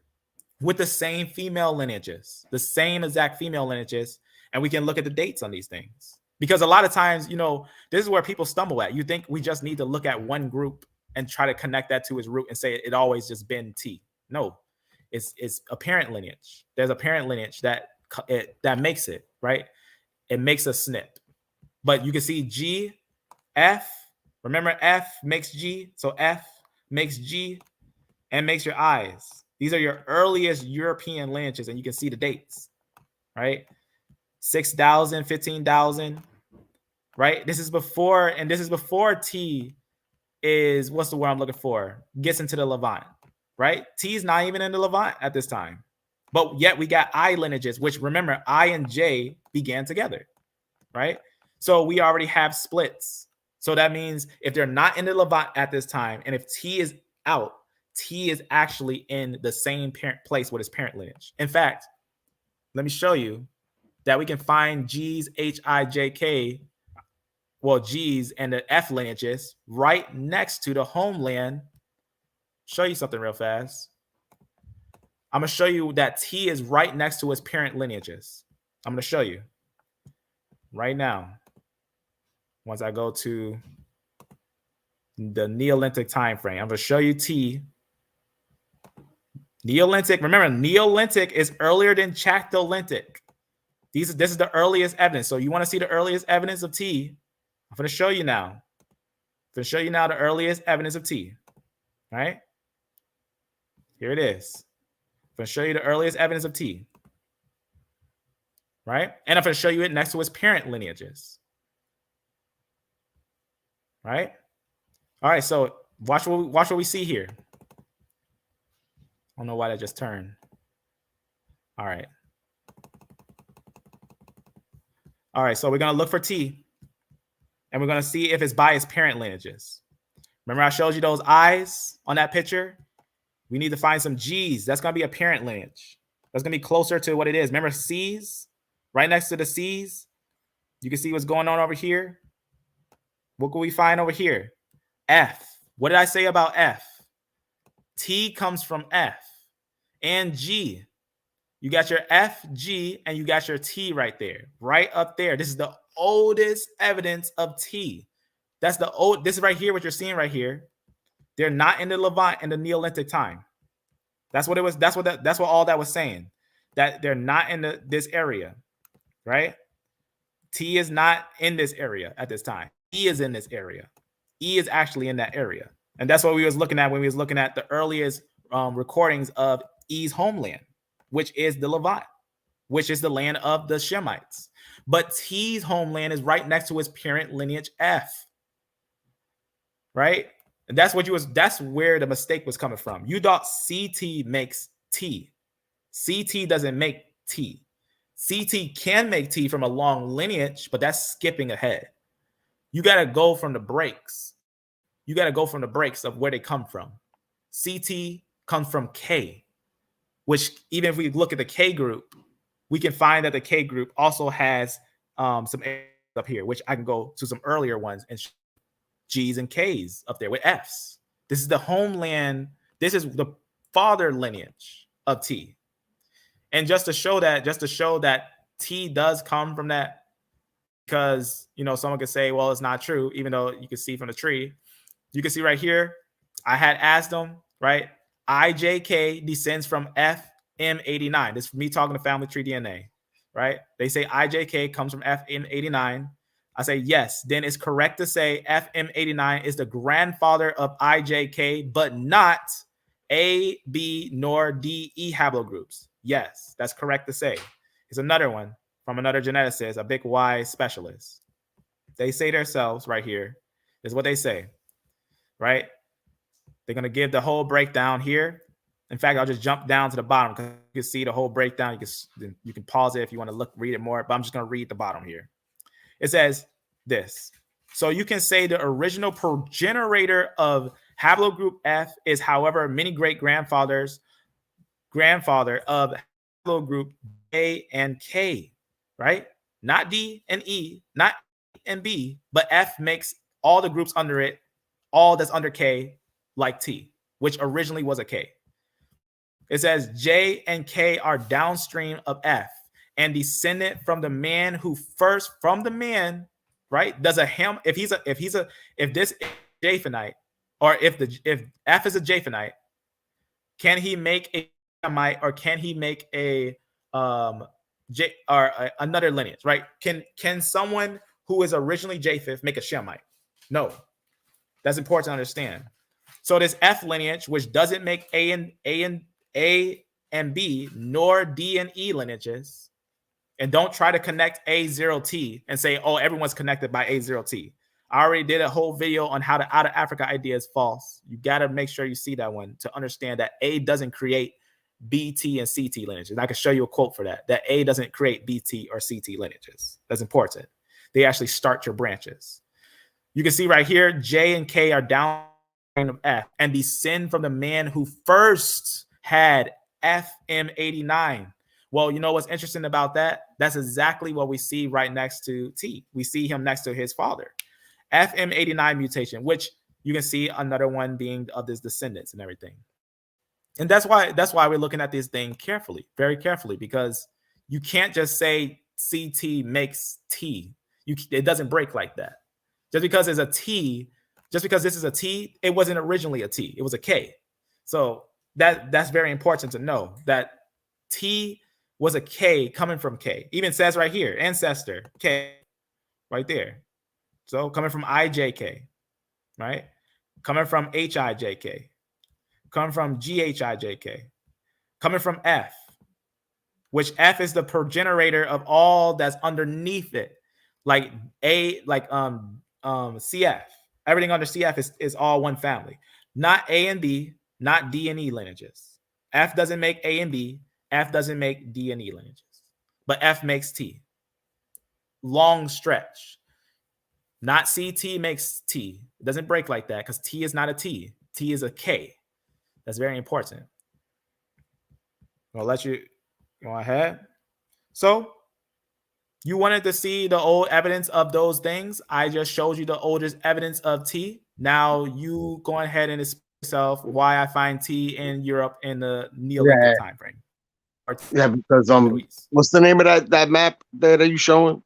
with the same female lineages, the same exact female lineages. And we can look at the dates on these things. Because a lot of times, this is where people stumble at. You think we just need to look at one group and try to connect that to its root and say it always just been T. No, it's a parent lineage. There's a parent lineage that that makes it, right? It makes a snip. But you can see G, F. Remember, F makes G. So F makes G and makes your I's. These are your earliest European lineages, and you can see the dates, right? 6,000, 15,000, right? This is before, and this is before T is, what's the word I'm looking for? Gets into the Levant, right? T is not even in the Levant at this time. But yet we got I lineages, which remember, I and J began together, right? So we already have splits. So that means if they're not in the Levant at this time, and if T is out, T is actually in the same parent place with his parent lineage. In fact, let me show you that we can find G's, HIJK, well, G's and the F lineages right next to the homeland. Show you something real fast. I'm going to show you that T is right next to his parent lineages. I'm going to show you right now. Once I go to the Neolithic time frame, I'm going to show you T. Neolithic, remember, Neolithic is earlier than Chalcolithic. This is the earliest evidence. So you want to see the earliest evidence of T? I'm going to show you now. I'm going to show you now the earliest evidence of T. All right? Here it is. I'm going to show you the earliest evidence of T. Right? And I'm going to show you it next to his parent lineages. Right? All right, so watch what we see here. I don't know why that just turned. All right. All right, so we're going to look for T, and we're going to see if it's by his parent lineages. Remember I showed you those I's on that picture? We need to find some G's. That's going to be a parent lineage. That's going to be closer to what it is. Remember C's? Right next to the C's? You can see what's going on over here. What can we find over here? F. What did I say about F? T comes from F and G. You got your F, G, and you got your T right there, right up there. This is the oldest evidence of T. That's the old. This is right here, what you're seeing right here. They're not in the Levant in the Neolithic time. That's what it was. That's what all that was saying. That they're not in this area, right? T is not in this area at this time. E is in this area. E is actually in that area, and that's what we was looking at when we was looking at the earliest recordings of E's homeland, which is the Levant, which is the land of the Shemites. But T's homeland is right next to his parent lineage F, right? And that's where the mistake was coming from. You thought CT makes T. CT doesn't make T. CT can make T from a long lineage, but that's skipping ahead. You got to go from the breaks. You got to go from the breaks of where they come from. CT comes from K, which even if we look at the K group, we can find that the K group also has some up here, which I can go to some earlier ones and G's and K's up there with F's. This is the homeland. This is the father lineage of T. And just to show that T does come from that, because, someone could say, well, it's not true, even though you can see from the tree. You can see right here, I had asked them, right? IJK descends from FM89. This is me talking to family tree DNA, right? They say IJK comes from FM89. I say, yes, then it's correct to say FM89 is the grandfather of IJK, but not A, B, nor D, E haplogroups. Yes, that's correct to say. It's another one from another geneticist, a big Y specialist. They say themselves right here. This is what they say, right? They're going to give the whole breakdown here. In fact, I'll just jump down to the bottom because you can see the whole breakdown. You can pause it if you want to read it more, but I'm just going to read the bottom here. It says this. So you can say the original progenitor of haplogroup F is, however, many great-grandfather of haplogroup A and K, right? Not D and E, not E and B, but F makes all the groups under it, all that's under K, like T, which originally was a K. It says J and K are downstream of F and descended from the man who first, from the man, right? Does a ham, if this is Japhethite, or if F is a Japhethite, can he make a Hamite, or can he make a another lineage, right? Can someone who is originally Japheth make a Shemite? No. That's important to understand. So this F lineage, which doesn't make A and B, nor D and E lineages, and don't try to connect A0T and say, oh, everyone's connected by A0T. I already did a whole video on how the out of Africa idea is false. You got to make sure you see that one to understand that A doesn't create BT and CT lineages. I can show you a quote for that A doesn't create BT or CT lineages. That's important. They actually start your branches. You can see right here, J and K are down of F and descend from the man who first had FM89. Well, you know what's interesting about that? That's exactly what we see right next to T. We see him next to his father. FM89 mutation, which you can see another one being of his descendants and everything. And that's why we're looking at this thing carefully, very carefully, because you can't just say CT makes T. It doesn't break like that. Just because it's a T, just because this is a T, it wasn't originally a T. It was a K. So that's very important to know that T was a K coming from K. Even says right here, ancestor, K, right there. So coming from IJK, right? Coming from HIJK, coming from GHIJK, coming from F, which F is the progenitor of all that's underneath it, like CF. Everything under CF is all one family, not A and B, not D and E lineages. F doesn't make A and B. F doesn't make D and E lineages, but F makes T. Long stretch. Not CT makes T. It doesn't break like that because T is not a T. T is a K. That's very important. I'll let you go ahead. So you wanted to see the old evidence of those things. I just showed you the oldest evidence of T. Now you go ahead and explain yourself why I find T in Europe in the Neolithic time frame. Yeah, because what's the name of that map there that you showing?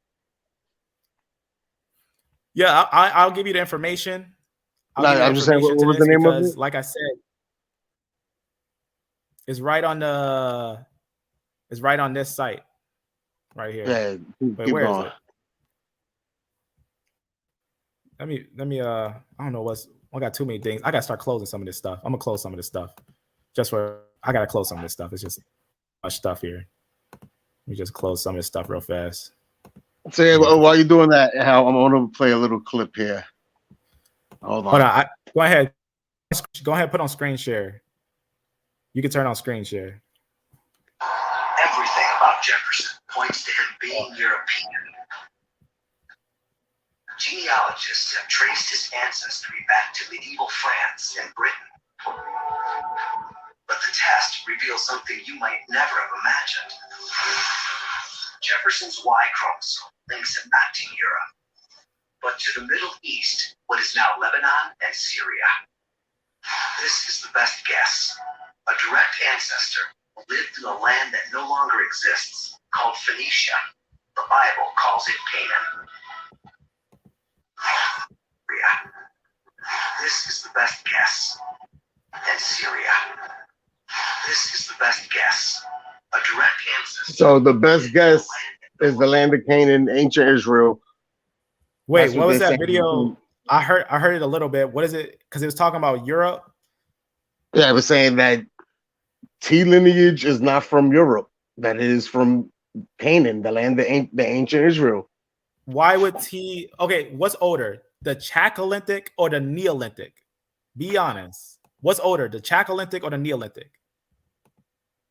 Yeah, I'll give you the information. I'm just saying, what was the name of it? Like I said, it's right on this site, right here. Yeah, wait, where is it? Let me. I don't know I got too many things. I gotta start closing some of this stuff. I'm gonna close some of this stuff. I gotta close some of this stuff. It's just much stuff here. Let me just close some of this stuff real fast. So while you're doing that, Hal, I'm gonna play a little clip here. Hold on. Go ahead. Go ahead. Put on screen share. You can turn on screen share. Everything about Jefferson points to him being European. Genealogists have traced his ancestry back to medieval France and Britain. But the test reveals something you might never have imagined. Jefferson's Y chromosome links him back to Europe, but to the Middle East, what is now Lebanon and Syria. This is the best guess. A direct ancestor lived in a land that no longer exists, called Phoenicia. The Bible calls it Canaan. Syria. This is the best guess. And Syria. This is the best guess. A direct ancestor. So the best guess is the land of Canaan, ancient Israel. Wait, what was that video? I heard it a little bit. What is it? Because it was talking about Europe. Yeah, I was saying that T lineage is not from Europe. That it is from Canaan, the land of the ancient Israel. Why would T? Okay, what's older, the Chalcolithic or the Neolithic? Be honest. What's older, the Chalcolithic or the Neolithic?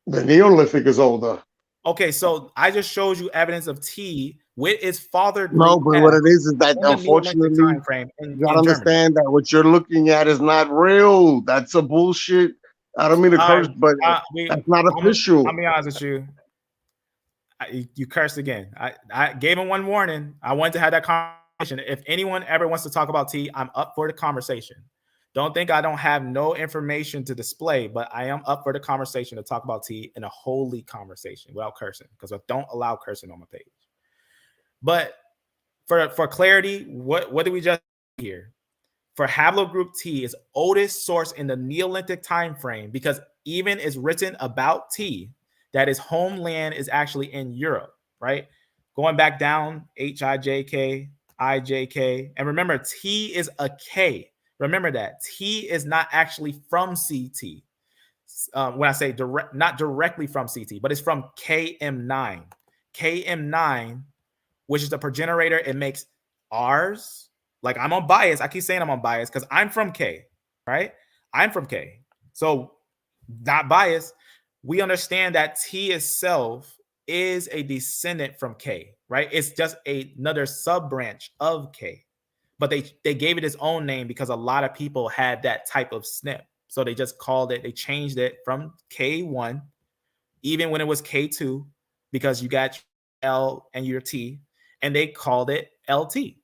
The Neolithic is older. Okay, so I just showed you evidence of T with its father. No, but what it is that unfortunately, you gotta understand that what you're looking at is not real. That's a bullshit. I don't mean to curse, but that's not official. I'll be honest with you. You cursed again. I gave him one warning. I wanted to have that conversation. If anyone ever wants to talk about T, I'm up for the conversation. Don't think I don't have no information to display, but I am up for the conversation to talk about T in a holy conversation without cursing, because I don't allow cursing on my page. But for clarity, what did we just hear? For Haplogroup T is oldest source in the Neolithic time frame, because even is written about T that his homeland is actually in Europe. right? Going back down, HIJK, IJK. And remember, T is a K. Remember that. T is not actually from CT. When I say direct, not directly from CT, but it's from KM9. KM9, which is the progenitor, it makes R's. Like I'm unbiased. I keep saying I'm unbiased because I'm from K, right? I'm from K. So not biased. We understand that T itself is a descendant from K, right? It's just another sub branch of K. But they gave it its own name because a lot of people had that type of SNP. So they just called it, they changed it from K1, even when it was K2, because you got L and your T, and they called it LT.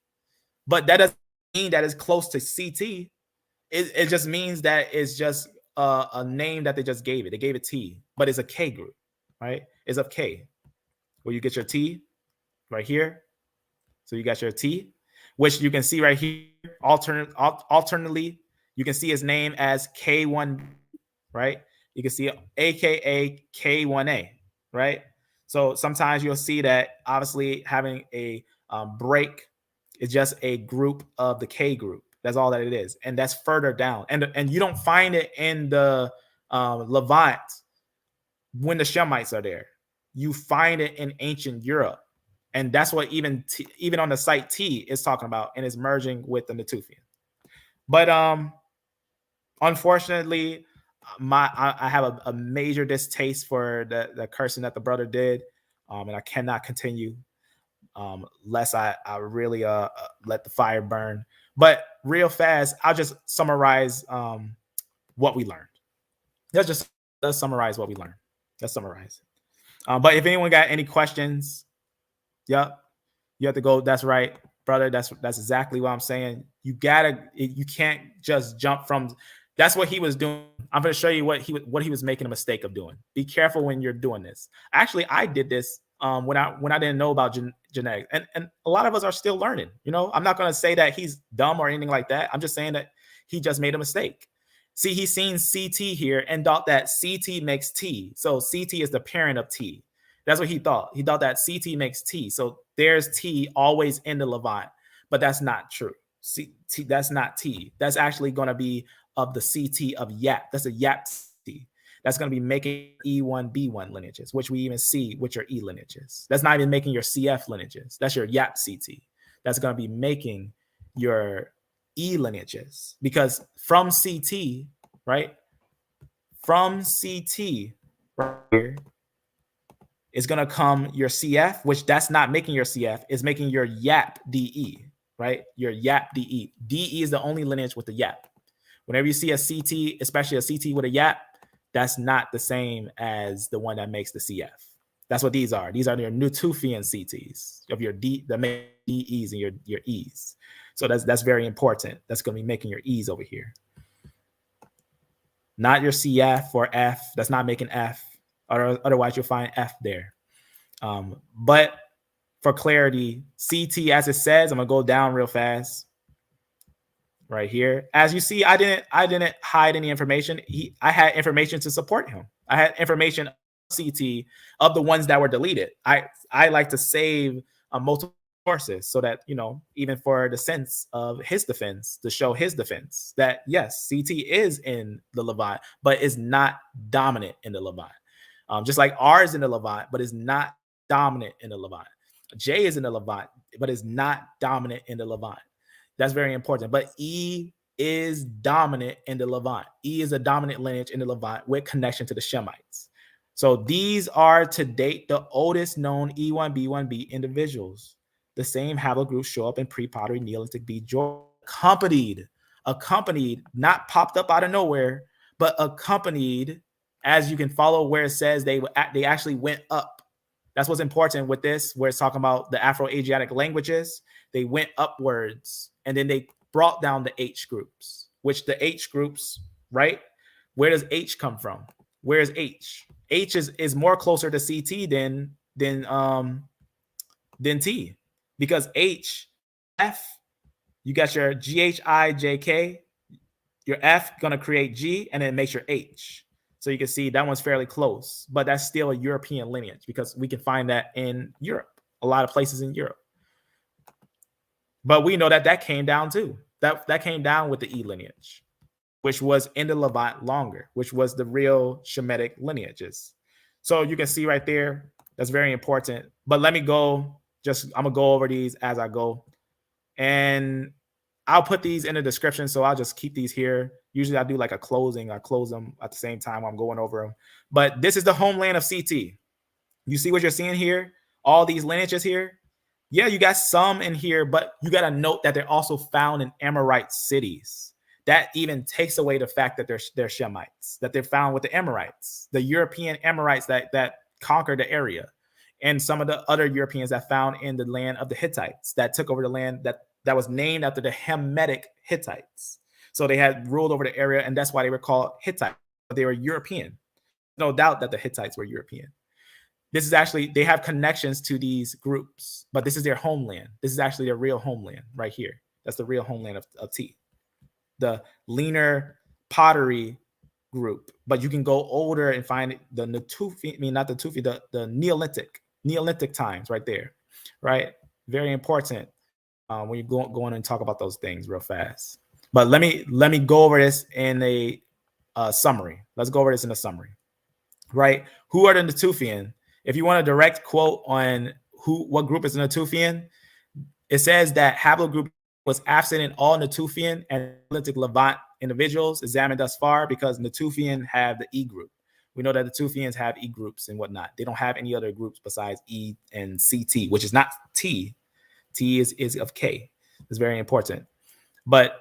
But that doesn't mean that it's close to CT. It just means that it's just a name that they just gave it. They gave it T, but it's a K group, right? It's of K, where you get your T right here. So you got your T, which you can see right here. Alternately, you can see his name as K1, right? You can see AKA K1a, right? So sometimes you'll see that obviously having a break is just a group of the K group. That's all that it is. And that's further down. And you don't find it in the Levant when the Shemites are there. You find it in ancient Europe. And that's what even on the site T is talking about, and is merging with the Natufian. But unfortunately, I have a major distaste for the cursing that the brother did, and I cannot continue lest I really let the fire burn. But real fast, I'll just summarize what we learned. Let's summarize what we learned. Let's summarize. But if anyone got any questions, yep, you have to go. That's right, brother. That's exactly what I'm saying. You can't just jump from. That's what he was doing. I'm going to show you what he was making a mistake of doing. Be careful when you're doing this. Actually, I did this when I didn't know about genetics, and a lot of us are still learning. You know, I'm not going to say that he's dumb or anything like that. I'm just saying that he just made a mistake. See, he's seen CT here and thought that CT makes T. So CT is the parent of T. That's what he thought. He thought that CT makes T. So there's T always in the Levant, but that's not true. CT, that's not T. That's actually going to be of the CT of YAP. That's a YAP CT. That's going to be making E1, B1 lineages, which we even see with your E lineages. That's not even making your CF lineages. That's your YAP CT. That's going to be making your E lineages, because from CT, right? From CT right here is going to come your CF, which that's not making your CF, is making your YAP DE, right? Your YAP DE. DE is the only lineage with the YAP. Whenever you see a CT, especially a CT with a YAP, that's not the same as the one that makes the CF. That's what these are. These are your Natufian CTs of your D, that make DEs and your E's. So that's very important. That's going to be making your E's over here. Not your CF or F. That's not making F. Or otherwise, you'll find F there. But for clarity, CT, as it says, I'm going to go down real fast. Right here. As you see, I didn't hide any information. I had information to support him. I had information of CT of the ones that were deleted. I like to save multiple sources so that, you know, even for the sense of his defense, to show his defense that yes, CT is in the Levant, but is not dominant in the Levant. Just like R is in the Levant, but is not dominant in the Levant. J is in the Levant, but is not dominant in the Levant. That's very important. But E is dominant in the Levant. E is a dominant lineage in the Levant with connection to the Shemites. So these are to date the oldest known E1, B1, B individuals. The same haplogroups show up in pre-Pottery Neolithic B Georgia, accompanied, not popped up out of nowhere, but accompanied, as you can follow where it says they actually went up. That's what's important with this, where it's talking about the Afro-Asiatic languages. They went upwards, and then they brought down the H groups, which the H groups, right? Where does H come from? Where is H? H is more closer to CT than T, because H, F, you got your GHIJK, your F gonna create G, and then it makes your H. So you can see that one's fairly close, but that's still a European lineage because we can find that in Europe, a lot of places in Europe. But we know that that came down too. That came down with the E lineage, which was in the Levant longer, which was the real Shemitic lineages. So you can see right there, that's very important. But let me go, I'm gonna go over these as I go. And I'll put these in the description, so I'll just keep these here. Usually I do like a closing. I close them at the same time I'm going over them. But this is the homeland of CT. You see what you're seeing here? All these lineages here? Yeah, you got some in here, but you got to note that they're also found in Amorite cities. That even takes away the fact that they're Shemites, that they're found with the Amorites, the European Amorites that conquered the area, and some of the other Europeans that found in the land of the Hittites that took over the land that was named after the Hamitic Hittites. So they had ruled over the area, and that's why they were called Hittites, but they were European. No doubt that the Hittites were European. This is actually, they have connections to these groups, but this is their homeland. This is actually their real homeland right here. That's the real homeland of T. The leaner pottery group, but you can go older and find the Natufi, I mean, not the Tufi, the Neolithic times right there, right? Very important when you go on and talk about those things real fast. But let me go over this in a summary. Let's go over this in a summary, right? Who are the Natufian? If you want a direct quote on what group is the Natufian, it says that Haplogroup was absent in all Natufian and Neolithic Levant individuals examined thus far because Natufian have the E group. We know that the Natufians have E groups and whatnot. They don't have any other groups besides E and CT, which is not T. T is of K. It's very important. But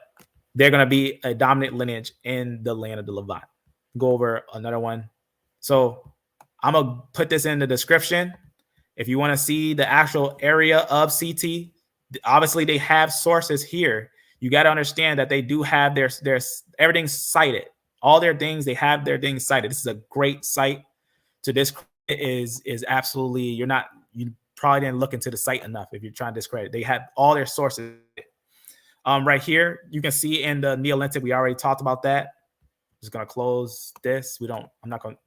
they're going to be a dominant lineage in the land of the Levant. Go over another one. So I'm going to put this in the description. If you want to see the actual area of CT, obviously they have sources here. You got to understand that they do have their everything cited. All their things, they have their things cited. This is a great site to discredit. Is absolutely, you probably didn't look into the site enough if you're trying to discredit. They have all their sources. Right here, you can see in the Neolithic, we already talked about that. I'm just gonna close this. We don't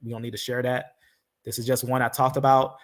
need to share that. This is just one I talked about.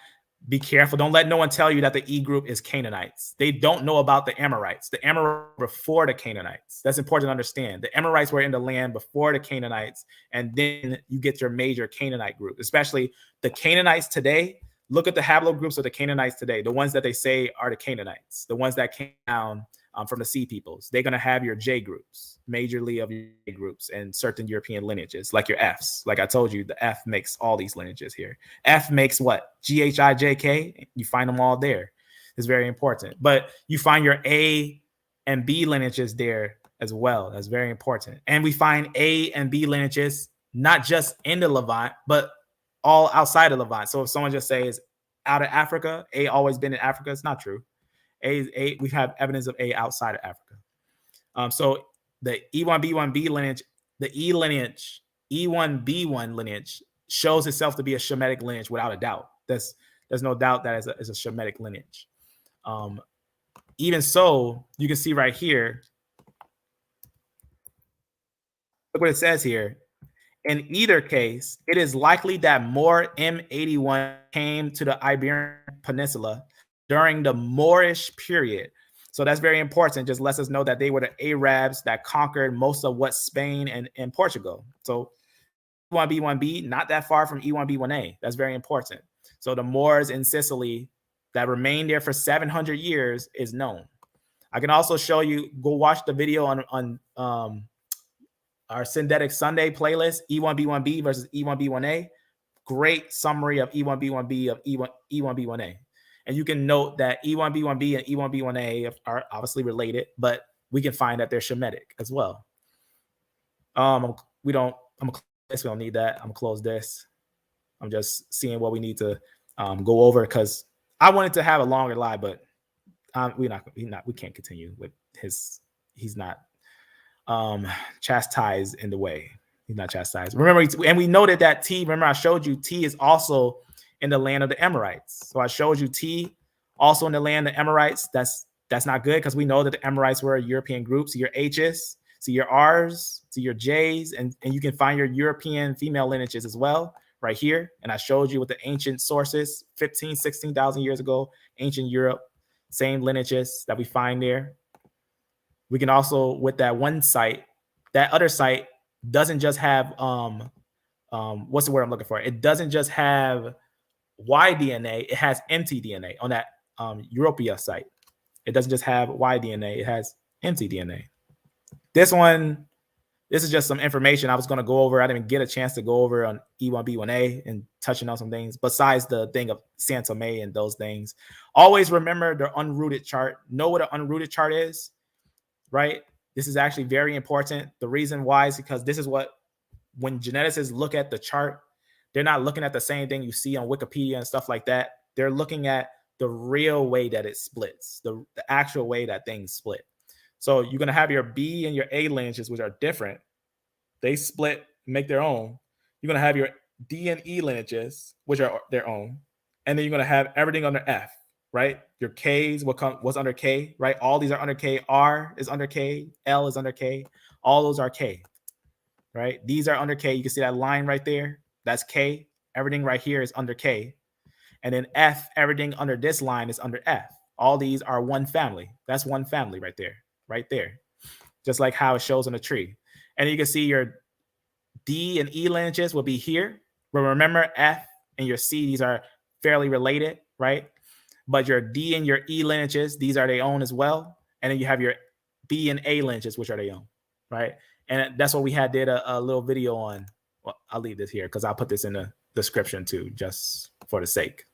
Be careful. Don't let no one tell you that the E group is Canaanites. They don't know about the Amorites. The Amorites were before the Canaanites. That's important to understand. The Amorites were in the land before the Canaanites, and then you get your major Canaanite group, especially the Canaanites today. Look at the haplogroups of the Canaanites today, the ones that they say are the Canaanites, the ones that came down from the sea peoples. They're going to have your J groups, majorly of your J groups, and certain European lineages, like your Fs. Like I told you, the F makes all these lineages here. F makes what? GHIJK. You find them all there. It's very important. But you find your A and B lineages there as well. That's very important. And we find A and B lineages not just in the Levant, but all outside of Levant. So if someone just says out of Africa, A always been in Africa, it's not true. A we have evidence of A outside of Africa. So the E1B1B lineage, the E lineage, E1B1 lineage shows itself to be a Shemitic lineage without a doubt. There's no doubt that is a Shemitic lineage. Even so, you can see right here, look what it says here. In either case, it is likely that more M81 came to the Iberian Peninsula during the Moorish period. So that's very important. Just lets us know that they were the Arabs that conquered most of what Spain and Portugal. So E1B1B, not that far from E1B1A. That's very important. So the Moors in Sicily that remained there for 700 years is known. I can also show you, go watch the video on our Synthetic Sunday playlist, E1B1B versus E1B1A. Great summary of E1B1B of E1B1A. And you can note that E1B1B and E1B1A are obviously related, but we can find that they're Shemitic as well. We don't need that. I'm gonna close this. I'm just seeing what we need to go over because I wanted to have a longer live, but we can't continue with he's not chastised in the way. He's not chastised. Remember, and we noted that T, remember I showed you T is also in the land of the Amorites. So I showed you T also in the land of the Amorites. That's not good because we know that the Amorites were a European group. So your H's, so your R's, to your J's, and you can find your European female lineages as well right here. And I showed you with the ancient sources, 15, 16,000 years ago, ancient Europe, same lineages that we find there. We can also, with that one site, that other site doesn't just have, what's the word I'm looking for? It doesn't just have YDNA, it has mtDNA on that Europia site. It doesn't just have YDNA, it has mtDNA. This is just some information I was going to go over. I didn't even get a chance to go over on E1B1A and touching on some things besides the thing of Santo and those things. Always remember the unrooted chart. Know what an unrooted chart is, right? This is actually very important. The reason why is because this is what, when geneticists look at the chart, they're not looking at the same thing you see on Wikipedia and stuff like that. They're looking at the real way that it splits, the actual way that things split. So you're going to have your B and your A lineages, which are different. They split, make their own. You're going to have your D and E lineages, which are their own. And then you're going to have everything under F, right? Your K's, what's under K, right? All these are under K. R is under K. L is under K. All those are K, right? These are under K. You can see that line right there. That's K. Everything right here is under K. And then F, everything under this line is under F. All these are one family. That's one family right there. Right there, just like how it shows on the tree. And you can see your D and E lineages will be here. But remember, F and your C, these are fairly related, right? But your D and your E lineages, these are their own as well. And then you have your B and A lineages, which are their own, right? And that's what we did a little video on. Well, I'll leave this here because I'll put this in the description too, just for the sake.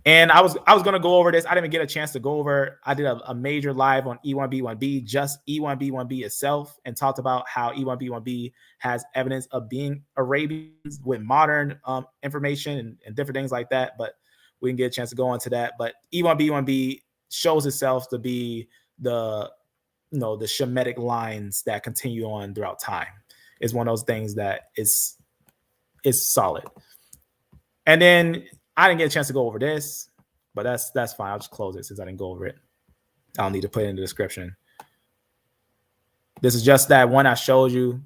And I was going to go over this. I didn't even get a chance to go over. I did a major live on E1B1B, just E1B1B itself, and talked about how E1B1B has evidence of being Arabians with modern information and different things like that. But we can get a chance to go into that. But E1B1B shows itself to be the Shemitic lines that continue on throughout time. It's one of those things that is solid. And then I didn't get a chance to go over this, but that's fine. I'll just close it since I didn't go over it. I don't need to put it in the description. This is just that one I showed you.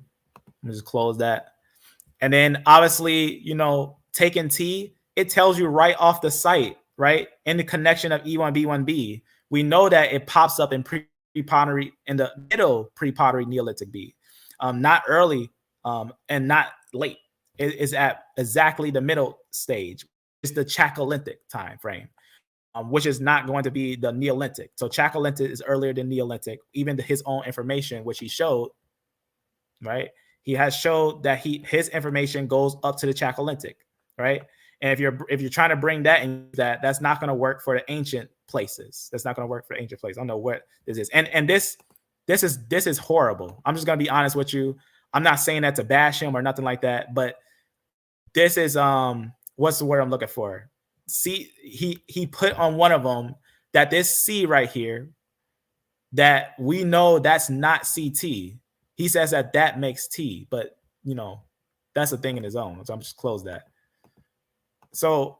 Let me just close that. And then obviously, taking T, it tells you right off the site, right? In the connection of E1B1B, we know that it pops up in pre-pottery, in the middle pre-pottery Neolithic B. Not early and not late. It is at exactly the middle stage. It's the Chalcolithic time frame, which is not going to be the Neolithic. So Chalcolithic is earlier than Neolithic. Even his own information, which he showed, right? He has showed that his information goes up to the Chalcolithic, right? And if you're trying to bring that in, that's not going to work for the ancient places. That's not going to work for ancient places. I don't know what this is. And this is horrible. I'm just going to be honest with you. I'm not saying that to bash him or nothing like that, but this is what's the word I'm looking for? See, he put on one of them that this C right here, that we know that's not CT. He says that makes T, but that's a thing in his own. So I'm just close that. So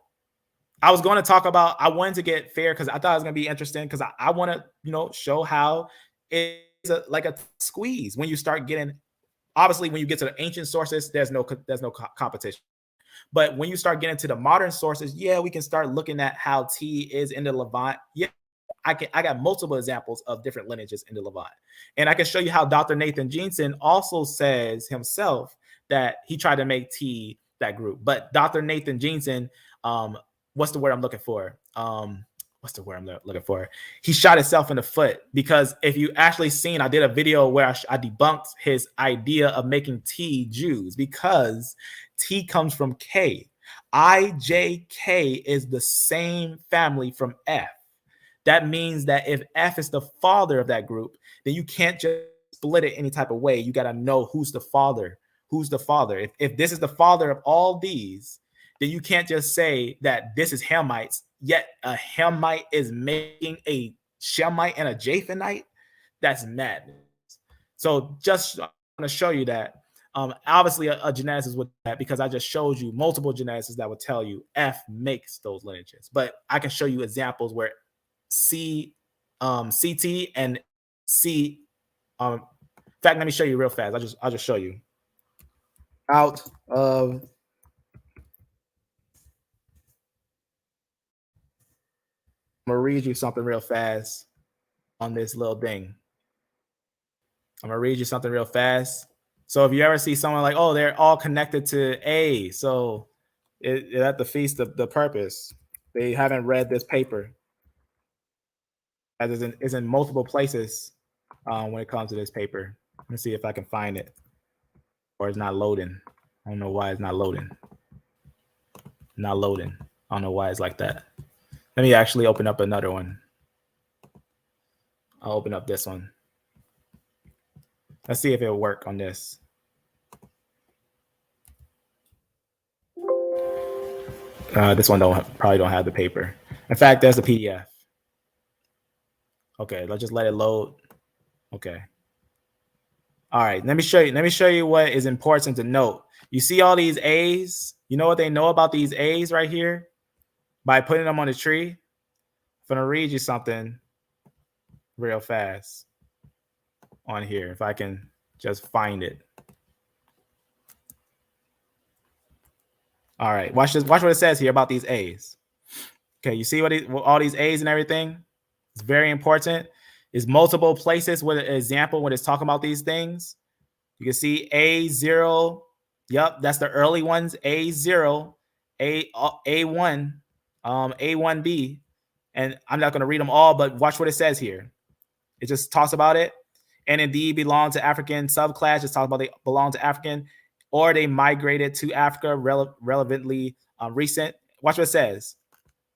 I was going to talk about, I wanted to get fair because I thought it was going to be interesting because I want to, show how it's like a squeeze when you start getting, obviously when you get to the ancient sources, there's no competition. But when you start getting to the modern sources, yeah, we can start looking at how T is in the Levant. Yeah, I got multiple examples of different lineages in the Levant. And I can show you how Dr. Nathan Jensen also says himself that he tried to make T that group. But Dr. Nathan Jensen, what's the word I'm looking for? He shot himself in the foot, because if you actually seen, I did a video where I debunked his idea of making T Jews, because T comes from K. IJK is the same family from F. That means that if F is the father of that group, then you can't just split it any type of way. You got to know who's the father. Who's the father? If this is the father of all these, then you can't just say that this is Hamites, yet a Hamite is making a Shemite and a Japhethite. That's madness. So just want to show you that. Obviously, a geneticist would that, because I just showed you multiple geneticists that would tell you F makes those lineages. But I can show you examples where CT and C fact, let me show you real fast. I'll just show you. Out of I'm gonna read you something real fast on this little thing. I'm gonna read you something real fast. So if you ever see someone like, oh, they're all connected to A, so it at the feast of the purpose. They haven't read this paper. As is in multiple places when it comes to this paper. Let me see if I can find it. Or it's not loading. I don't know why it's not loading. Not loading. I don't know why it's like that. Let me actually open up another one. I'll open up this one. Let's see if it'll work on this. This one probably don't have the paper. In fact, there's the PDF. Okay, let's just let it load. Okay. All right, let me show you what is important to note. You see all these A's? You know what they know about these A's right here? By putting them on the tree. I'm gonna read you something real fast on here, if I can just find it. All right, watch this. Watch what it says here about these A's. Okay, you see what all these A's and everything? It's very important. It's multiple places with an example when it's talking about these things. You can see A0. Yep, that's the early ones. A0, A1, A1B. And I'm not going to read them all, but watch what it says here. It just talks about it. And indeed belong to African subclass. Just talks about they belong to African, or they migrated to Africa relevantly recent. Watch what it says.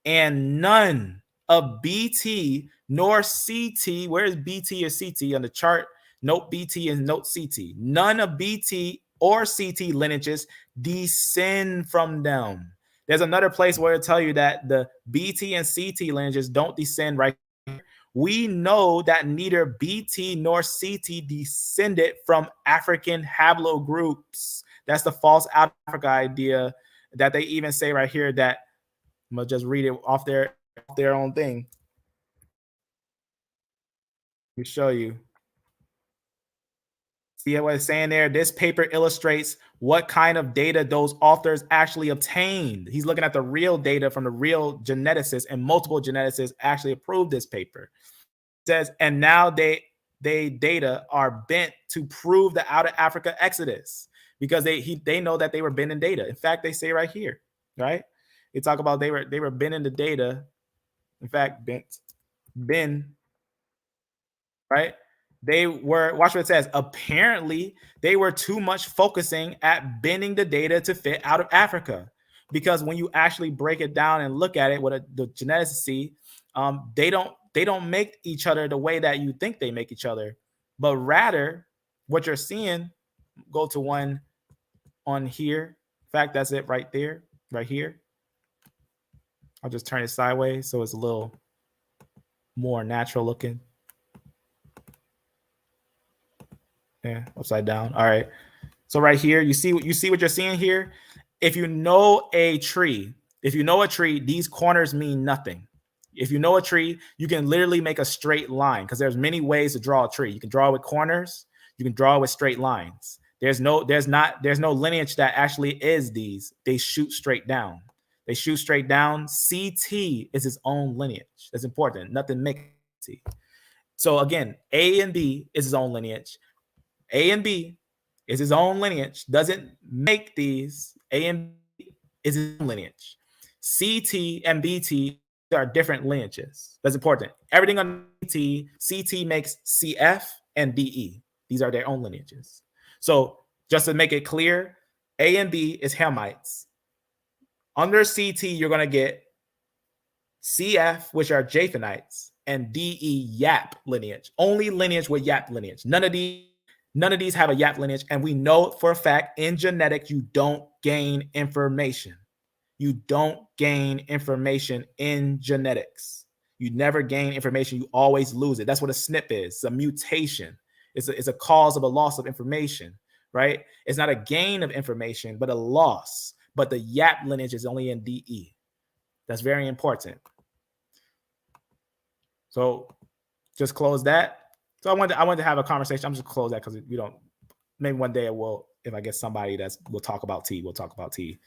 And none of BT nor CT, where is BT or CT on the chart? Note BT and note CT. None of BT or CT lineages descend from them. There's another place where it tell you that the BT and CT lineages don't descend right here. We know that neither BT nor CT descended from African haplogroups. That's the false out of Africa idea that they even say right here that I'm gonna just read it off their own thing. Let me show you. See what it's saying there? This paper illustrates what kind of data those authors actually obtained. He's looking at the real data from the real geneticists, and multiple geneticists actually approved this paper. It says, and now they data are bent to prove the out of Africa exodus, because they know that they were bent in data. In fact, they say right here, right? They talk about they were bent in the data. In fact, been, right? They were, watch what it says. Apparently, they were too much focusing at bending the data to fit out of Africa. Because when you actually break it down and look at it, what the geneticists see, they don't make each other the way that you think they make each other. But rather, what you're seeing, go to one on here. In fact, that's it right there, right here. I'll just turn it sideways so it's a little more natural looking. Yeah, upside down. All right. So right here, you see what you're seeing here? If you know a tree, these corners mean nothing. If you know a tree, you can literally make a straight line, because there's many ways to draw a tree. You can draw it with corners, you can draw it with straight lines. There's no lineage that actually is these. They shoot straight down. They shoot straight down. CT is its own lineage. That's important. Nothing makes CT. So again, A and B is its own lineage. A and B is his own lineage. Doesn't make these. A and B is his own lineage. CT and BT are different lineages. That's important. Everything on CT makes CF and DE. These are their own lineages. So just to make it clear, A and B is Hamites. Under CT, you're going to get CF, which are Japhethites, and DE, Yap lineage. Only lineage with Yap lineage. None of these have a Yap lineage, and we know for a fact in genetics you don't gain information. You don't gain information in genetics. You never gain information. You always lose it. That's what a SNP is. It's a mutation. It's a cause of a loss of information, right? It's not a gain of information, but a loss. But the Yap lineage is only in DE. That's very important. So just close that. So I wanted to have a conversation. I'm just gonna close that because we don't. Maybe one day if I get somebody we'll talk about T. We'll talk about T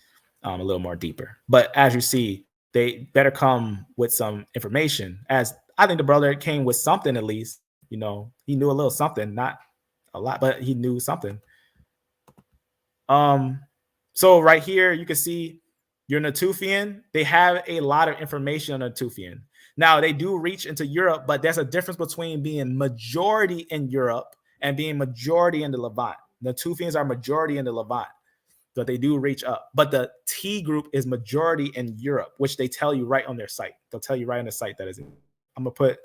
a little more deeper. But as you see, they better come with some information. As I think the brother came with something at least. You know, he knew a little something, not a lot, but he knew something. So right here you can see your Natufian. They have a lot of information on Natufian. Now they do reach into Europe, but there's a difference between being majority in Europe and being majority in the Levant. The Natufians are majority in the Levant, but they do reach up. But the T group is majority in Europe, which they tell you right on their site. They'll tell you right on the site that is. I'm gonna put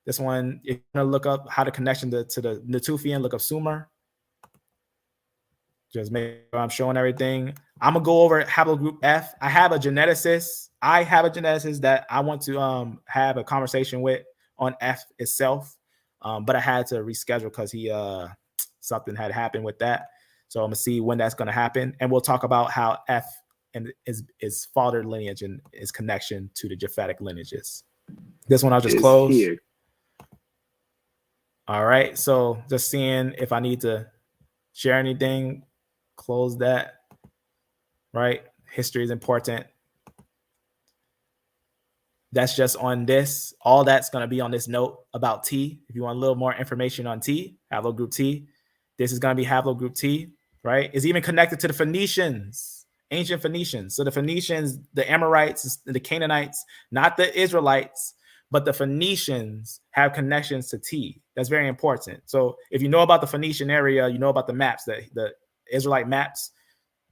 this one. If you're gonna look up how the connection to the Natufian, look up Sumer. Just make sure I'm showing everything. I'm gonna go over Haplogroup F. I have a geneticist that I want to have a conversation with on F itself, but I had to reschedule because he something had happened with that. So I'm gonna see when that's gonna happen, and we'll talk about how F and is father lineage and his connection to the Japhetic lineages. This one I'll just close. Here. All right. So just seeing if I need to share anything. Close that, right? History is important. That's just on this. All that's going to be on this note about T. If you want a little more information on T, Haplogroup T, this is going to be Haplogroup T, right? It's even connected to the Phoenicians, ancient Phoenicians. So the Phoenicians, the Amorites, the Canaanites, not the Israelites, but the Phoenicians have connections to T. That's very important. So if you know about the Phoenician area, you know about the maps, the Israelite maps,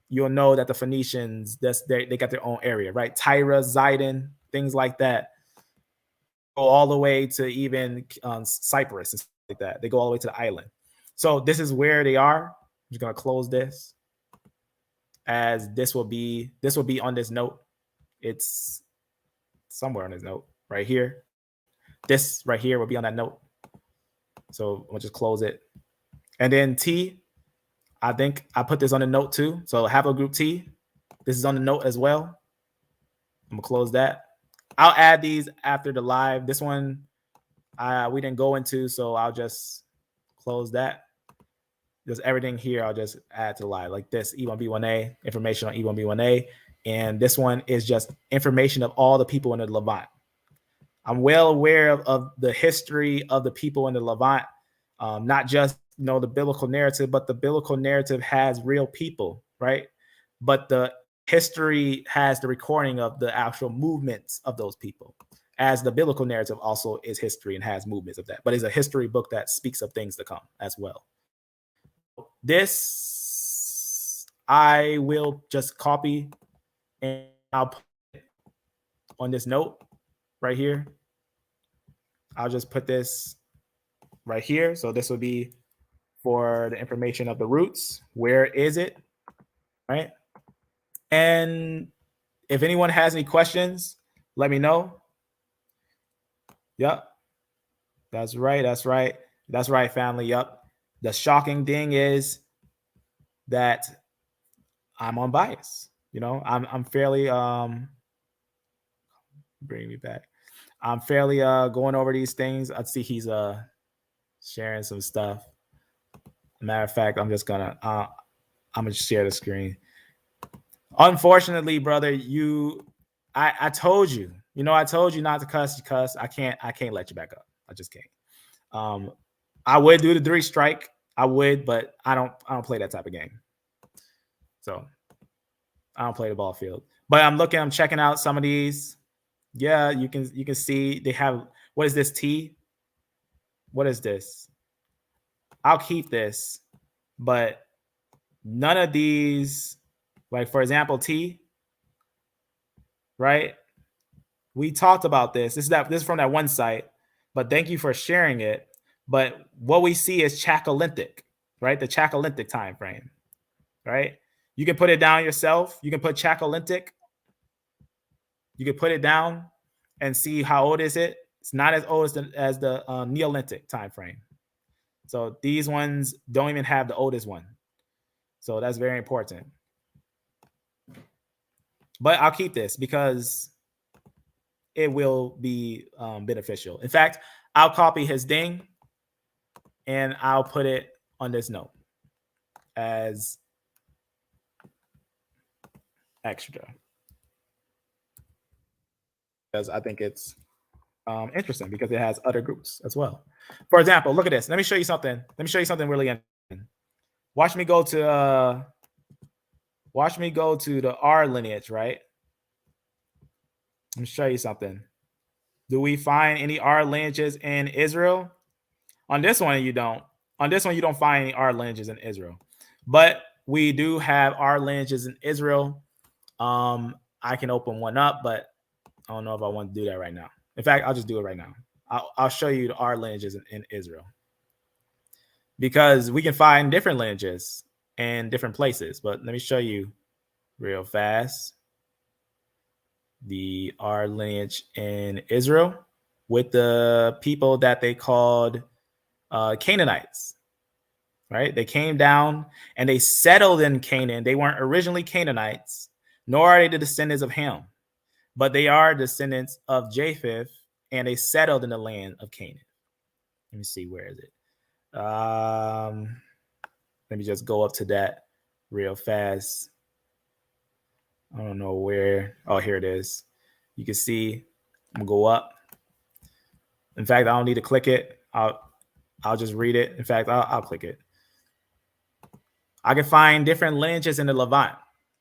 you'll know that the Phoenicians, they got their own area, right? Tyre, Zidon, things like that. Go all the way to even Cyprus and stuff like that. They go all the way to the island. So this is where they are. I'm just gonna close this, as this will be on this note. It's somewhere on this note right here. This right here will be on that note. So we'll just close it. And then T, I think I put this on the note too. So Haplogroup T, this is on the note as well. I'm gonna close that. I'll add these after the live. This one we didn't go into, so I'll just close that. Just everything here, I'll just add to the live. Like this E1B1A, information on E1B1A. And this one is just information of all the people in the Levant. I'm well aware of the history of the people in the Levant, not just the biblical narrative, but the biblical narrative has real people, right? But the history has the recording of the actual movements of those people, as the biblical narrative also is history and has movements of that. But it's a history book that speaks of things to come as well. This I will just copy and I'll put it on this note right here. I'll just put this right here. So this will be for the information of the roots. Where is it? Right. And if anyone has any questions, let me know. Yep. That's right. That's right. That's right, family. Yep. The shocking thing is that I'm unbiased. I'm fairly bring me back. I'm fairly going over these things. I see he's sharing some stuff. Matter of fact, I'm just gonna share the screen. Unfortunately, brother, I told you, I told you not to cuss. You cuss. I can't let you back up. I just can't. I would do the 3 strike. I would, but I don't play that type of game. So I don't play the ball field. But I'm checking out some of these. Yeah, you can see they have, what is this, T? What is this? I'll keep this, but none of these, like for example, T, right? We talked about this. This is from that one site, but thank you for sharing it. But what we see is Chalcolithic, right? The Chalcolithic time frame, right? You can put it down yourself. You can put Chalcolithic. You can put it down and see how old is it. It's not as old as the Neolithic time frame. So these ones don't even have the oldest one. So that's very important. But I'll keep this because it will be beneficial. In fact, I'll copy his ding and I'll put it on this note as extra, because I think it's interesting because it has other groups as well. For example, look at this. Let me show you something. Let me show you something really interesting. Watch me go to the R lineage, right? Let me show you something. Do we find any R lineages in Israel? On this one, you don't. On this one, you don't find any R lineages in Israel. But we do have R lineages in Israel. I can open one up, but I don't know if I want to do that right now. In fact, I'll just do it right now. I'll show you the R lineages in Israel, because we can find different lineages in different places. But let me show you real fast the R lineage in Israel with the people that they called Canaanites, right? They came down and they settled in Canaan. They weren't originally Canaanites, nor are they the descendants of Ham, but they are descendants of Japheth, and they settled in the land of Canaan. Let me see, where is it? Let me just go up to that real fast. I don't know where. Oh, here it is. You can see. I'm gonna go up. In fact, I don't need to click it. I'll just read it. In fact, I'll click it. I can find different lineages in the Levant,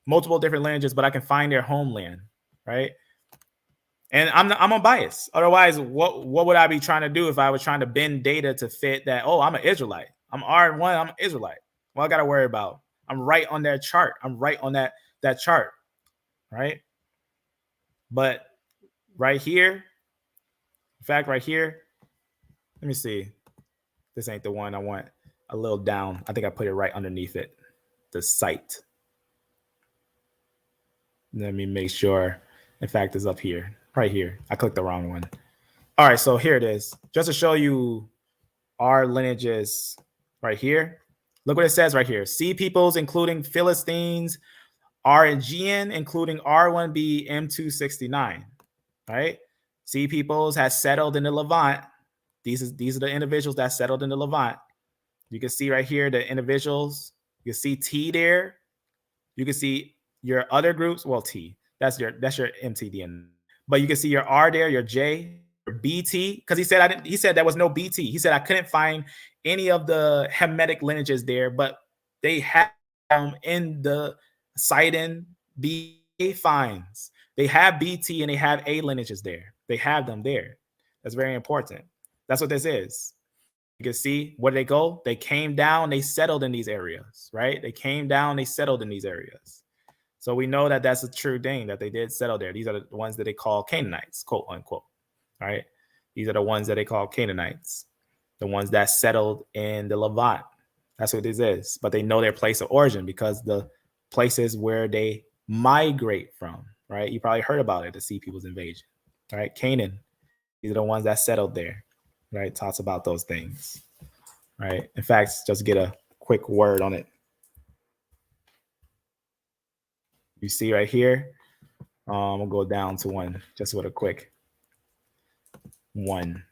multiple different lineages, but I can find their homeland, right? And I'm unbiased. Otherwise, what would I be trying to do if I was trying to bend data to fit that? Oh, I'm an Israelite. I'm R1. I'm an Israelite. Well, I got to worry about. I'm right on that chart. I'm right on that chart, right? But right here, in fact, right here, let me see. This ain't the one I want. A little down. I think I put it right underneath it. The site. Let me make sure. In fact, it's up here. Right here. I clicked the wrong one. All right, so here it is. Just to show you our lineages right here. Look what it says right here. C peoples, including Philistines, Ararat, including R1b, M269. Right? C peoples has settled in the Levant. These are the individuals that settled in the Levant. You can see right here the individuals. You can see T there. You can see your other groups. Well, T. That's your MTDN. But you can see your R there, your J, your BT, because he said there was no BT. He said I couldn't find any of the Hamitic lineages there, but they have them in the Sidon B finds. They have BT and they have A lineages there. They have them there. That's very important. That's what this is. You can see where they go. They came down, they settled in these areas, right? They came down, they settled in these areas. So we know that that's a true thing, that they did settle there. These are the ones that they call Canaanites, quote unquote, right? These are the ones that they call Canaanites, the ones that settled in the Levant. That's what this is. But they know their place of origin because the places where they migrate from, right? You probably heard about it, the Sea People's invasion, right? Canaan, these are the ones that settled there, right? Talks about those things, right? In fact, just get a quick word on it. You see right here, we'll go down to one just with a quick one.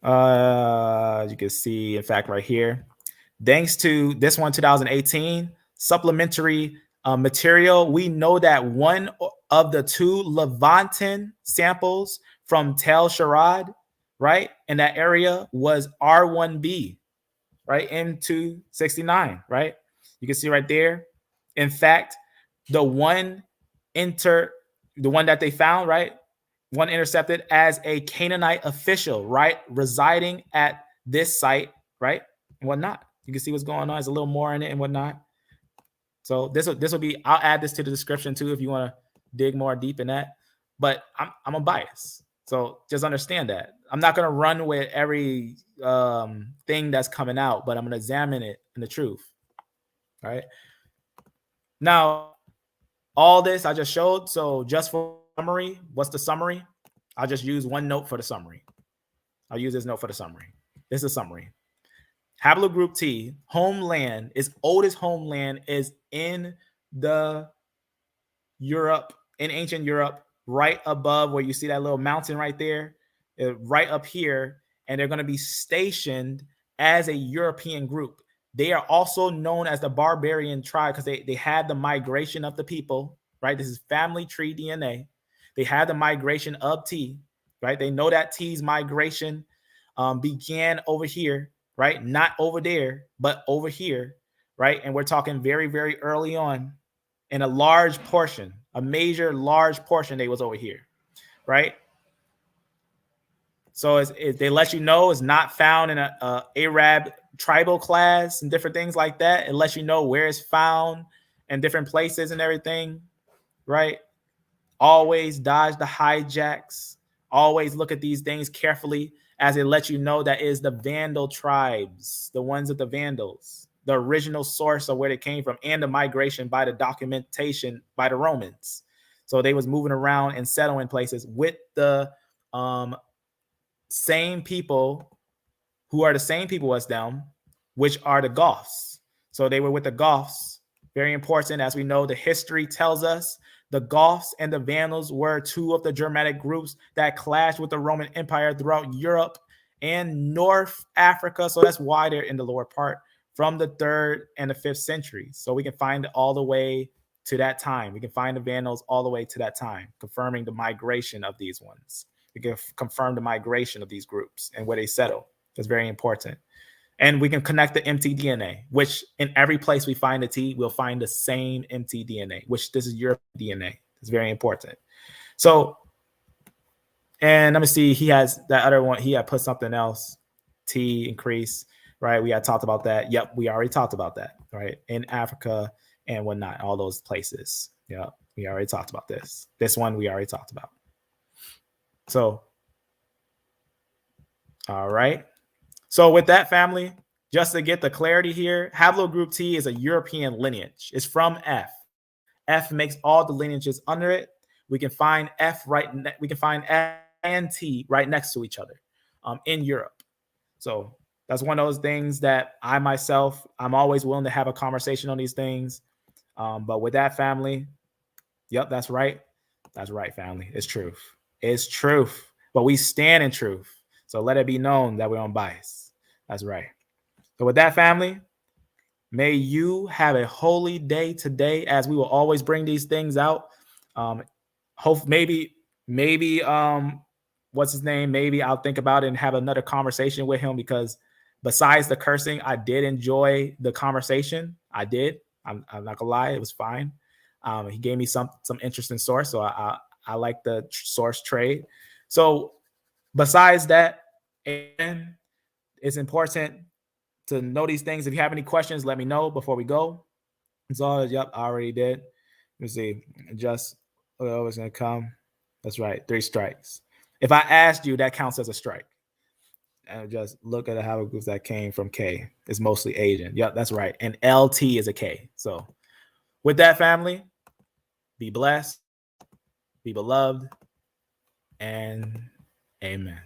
You can see, in fact, right here, thanks to this one, 2018 supplementary material, we know that one of the two Levantan samples from Tel Sharad, right, in that area was R1b, right, M269, right? You can see right there. In fact, the one that they found, right, one intercepted as a Canaanite official, right, residing at this site, right, and whatnot. You can see what's going on. There's a little more in it and whatnot. So this will be. I'll add this to the description too if you want to dig more deep in that. But I'm a bias, so just understand that I'm not gonna run with every thing that's coming out, but I'm gonna examine it in the truth. All right. Now, all this I just showed. So just for summary, what's the summary? I'll just use one note for the summary. I'll use this note for the summary. This is a summary. Haplogroup T, homeland, its oldest homeland is in the Europe, in ancient Europe, right above where you see that little mountain right there. Right up here and they're going to be stationed as a European group. They are also known as the barbarian tribe because they had the migration of the people, right? This is family tree DNA. They had the migration of T, right? They know that T's migration began over here, right? Not over there, but over here, right? And we're talking very, very early on in a large portion, a major large portion, they was over here, right? So they let you know it's not found in a Arab tribal class and different things like that. It lets you know where it's found in different places and everything, right? Always dodge the hijacks. Always look at these things carefully as it lets you know that is the Vandal tribes, the ones of the Vandals, the original source of where they came from, and the migration by the documentation by the Romans. So they was moving around and settling places with the same people who are the same people as them, which are the Goths. So they were with the Goths. Very important. As we know, the history tells us the Goths and the Vandals were two of the Germanic groups that clashed with the Roman Empire throughout Europe and North Africa. So that's why they're in the lower part from the 3rd and the 5th centuries. So we can find it all the way to that time. We can find the Vandals all the way to that time, confirming the migration of these ones. We can confirm the migration of these groups and where they settle. That's very important. And we can connect the mtDNA, which in every place we find the T, we'll find the same mtDNA, which this is your DNA. It's very important. So, and let me see, he has that other one. He had put something else, T increase, right? We had talked about that. Yep, we already talked about that, right? In Africa and whatnot, all those places. Yeah, we already talked about this. This one we already talked about. So, all right. So with that, family, just to get the clarity here, Haplogroup T is a European lineage. It's from F. F makes all the lineages under it. We can find F we can find F and T right next to each other in Europe. So that's one of those things that I myself, I'm always willing to have a conversation on these things. But with that, family, yep, that's right. That's right, family. It's truth. It's truth. But we stand in truth. So let it be known that we're unbiased. That's right. So with that, family, may you have a holy day today, as we will always bring these things out. Hope maybe what's his name? Maybe I'll think about it and have another conversation with him, because besides the cursing, I did enjoy the conversation. I did. I'm not gonna lie, it was fine. He gave me some interesting source, so I like the source trade. So besides that, and it's important to know these things. If you have any questions, let me know before we go. It's all, yep, I already did. Let me see. Just, oh, it's going to come. That's right. 3 strikes. If I asked you, that counts as a strike. And just look at the haplogroups that came from K. It's mostly Asian. Yep, that's right. And LT is a K. So with that, family, be blessed, be beloved, and amen.